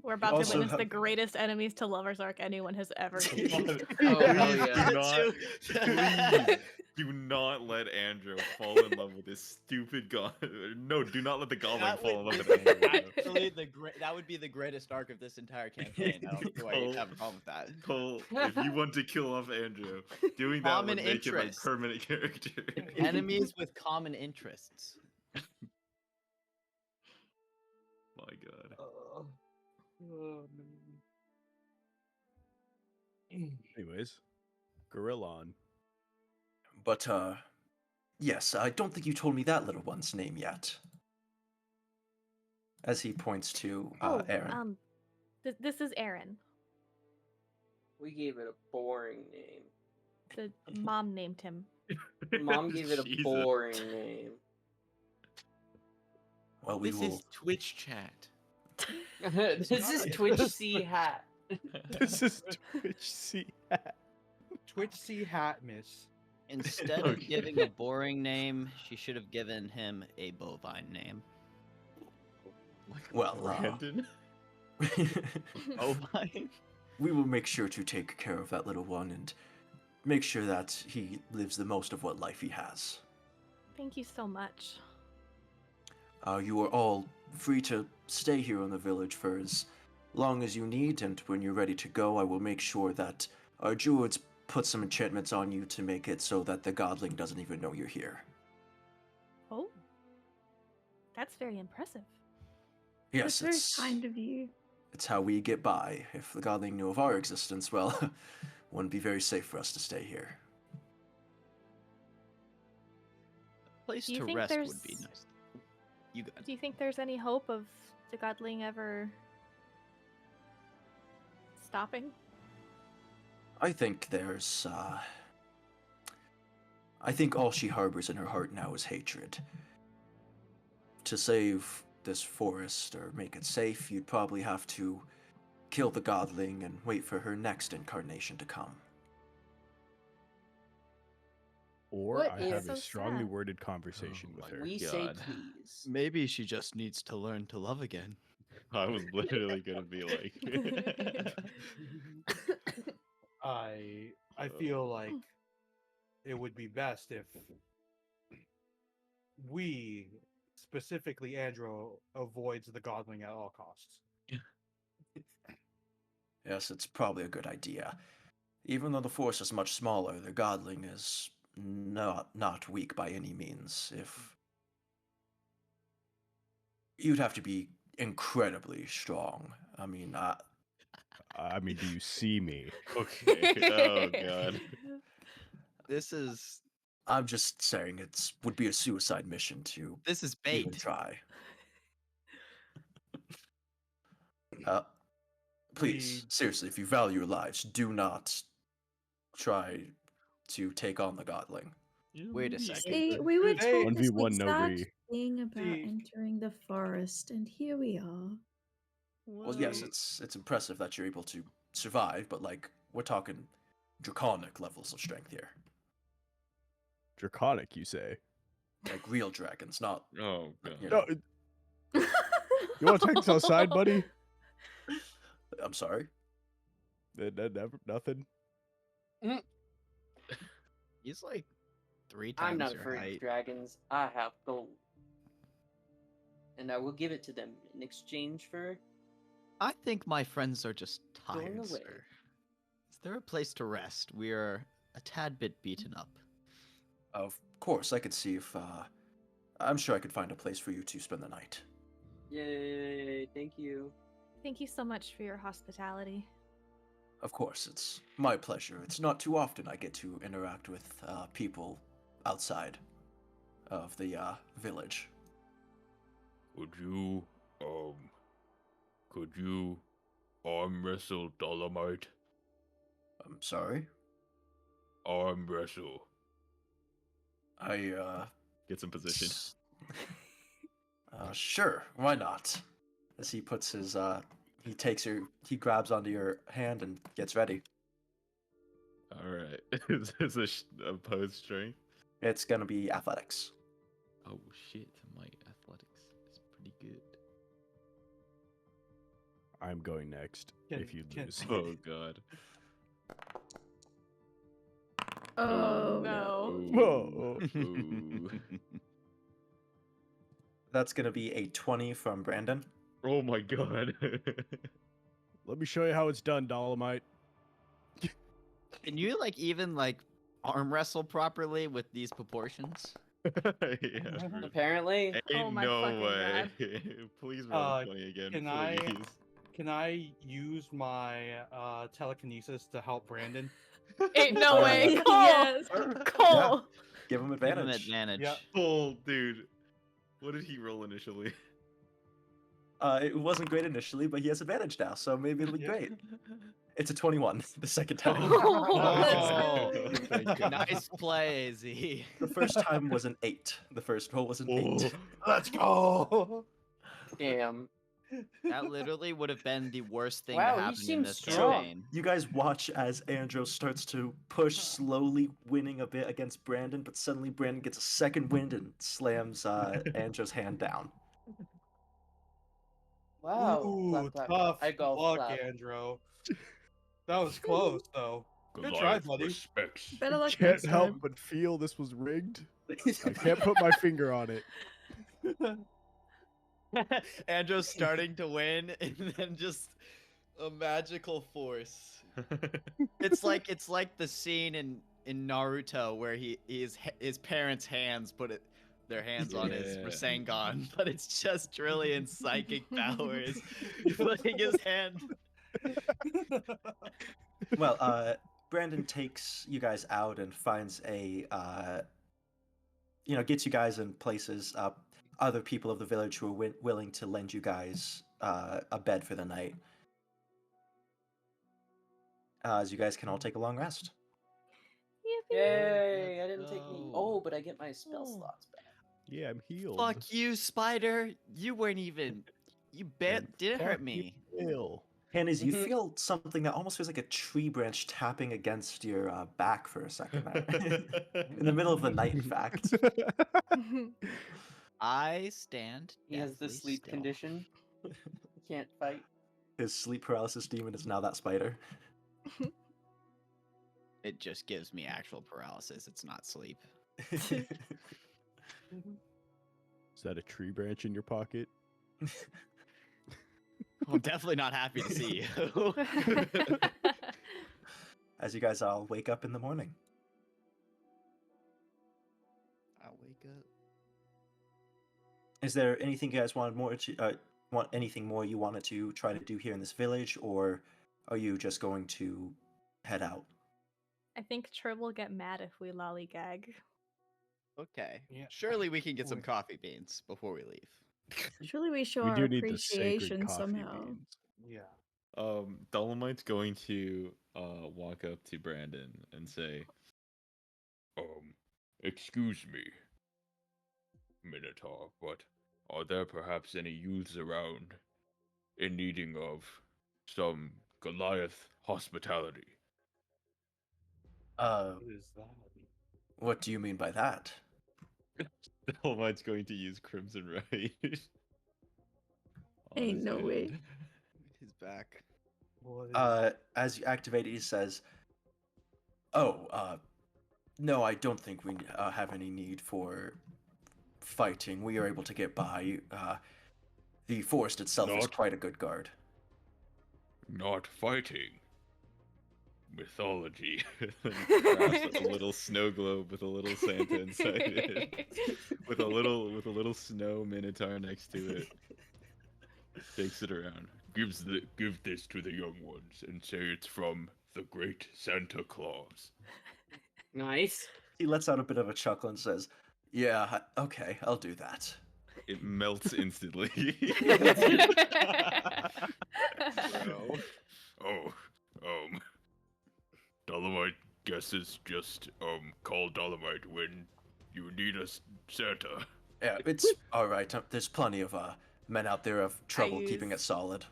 We're about Also to witness have- the greatest enemies to lovers arc anyone has ever seen. Oh, hell Please yeah. do not, please do not let Andrew fall in love with this stupid god. No, do not let the goblin That fall in would love be with Andrew. actually that would be the greatest arc of this entire campaign. I don't see why you have a problem with that. Cole, if you want to kill off Andrew, doing that Common would make him a interest. permanent character. Enemies with common interests. My god. Anyways, Gorillon. But, yes, I don't think you told me that little one's name yet. As he points to, Aaron. This is Aaron. We gave it a boring name. The mom named him. Mom gave it a Jesus. boring name. Well, we This will... is Twitch chat. This is Twitch C Hat. This is Twitch C. Twitch C Hat Miss. Instead of giving a boring name, she should have given him a bovine name. Well, Brandon? Bovine? we will make sure to take care of that little one and make sure that he lives the most of what life he has. Thank you so much. You are all free to stay here in the village for as long as you need, and when you're ready to go, I will make sure that our druids put some enchantments on you to make it so that the godling doesn't even know you're here. Oh, that's very impressive. Yes, That's very kind of you. it's how we get by. If the godling knew of our existence, well, wouldn't be very safe for us to stay here. Place Do you to think rest there's- would be nice. You got Do you think there's any hope of the godling ever stopping? I think there's, I think all she harbors in her heart now is hatred. To save this forest or make it safe, you'd probably have to kill the godling and wait for her next incarnation to come. Or What I is have so a strongly sad? worded conversation Oh with my her. We say God. please. Maybe she just needs to learn to love again. I was literally gonna be like, I feel like it would be best if we, specifically Andrew, avoids the godling at all costs. Yes, it's probably a good idea. Even though the force is much smaller, the godling is not weak by any means. If you'd have to be incredibly strong. I mean, I mean, do you see me? okay, oh god. This is I'm just saying would be a suicide mission to this is even bait. try. Please, seriously, if you value your lives, do not try to take on the godling. Wait a second. See, we were They- told this 1v1 no exact re. thing about See- entering the forest, and here we are. Well, yes, it's impressive that you're able to survive, but like we're talking draconic levels of strength here, Draconic, you say? like real dragons, not. Oh god. You No, know. you want to take this outside, buddy? I'm sorry. Never, nothing. He's like 3 times I'm not your afraid height. of dragons. I have gold. And I will give it to them in exchange for I think my friends are just Going tired, away. sir. Is there a place to rest? We are a tad bit beaten up. Of course, I could see if. I'm sure I could find a place for you to spend the night. Yay, thank you. Thank you so much for your hospitality. Of course, it's my pleasure. It's not too often I get to interact with people outside of the village. Could you arm wrestle Dolomite? I'm sorry. Arm wrestle. Get some position. Sure, why not? As he puts his he grabs onto your hand and gets ready. Alright. Is this a opposed strength? It's gonna be athletics. Oh shit, my athletics is pretty good. I'm going next. If you lose. Oh god. Oh, no. Whoa. Ooh. That's gonna be a 20 from Brandon. Oh my god. Let me show you how it's done, Dolomite. Can you like even like arm wrestle properly with these proportions? Yeah, true. Apparently, Ain't Oh my no fucking way. Please roll Uh, 20 again, can I- please. Can I use my telekinesis to help Brandon? Ain't no way. Cole. Yes. Cole. Give him Give advantage. him advantage. Yeah. Oh, dude. What did he roll initially? It wasn't great initially, but he has advantage now, so maybe it'll be Yeah. great. It's a 21 the second time. Oh, thank God. nice play, AZ. The first time was an 8. The first roll was an 8. Let's go. damn. That literally would have been the worst thing Wow, to he happen in seems this strong. campaign. You guys watch as Andros starts to push, slowly winning a bit against Brandon, but suddenly Brandon gets a second wind and slams Andros' hand down. Wow. Ooh, Clap, clap, tough clap. I golf luck, clap. Andrew. That was close, though. Good try, buddy. Respects. Better luck Can't next help time. but feel this was rigged. I can't put my finger on it. Andrew's starting to win, and then just A magical force. It's like the scene in Naruto where his parents' hands their hands on his Yeah. Rasengan, but it's just Trillian's psychic powers putting his hand. Well, Brandon takes you guys out and finds gets you guys in places. Other people of the village who are willing to lend you guys a bed for the night. As you guys can all take a long rest. Yay! I didn't take me. No. Oh, but I get my spell Oh. slots back. Yeah, I'm healed. Fuck you, Spider. You weren't even. You didn't hurt me. Ill. Hannes, you Mhm. feel something that almost feels like a tree branch tapping against your back for a second. In the middle of the night, in fact. I stand. He has the deathly sleep still. condition. He can't fight. His sleep paralysis demon is now that spider. It just gives me actual paralysis. It's not sleep. Is that a tree branch in your pocket? I'm definitely not happy to see you. As you guys all wake up in the morning. I'll wake up. Is there anything you guys wanted more to want anything more you wanted to try to do here in this village, or are you just going to head out? I think Trib will get mad if we lollygag. Okay. Yeah. Surely we can get some Wait. coffee beans before we leave. Surely we show We our do need the sacred appreciation coffee somehow. beans. Yeah. Dolomite's going to walk up to Brandon and say, excuse me, Minotaur, but are there perhaps any youths around in needing of some Goliath hospitality? Uh, What is that? what do you mean by that? Dolomite's going to use Crimson Rage. on Ain't his no way. hand. His back. What is As you activate it, he says, "Oh, no, I don't think we have any need for fighting. We are able to get by. The forest itself is Not- quite a good guard." Not fighting. Mythology. Crafts a little snow globe with a little Santa inside it. With a little snow minotaur next to it. Takes it around. Give this to the young ones and say it's from the great Santa Claus. Nice. He lets out a bit of a chuckle and says, "Yeah, okay, I'll do that." It melts instantly. Bro. Dolomite guesses just call Dolomite when you need a Santa. Yeah, it's all right. There's plenty of men out there of trouble keeping it use- solid.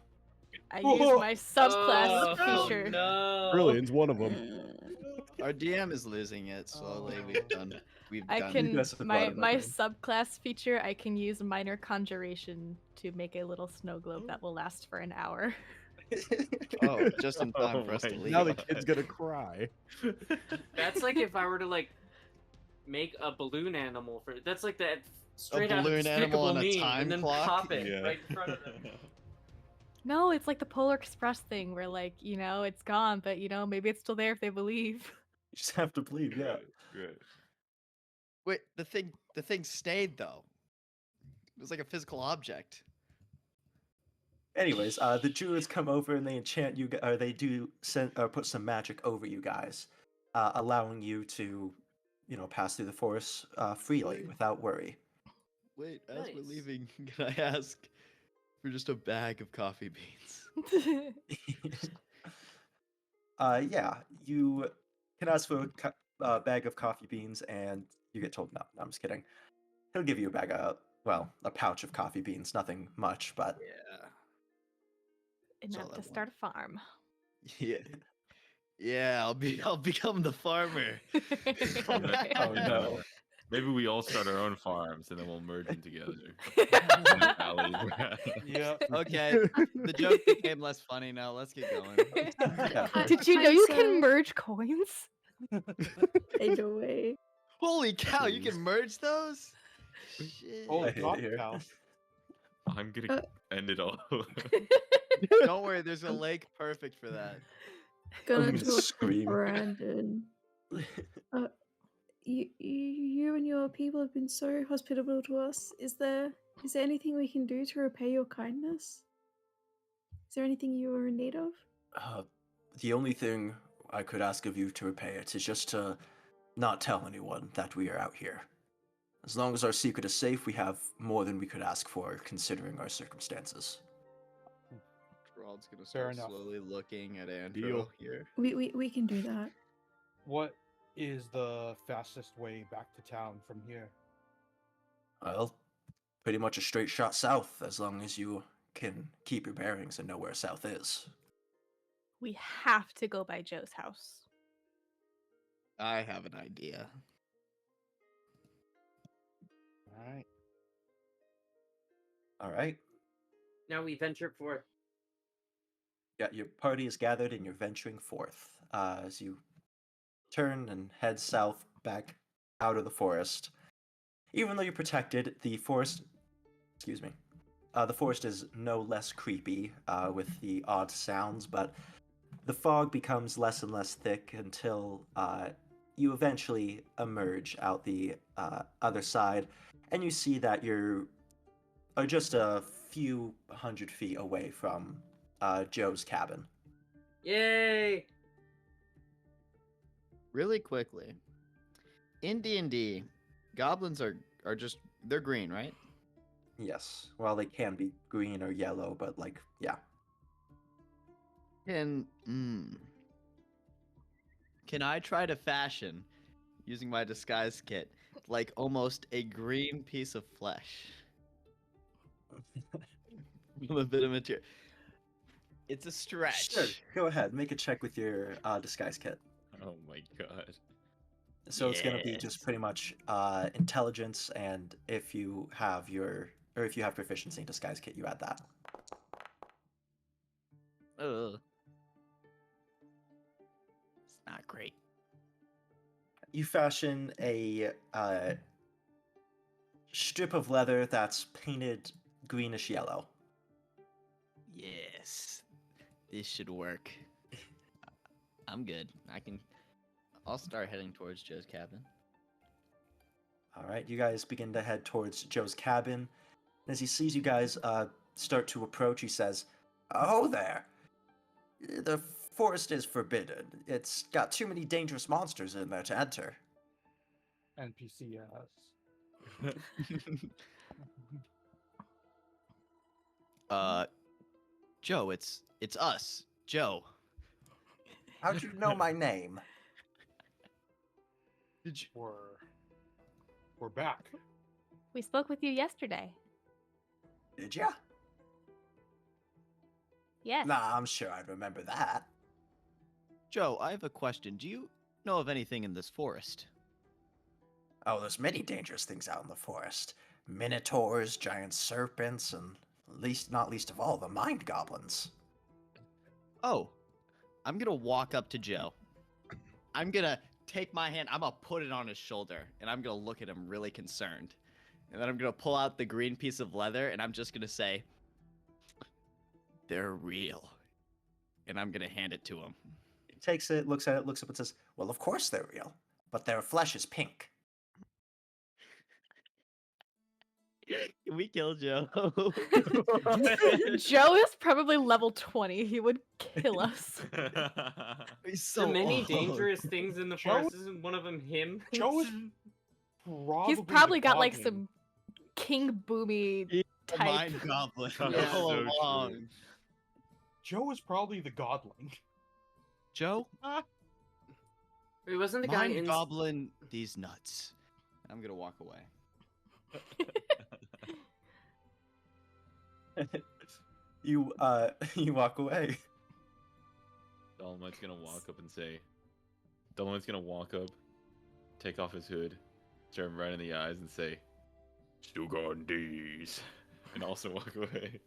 I use my subclass Oh, feature. no. Brilliant's one of them. Our DM is losing it slowly. We've done. I done. can guys have brought my it up my again. subclass feature. I can use minor conjuration to make a little snow globe that will last for an hour. Oh, just in time Oh for us to my leave. Now the kid's gonna cry. That's like if I were to like make a balloon animal for. That's like that straight out of balloon animal Despicable and a Me, time and then clock? pop it Yeah. right in front of them. No, it's like the Polar Express thing where it's gone, but maybe it's still there if they believe. You just have to believe, yeah. Right. Wait, the thing stayed though. It was like a physical object. Anyways, the druids come over and they enchant you, or they do put some magic over you guys, allowing you to, pass through the forest freely Wait. without worry. Wait, as we're Nice. leaving, can I ask for just a bag of coffee beans? Yeah, you can ask for a bag of coffee beans, and you get told no. I'm just kidding. He'll give you a pouch of coffee beans. Nothing much, but Yeah. Enough all I to start a farm. Yeah. Yeah, I'll become the farmer. Oh, no. Maybe we all start our own farms and then we'll merge them together. Yeah. Okay, the joke became less funny now. Let's get going. Yeah. Did you know you I'm can so- merge coins? Ain't no way. Holy cow, you Jeez. can merge those? Shit. I Holy hate it God, here. cow. I'm gonna end it all. Don't worry, there's a lake perfect for that. Gonna gonna talk to scream. Brandon. You and your people have been so hospitable to us. Is there anything we can do to repay your kindness? Is there anything you are in need of? The only thing I could ask of you to repay it is just to not tell anyone that we are out here. As long as our secret is safe, we have more than we could ask for, considering our circumstances. Gerald's gonna Fair start enough. slowly looking at Andrew Deal. here. We can do that. What is the fastest way back to town from here? Well, pretty much a straight shot south, as long as you can keep your bearings and know where south is. We have to go by Joe's house. I have an idea. Alright. Alright. Now we venture forth. Yeah, your party is gathered and you're venturing forth. As you turn and head south back out of the forest. Even though you're protected, the forest is no less creepy with the odd sounds, but the fog becomes less and less thick until you eventually emerge out the other side, and you see that you're just a few 100 feet away from Joe's cabin. Yay! Really quickly, in D&D, goblins are just they're green, right? Yes, well, they can be green or yellow, but yeah. Can I try to fashion, using my disguise kit, like almost a green piece of flesh? From a bit of material. It's a stretch. Sure, go ahead, make a check with your disguise kit. Oh my god. So it's going to be just Yes. pretty much intelligence, and if you have proficiency in disguise kit, you add that. Ugh. It's not great. You fashion a strip of leather that's painted greenish yellow. Yes. This should work. I'm good. I'll start heading towards Joe's cabin. All right, you guys begin to head towards Joe's cabin. As he sees you guys start to approach, he says, "Oh there! The forest is forbidden. It's got too many dangerous monsters in there to enter." NPC Joe, it's us. Joe. How'd you know my name? Did you We're back. We spoke with you yesterday. Did ya? Yes. Nah, I'm sure I'd remember that. Joe, I have a question. Do you know of anything in this forest? Oh, there's many dangerous things out in the forest. Minotaurs, giant serpents, and not least of all, the mind goblins. Oh, I'm gonna walk up to Joe. I'm gonna take my hand, I'm gonna put it on his shoulder, and I'm gonna look at him really concerned. And then I'm gonna pull out the green piece of leather, and I'm just gonna say, "They're real." And I'm gonna hand it to him. He takes it, looks at it, looks up and says, "Well, of course they're real, but their flesh is pink." Can we kill Joe? Joe is probably level 20. He would kill us. He's So so many old. dangerous things in the Joe- forest. Isn't one of them him? Joe is probably He's probably the got like godling. some king boomy He's a type. mind goblin Yeah. all So along. true. Joe is probably the godling. Joe, It wasn't the guy mind in. goblin these nuts. I'm gonna walk away. You you walk away. Dolomite's gonna walk up and say, Dolomite's gonna walk up, take off his hood, stare him right in the eyes and say, "Stugandis," and also walk away.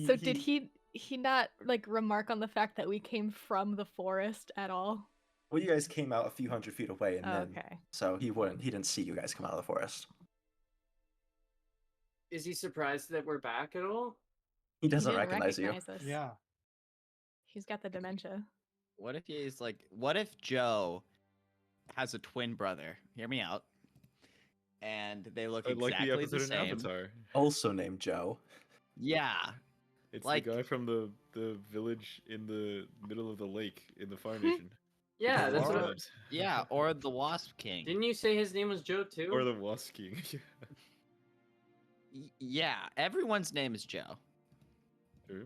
So did he not like remark on the fact that we came from the forest at all? Well, you guys came out a few hundred feet away, and Oh, then okay. so he didn't see you guys come out of the forest. Is he surprised that we're back at all? He He doesn't didn't recognize you. us. Yeah. He's got the dementia. What if he's like, what if Joe has a twin brother? Hear me out. And they look I like the exactly the episode in same. Avatar. Also named Joe. Yeah. It's Like- the guy from the village in the middle of the lake in the Fire Nation. Yeah, that's what. Or- Yeah, or the Wasp King. Didn't you say his name was Joe too? Or the Wasp King. Yeah, everyone's name is Joe. True.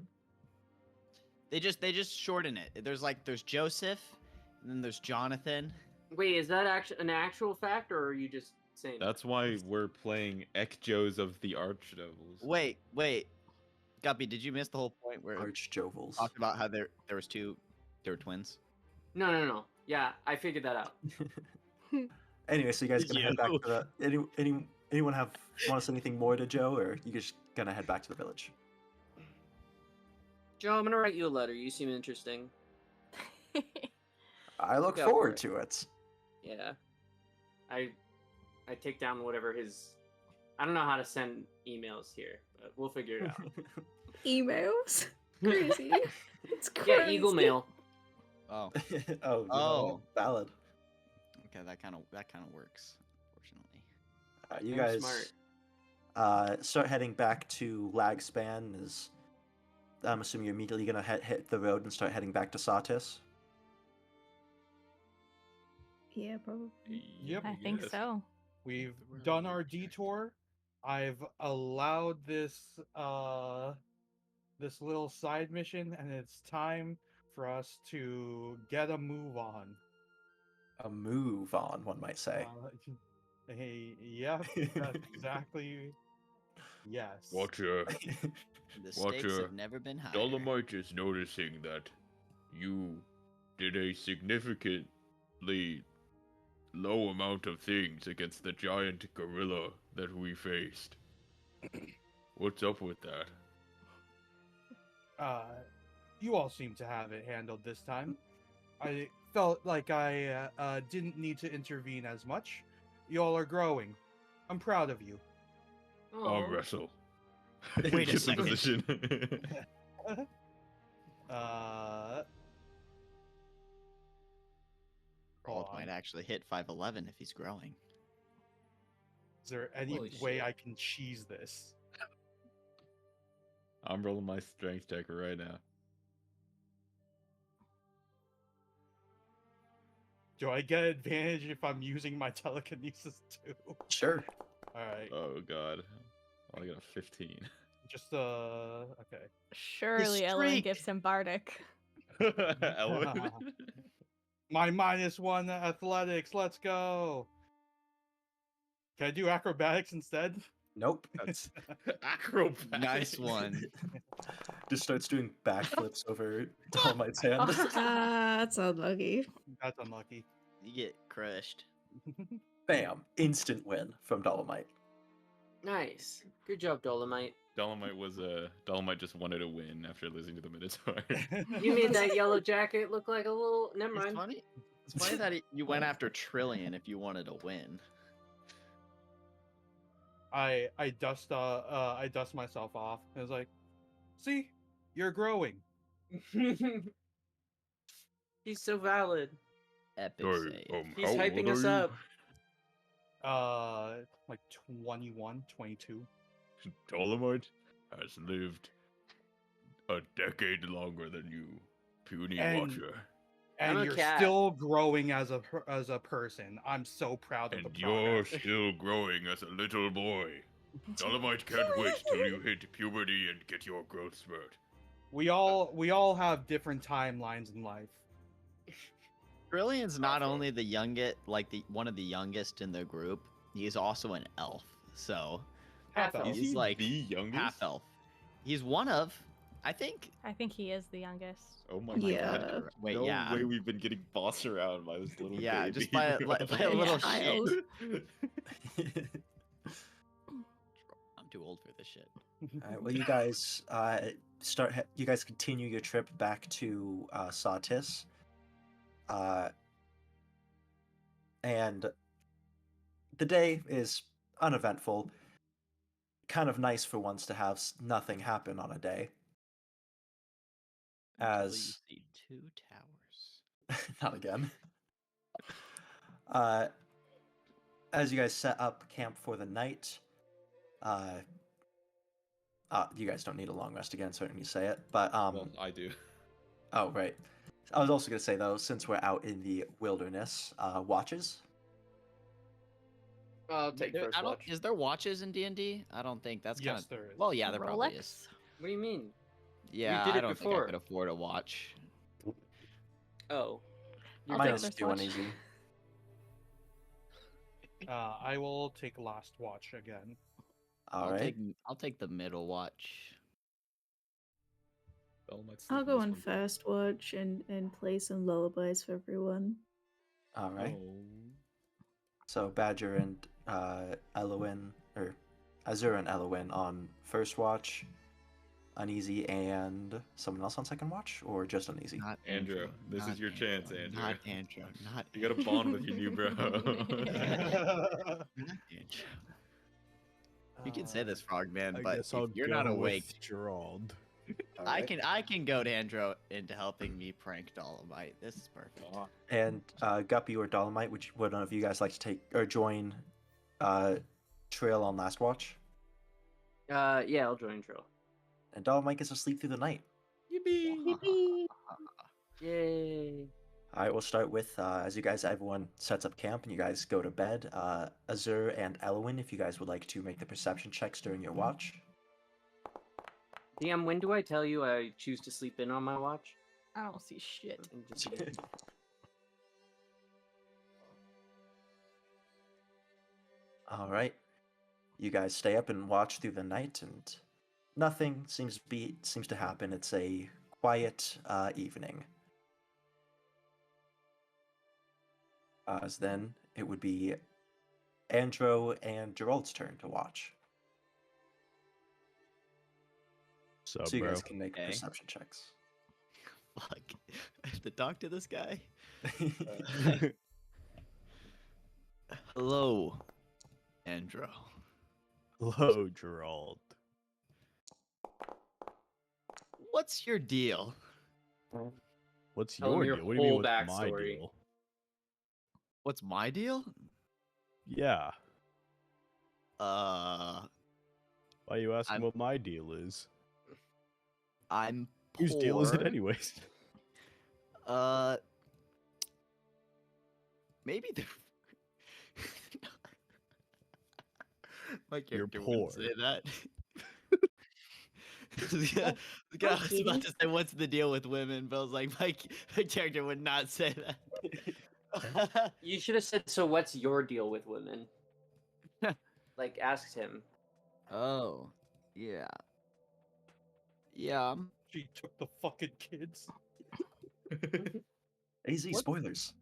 They just shorten it. There's Joseph, and then there's Jonathan. Wait, is that an actual fact, or are you just saying? That's why we're playing Ekjos of the Archdevils. Wait. Guppy, did you miss the whole point where we Archdevils. talked about how there was two, they were twins? No. Yeah, I figured that out. Anyway, so you guys gonna head back to the anyone want to say anything more to Joe, or you just gonna head back to the village? Joe, I'm gonna write you a letter. You seem interesting. I look Go for forward it. to it. Yeah. I take down whatever his. I don't know how to send emails here, but we'll figure it out. Emails? Crazy. It's crazy. Yeah, Eagle Mail. Oh, Oh, Oh. valid. okay, that kind of works. Fortunately, You I'm guys smart. start heading back to Lagspan. I'm assuming you're immediately gonna hit the road and start heading back to Satis. Yeah, probably. Yep. I think Yes. so. We've done our detour. I've allowed this this little side mission, and it's time for us to get a move on. A move on, one might say. Hey, yep, that's exactly. Yes. Watcher, the stakes Watcher, have never been higher. Dolomite is noticing that you did a significantly low amount of things against the giant gorilla that we faced. What's up with that? You all seem to have it handled this time. I felt like I didn't need to intervene as much. You all are growing. I'm proud of you. I'll wrestle. Wait a Get the second. position. Hold Gold on. might actually hit 5'11" if he's growing. Is there any Holy way shit. I can cheese this? I'm rolling my strength checker right now. Do I get advantage if I'm using my telekinesis too? Sure. Alright. Oh god. I got a 15. Just okay. Surely Ellen streak! gives him Bardic. Ellen. My -1 athletics, let's go. Can I do acrobatics instead? Nope. That's acrobatics. Nice one. Just starts doing backflips over Dolomite's hand. That's unlucky. That's unlucky. You get crushed. Bam! Instant win from Dolomite. Nice. Good job, Dolomite. Dolomite just wanted to win after losing to the Minotaur. You made that yellow jacket look like a little. Never It's mind. funny. It's funny that you went after Trillion if you wanted to win. I dust myself off. I was like, see, you're growing. He's so valid. Epic Sorry, save. He's how hyping old us are you? up. Like 21, 22. Dolomite has lived a decade longer than you, puny And- Watcher. And I'm a you're cat. still growing as a person. I'm so proud of And the you're progress. still growing as a little boy. Dolomite can't wait till you hit puberty and get your growth spurt. We all have different timelines in life. Trillion's not only the youngest, like one of the youngest in the group. He's also an elf. So Half elf. Is He's he like the youngest? half elf. He's one of, I think. I think he is the youngest. Oh my Yeah. god. Wait, no yeah. way we've been getting bossed around by this little Yeah, baby. just by a little Child. shit. I'm too old for this shit. Alright, well, you guys you guys continue your trip back to Satis. And the day is uneventful. kind of nice for once to have nothing happen on a day. Until you As see 2 towers. not again. Uh, as you guys set up camp for the night, you guys don't need a long rest again, so I don't need to say it. But Well, I do. oh right, I was also gonna say though, since we're out in the wilderness, watches. I'll take first watch. Is there watches in D&D? I don't think that's kind Yes, of. there is. Well, yeah, there probably is. Rolex? What do you mean? Yeah, did I it don't think before. I could afford a watch. Oh. I'll Mine take is first 2 on watch. easy. I will take last watch again. All right. I'll take the middle watch. Dolomite's I'll sleeping go this on one. first watch and play some lullabies for everyone. All right. Oh. So Badger and Elowin, or Azur and Elowin on first watch, uneasy, and someone else on second watch, or just uneasy? Not Andrew, this is not your chance, Andrew. Not Andrew. Not You gotta bond with your new bro. Not Andrew. You can say this, Frogman, I but guess if I'll you're go not with awake, Gerald. All I right. can goad Andrew into helping me prank Dolomite. This is perfect. And Guppy or Dolomite, would one of you guys like to take or join Trail on last watch? Yeah, I'll join Trail. And Dolomite gets to sleep through the night. Yay! All right, we'll start with as you guys, everyone sets up camp and you guys go to bed. Azur and Elowin, if you guys would like to make the perception checks during your watch. DM, when do I tell you I choose to sleep in on my watch? I don't see shit. And just- All right, you guys stay up and watch through the night, and nothing seems to happen. It's a quiet evening. As then it would be Andrew and Gerald's turn to watch. Sup, So you bro? guys can make Okay. perception checks. Fuck. I have to talk to this guy. Hello, Andrew. Hello, Gerald. What's your deal? What's Tell him your your deal? What do you mean, whole what's my backstory. deal? What's my deal? Yeah. Uh, Why are you asking I'm- what my deal is? I'm Whose deal is it poor. anyways? Maybe the. My You're character wouldn't poor. say that. The guy Hi, was about Kitty. to say, "What's the deal with women?" But I was like, my character would not say that. You should have said, so what's your deal with women? Like, asked him. Oh, yeah. Yeah. She took the fucking kids. AZ What? spoilers.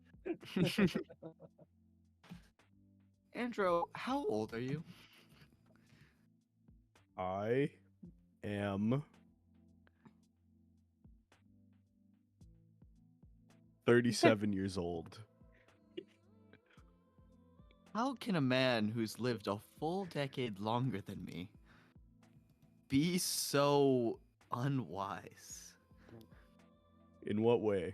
Andrew, how old are you? I am 37 years old. How can a man who's lived a full decade longer than me be so unwise? In what way?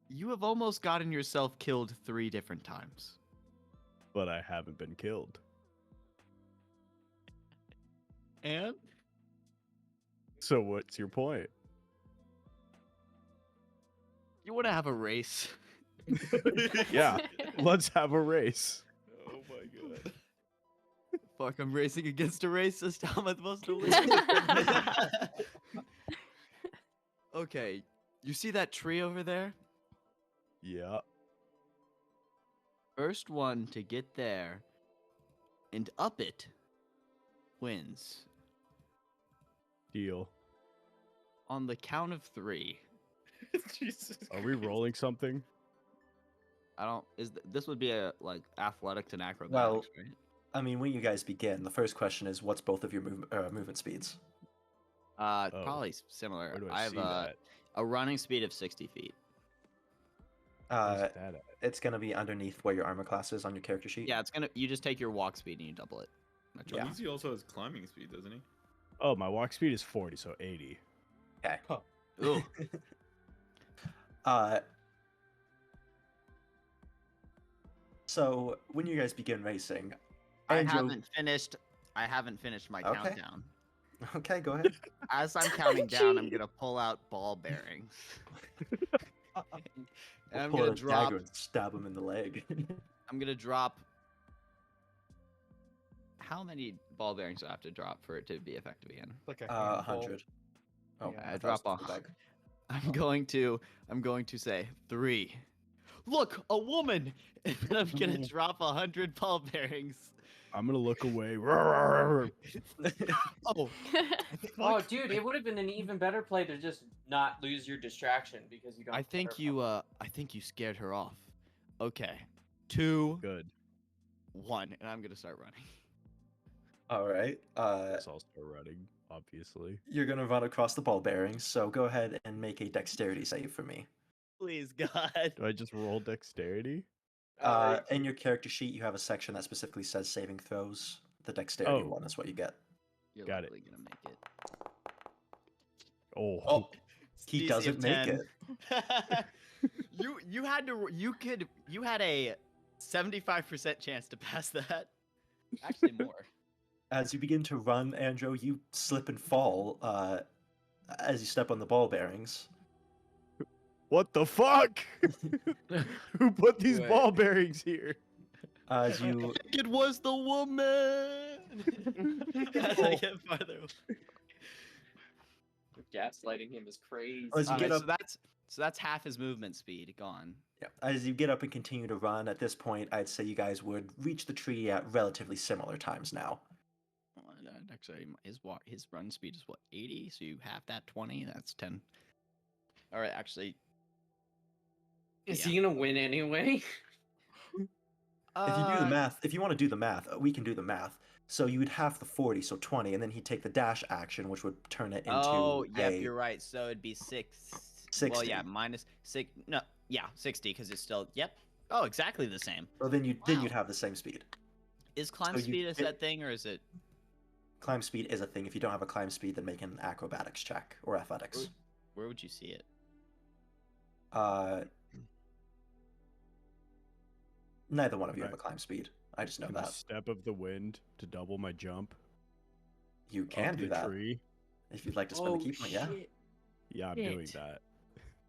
You have almost gotten yourself killed 3 different times. But I haven't been killed. And? So what's your point? You want to have a race? Yeah, let's have a race. Oh my god. Fuck, I'm racing against a racist. How am I supposed to win? Okay, you see that tree over there? Yeah. First one to get there and up it wins. Deal. On the count of 3. Jesus. Are we rolling something? I don't. This would be a like athletics and acrobatics, Well, right? I mean, when you guys begin, the first question is, what's both of your movement speeds? Probably similar. Where do I I have see that? a running speed of 60 feet. Where's Uh, that at? it's gonna be underneath where your armor class is on your character sheet. Yeah, it's gonna. You just take your walk speed and you double it. That's Yeah. right. Easy also has climbing speed, doesn't he? Oh, my walk speed is 40, so 80. Okay. Ooh. So when you guys begin racing, I Andrew- haven't finished. I haven't finished my Okay. countdown. Okay, go ahead. As I'm counting down, I'm Gee. gonna pull out ball bearings. And We'll I'm pull gonna out a drop. dagger and stab him in the leg. I'm gonna drop. How many ball bearings do I have to drop for it to be effective again? Like a handful. 100. Oh, Yeah. I I thought it was drop the full bag. I'm going to say 3. Look, a woman! And then I'm gonna drop 100 ball bearings. I'm gonna look away. Oh, Oh, dude, it would have been an even better play to just not lose your distraction because you got. I think you scared her off. Okay, 2, Good. 1, and I'm gonna start running. All right. Guess I'll start running, obviously. You're gonna run across the ball bearings, so go ahead and make a dexterity save for me. Please, God. Do I just roll dexterity? In your character sheet, you have a section that specifically says saving throws. The dexterity Oh. one is what you get. You're Got it. likely gonna make it. Oh. Oh, he DC doesn't of make 10. it. you had a 75% chance to pass that. Actually, more. As you begin to run, Andrew, you slip and fall as you step on the ball bearings. What the fuck? Who put these Wait. ball bearings here? As you It was the woman. As I get farther. gaslighting him is crazy. As you get Alright, up, so that's half his movement speed gone. yeah, as you get up and continue to run, at this point, I'd say you guys would reach the tree at relatively similar times now. Actually, his run speed is what, 80? So you half that 20. That's 10. All right, actually. Is yeah. he gonna win anyway? If you do the math, if you want to do the math, we can do the math. So you would half the 40, so 20, and then he'd take the dash action, which would turn it into Oh, yep, a you're right. So it'd be 6. 60. Well, yeah, minus 6. No, yeah, 60 because it's still. Yep. Oh, exactly the same. So then you'd have the same speed. Is climb So you speed a hit- set thing or is it? Climb speed is a thing. If you don't have a climb speed, then make an acrobatics check or athletics. Where would you see it? Neither one of you have a Right. climb speed. I just know Can I that. step of the wind to double my jump? You can up do the that tree? if you'd like to spend the key point. Yeah. shit. Yeah, I'm doing Shit. that.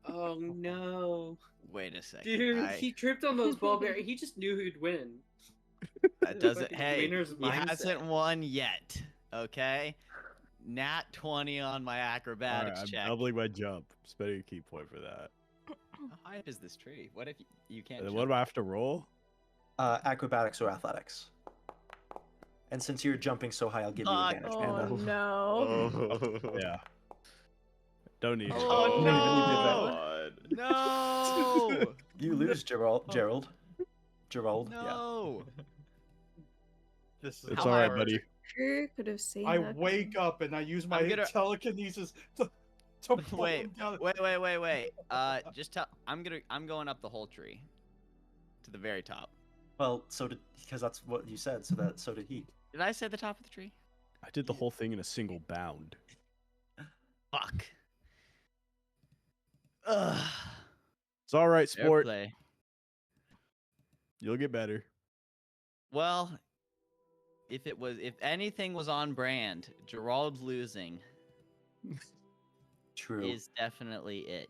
Oh no. Wait a second. Dude, he tripped on those ball bearings. He just knew who'd win. That doesn't. Fucking Hey, winner's he mindset. hasn't won yet. Okay. Nat 20 on my Alright, acrobatics I'm check. doubling my jump. Spending a key point for that. How high is this tree? What if you can't? And then jump? what do I have to roll? Acrobatics or athletics. And since you're jumping so high, I'll give you Fuck. advantage. Oh Panda. no. Yeah. Don't need it. Oh, no. No! You lose, Gerald. Gerald. Yeah. No! This is It's How alright, hard. buddy. Who could have seen I that? wake up and I use my gonna- telekinesis to pull Wait, him down. wait. Just tell. I'm going up the whole tree, to the very top. Well, because that's what you said. So did he. Did I say the top of the tree? I did the whole thing in a single bound. Fuck. Ugh. It's alright, Fair sport. play. You'll get better. Well, if anything was on brand, Gerald losing True. is definitely it.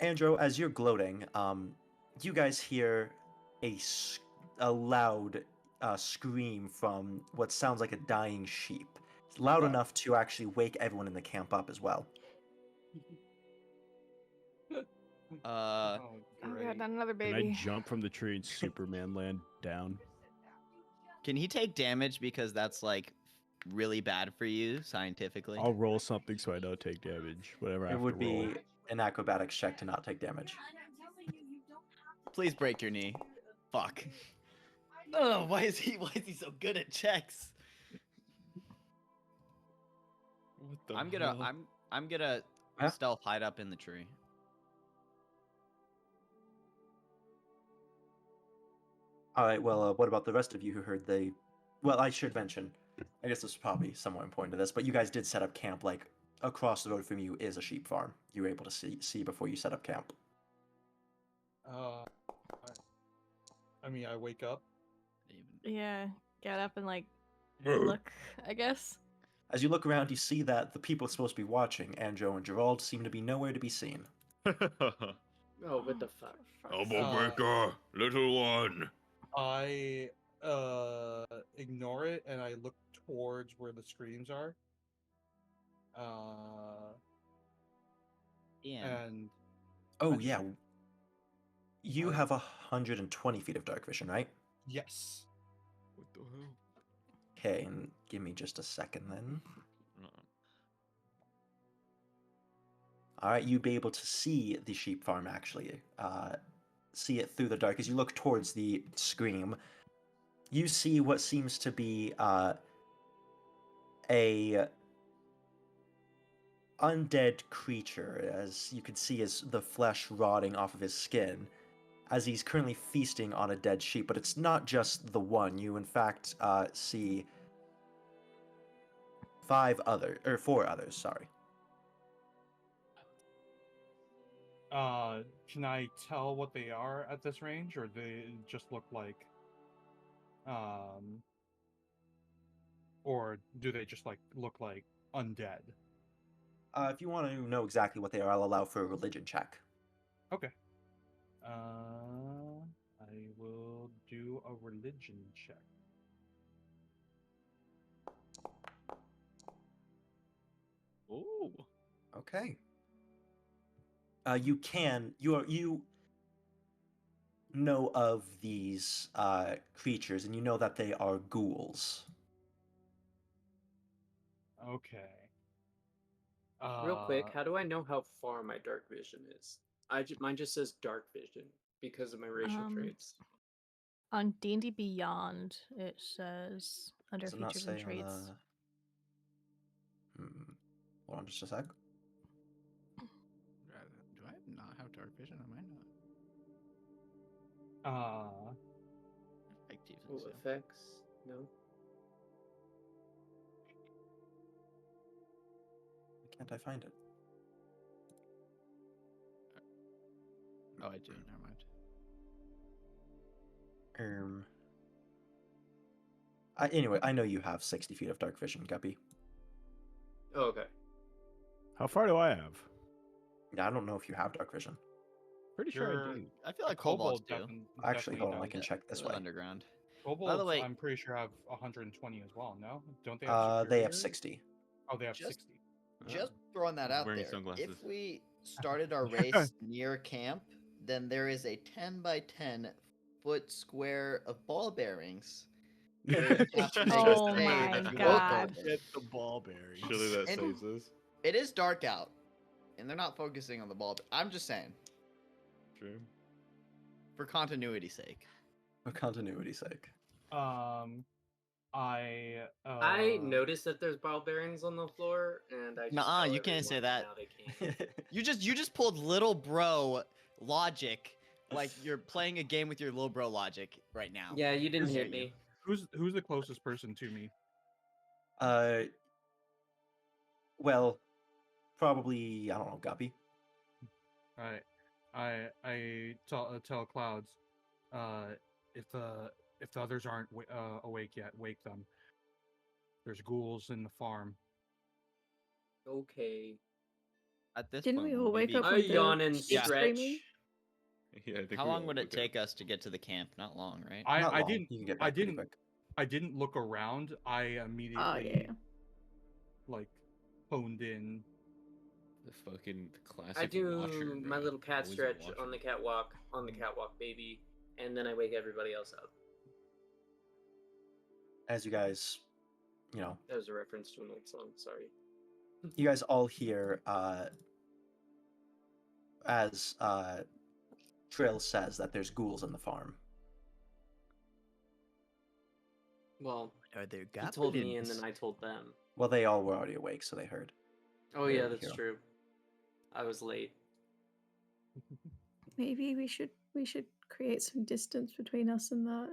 Andrew, as you're gloating, you guys hear a loud scream from what sounds like a dying sheep. It's loud enough to actually wake everyone in the camp up as well. Oh, Oh great. god, not another Can I baby. jump from the tree and Superman land down? Can he take damage because that's like really bad for you scientifically? I'll roll something so I don't take damage. Whatever I It have would to roll. be an acrobatics check to not take damage. Please break your knee. Fuck. Oh, why is he so good at checks? What the I'm gonna Huh? stealth hide up in the tree. All right. Well, what about the rest of you who heard the? Well, I should mention. I guess this is probably somewhat important to this, but you guys did set up camp. Like across the road from you is a sheep farm. You were able to see before you set up camp. Uh, I mean, I wake up. Yeah, get up and like look, I guess. As you look around, you see that the people supposed to be watching, Anjo and Gerald, seem to be nowhere to be seen. Oh, what the fuck? Elbow breaker, little one. I ignore it and I look towards where the screams are. And Oh I just- yeah, you have 120 feet of dark vision, right? yes. What the hell? Okay, and give me just a second then. All right, you'd be able to see the sheep farm actually. See it through the dark. As you look towards the scream, you see what seems to be a undead creature, as you can see as the flesh rotting off of his skin, as he's currently feasting on a dead sheep. But it's not just the one. You in fact see four others. Sorry. Can I tell what they are at this range, or they just look like, or do they just look like undead? If you want to know exactly what they are, I'll allow for a religion check. Okay. I will do a religion check. Ooh. Okay. You know of these creatures, and you know that they are ghouls. Okay. Real quick, how do I know how far my dark vision is? Mine just says dark vision because of my racial traits. On D&D Beyond, it says under Does it not features and say on traits. the? Hold on, just a sec. Do I not have dark vision? Am I not? Effective. Ooh, effects? No. Why can't I find it? Oh, I do. Never mind. Anyway, I know you have 60 feet of dark vision, Guppy. Oh, okay. How far do I have? Yeah, I don't know if you have dark vision. Pretty sure I You're- do. I feel like kobolds do. Actually, hold on, I definitely can does. check this Live way. underground. Kobolds, way- I'm pretty sure have 120 as well. No, don't they have? They have superior? 60. Oh, they have Just- 60. Just throwing that out Wearing there. sunglasses. If we started our race near camp, then there is a 10 by 10 foot square of ball bearings. where you have to make a Oh save my if you walk God. over. Get the ball bearing. Surely that And- saves us. It is dark out, and they're not focusing on the ball. I'm just saying, True. for continuity's sake. For continuity's sake. I noticed that there's ball bearings on the floor, and I just Nuh-uh, tell you can't say everyone, that. "Now they can't." You just pulled little bro logic, like you're playing a game with your little bro logic right now. Yeah, you didn't How hit dare you. me. Who's the closest person to me? Well, probably, I don't know, Guppy. All right. I tell Clouds, if the others aren't awake yet, wake them. There's ghouls in the farm. Okay. At this Didn't point, we all wake up I with the yawn and sheep stretch. screaming? Yeah, I think How we long all would it look take at us to get to the camp? Not long, right? Not I long. didn't You can get I back pretty didn't quick. I didn't look around. I immediately Oh yeah. like honed in. the fucking classic I do watcher, my bro. little cat Always a stretch watcher. on the catwalk, baby, and then I wake everybody else up. As you guys, That was a reference to an old song. Sorry. you guys all hear as Trill says that there's ghouls in the farm. Well, Are there he told me, and goblins? then I told them. Well, they all were already awake, so they heard. Oh There yeah, we that's go. true. I was late. Maybe we should create some distance between us and that.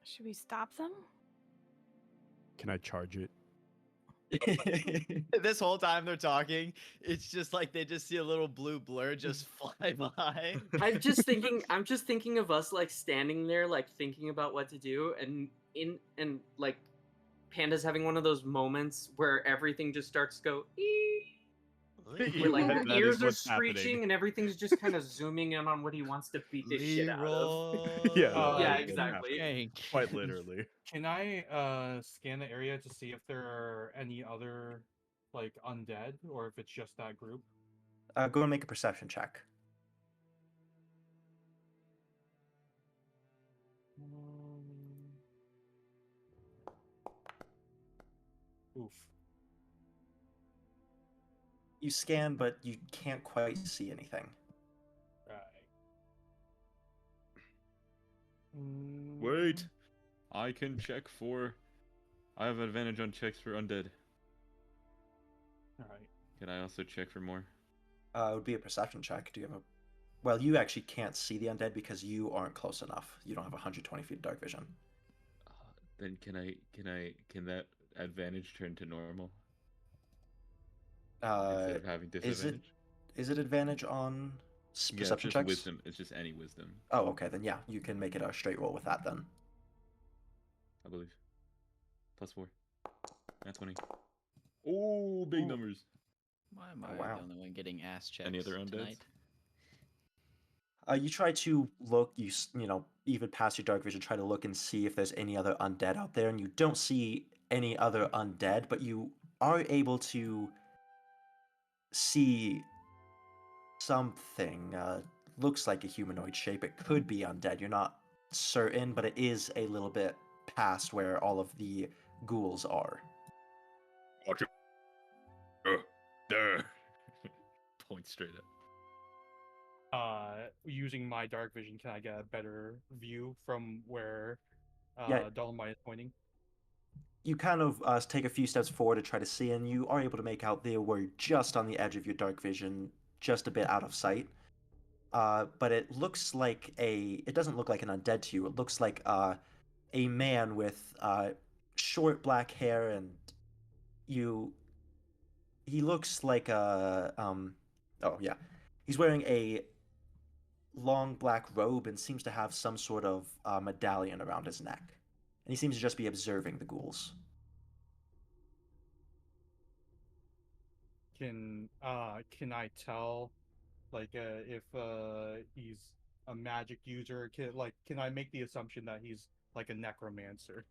Should we stop them? Can I charge it? This whole time they're talking, it's just like they just see a little blue blur just fly by. I'm just thinking of us like standing there, like thinking about what to do, and like Panda's having one of those moments where everything just starts to go. Where like That is ears are what's happening. screeching and everything's just kind of zooming in on what he wants to beat this shit out of. Yeah, Yeah, that is what's exactly. happening. Quite literally. Can I scan the area to see if there are any other like undead or if it's just that group? Go and make a perception check. Oof. You scan, but you can't quite see anything. Right. Wait, I can check for. I have advantage on checks for undead. All right. Can I also check for more? It would be a perception check. Do you have a? Well, you actually can't see the undead because you aren't close enough. You don't have 120 feet of dark vision. Then can that advantage turn to normal instead of having disadvantage? Is it advantage on Yeah, perception it's just checks? wisdom. It's just any wisdom, Oh, okay. Then yeah, you can make it a straight roll with that then. I believe. +4. That's 20. Oh, big Ooh. numbers. Why am I wow. the only one getting ass checks Any other undeads? tonight? You try to look. You know, even past your dark vision, try to look and see if there's any other undead out there, and you don't see any other undead, but you are able to see something. Looks like a humanoid shape. It could be undead. You're not certain, but it is a little bit past where all of the ghouls are. There. Point straight up. Using my dark vision, can I get a better view from where Yeah. Dolomite is pointing? You kind of take a few steps forward to try to see, and you are able to make out they were just on the edge of your dark vision, just a bit out of sight. But it looks like it doesn't look like an undead to you. It looks like a man with short black hair, and he looks like oh yeah, he's wearing a long black robe and seems to have some sort of medallion around his neck. And he seems to just be observing the ghouls. Can I tell, like, if he's a magic user? Can I make the assumption that he's like a necromancer?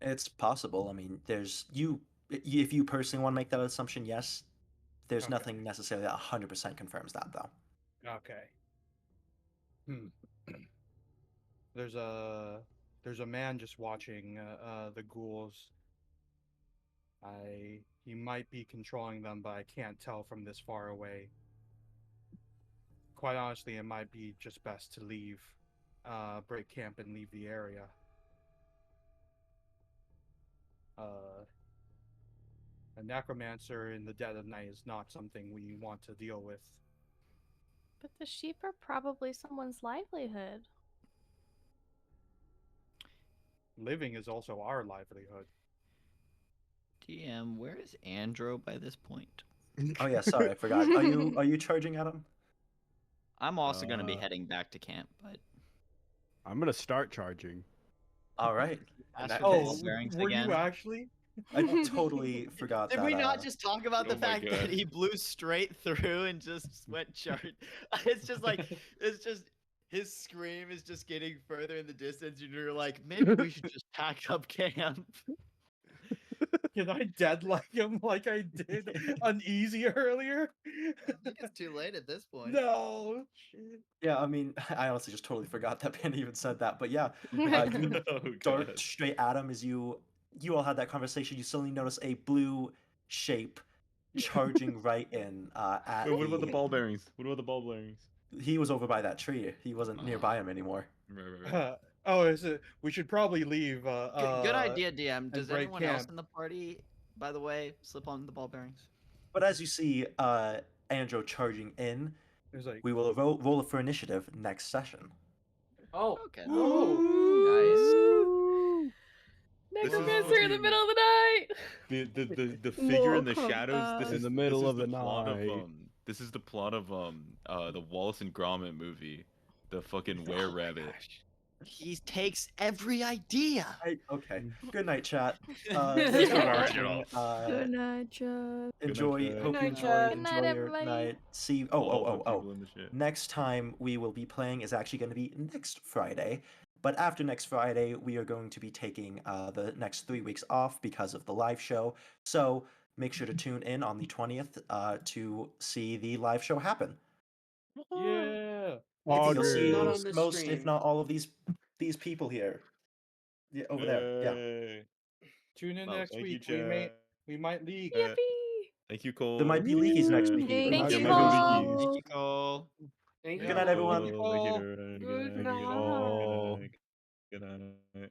It's possible. I mean, if you personally want to make that assumption, yes. There's Okay. nothing necessarily that 100% confirms that, though. Okay. There's a man just watching the ghouls. He might be controlling them, but I can't tell from this far away. Quite honestly, it might be just best to leave, break camp and leave the area. A necromancer in the dead of night is not something we want to deal with. But the sheep are probably someone's livelihood. Living is also our livelihood. DM, where is Andro by this point? Oh yeah, sorry, I forgot. Are you charging at him? I'm also going to be Uh, heading back to camp, but I'm gonna start charging. All right. ask In that for the case, ball bearings were again. you actually? I totally forgot Did that. we not just talk about Oh the my fact that God. he blew straight through and just went chart? It's just like, it's just, his scream is just getting further in the distance, and you're like, maybe we should just pack up camp. Can I deadlight him like I did uneasy earlier? I think it's too late at this point. No. Shit. Yeah, I mean, I honestly just totally forgot that Panda even said that. But yeah, you Oh, dart God. straight at him as you all had that conversation. You suddenly notice a blue shape charging right in at Wait, what about the the- ball bearings? What about the ball bearings? He was over by that tree. He wasn't nearby him anymore. Right. We should probably leave. Good idea, DM. Does break anyone else camp. in the party, by the way, slip on the ball bearings? But as you see, Andrew charging in. It was like, We will roll for initiative next session. Oh, Okay. oh, This is Necromancer in the fucking- middle of the night. The figure in the Mortal shadows. This Kombat. is In the middle this is of the the plot of night. this is the plot of the Wallace and Gromit movie, the fucking were rabbit. He takes every idea. Okay. Good night, chat. Good Thanks for night. watching. Good night, Jeff. Enjoy. chat. Hope Good you night, enjoy. chat. Good night, Enjoy your everybody. night. See. All the people in the shit. Next time we will be playing is actually going to be next Friday. But after next Friday, we are going to be taking the next 3 weeks off because of the live show. So make sure to tune in on the 20th to see the live show happen. yeah. You'll see Not on the most, if stream. not all of these people here. Yeah, over there. Yeah. Yay. Tune in Well, next Thank you, week. chat. We might leak. Uh, Yippee! Thank you, Cole. There might be leakies next week. Thank Even. Thank Yeah, you, might be Cole. leakies. Thank you, Cole. thank Yeah. you. Good night, everyone. Thank you, Cole. Cole. Good night. Good Good night. night. Good night. Good night.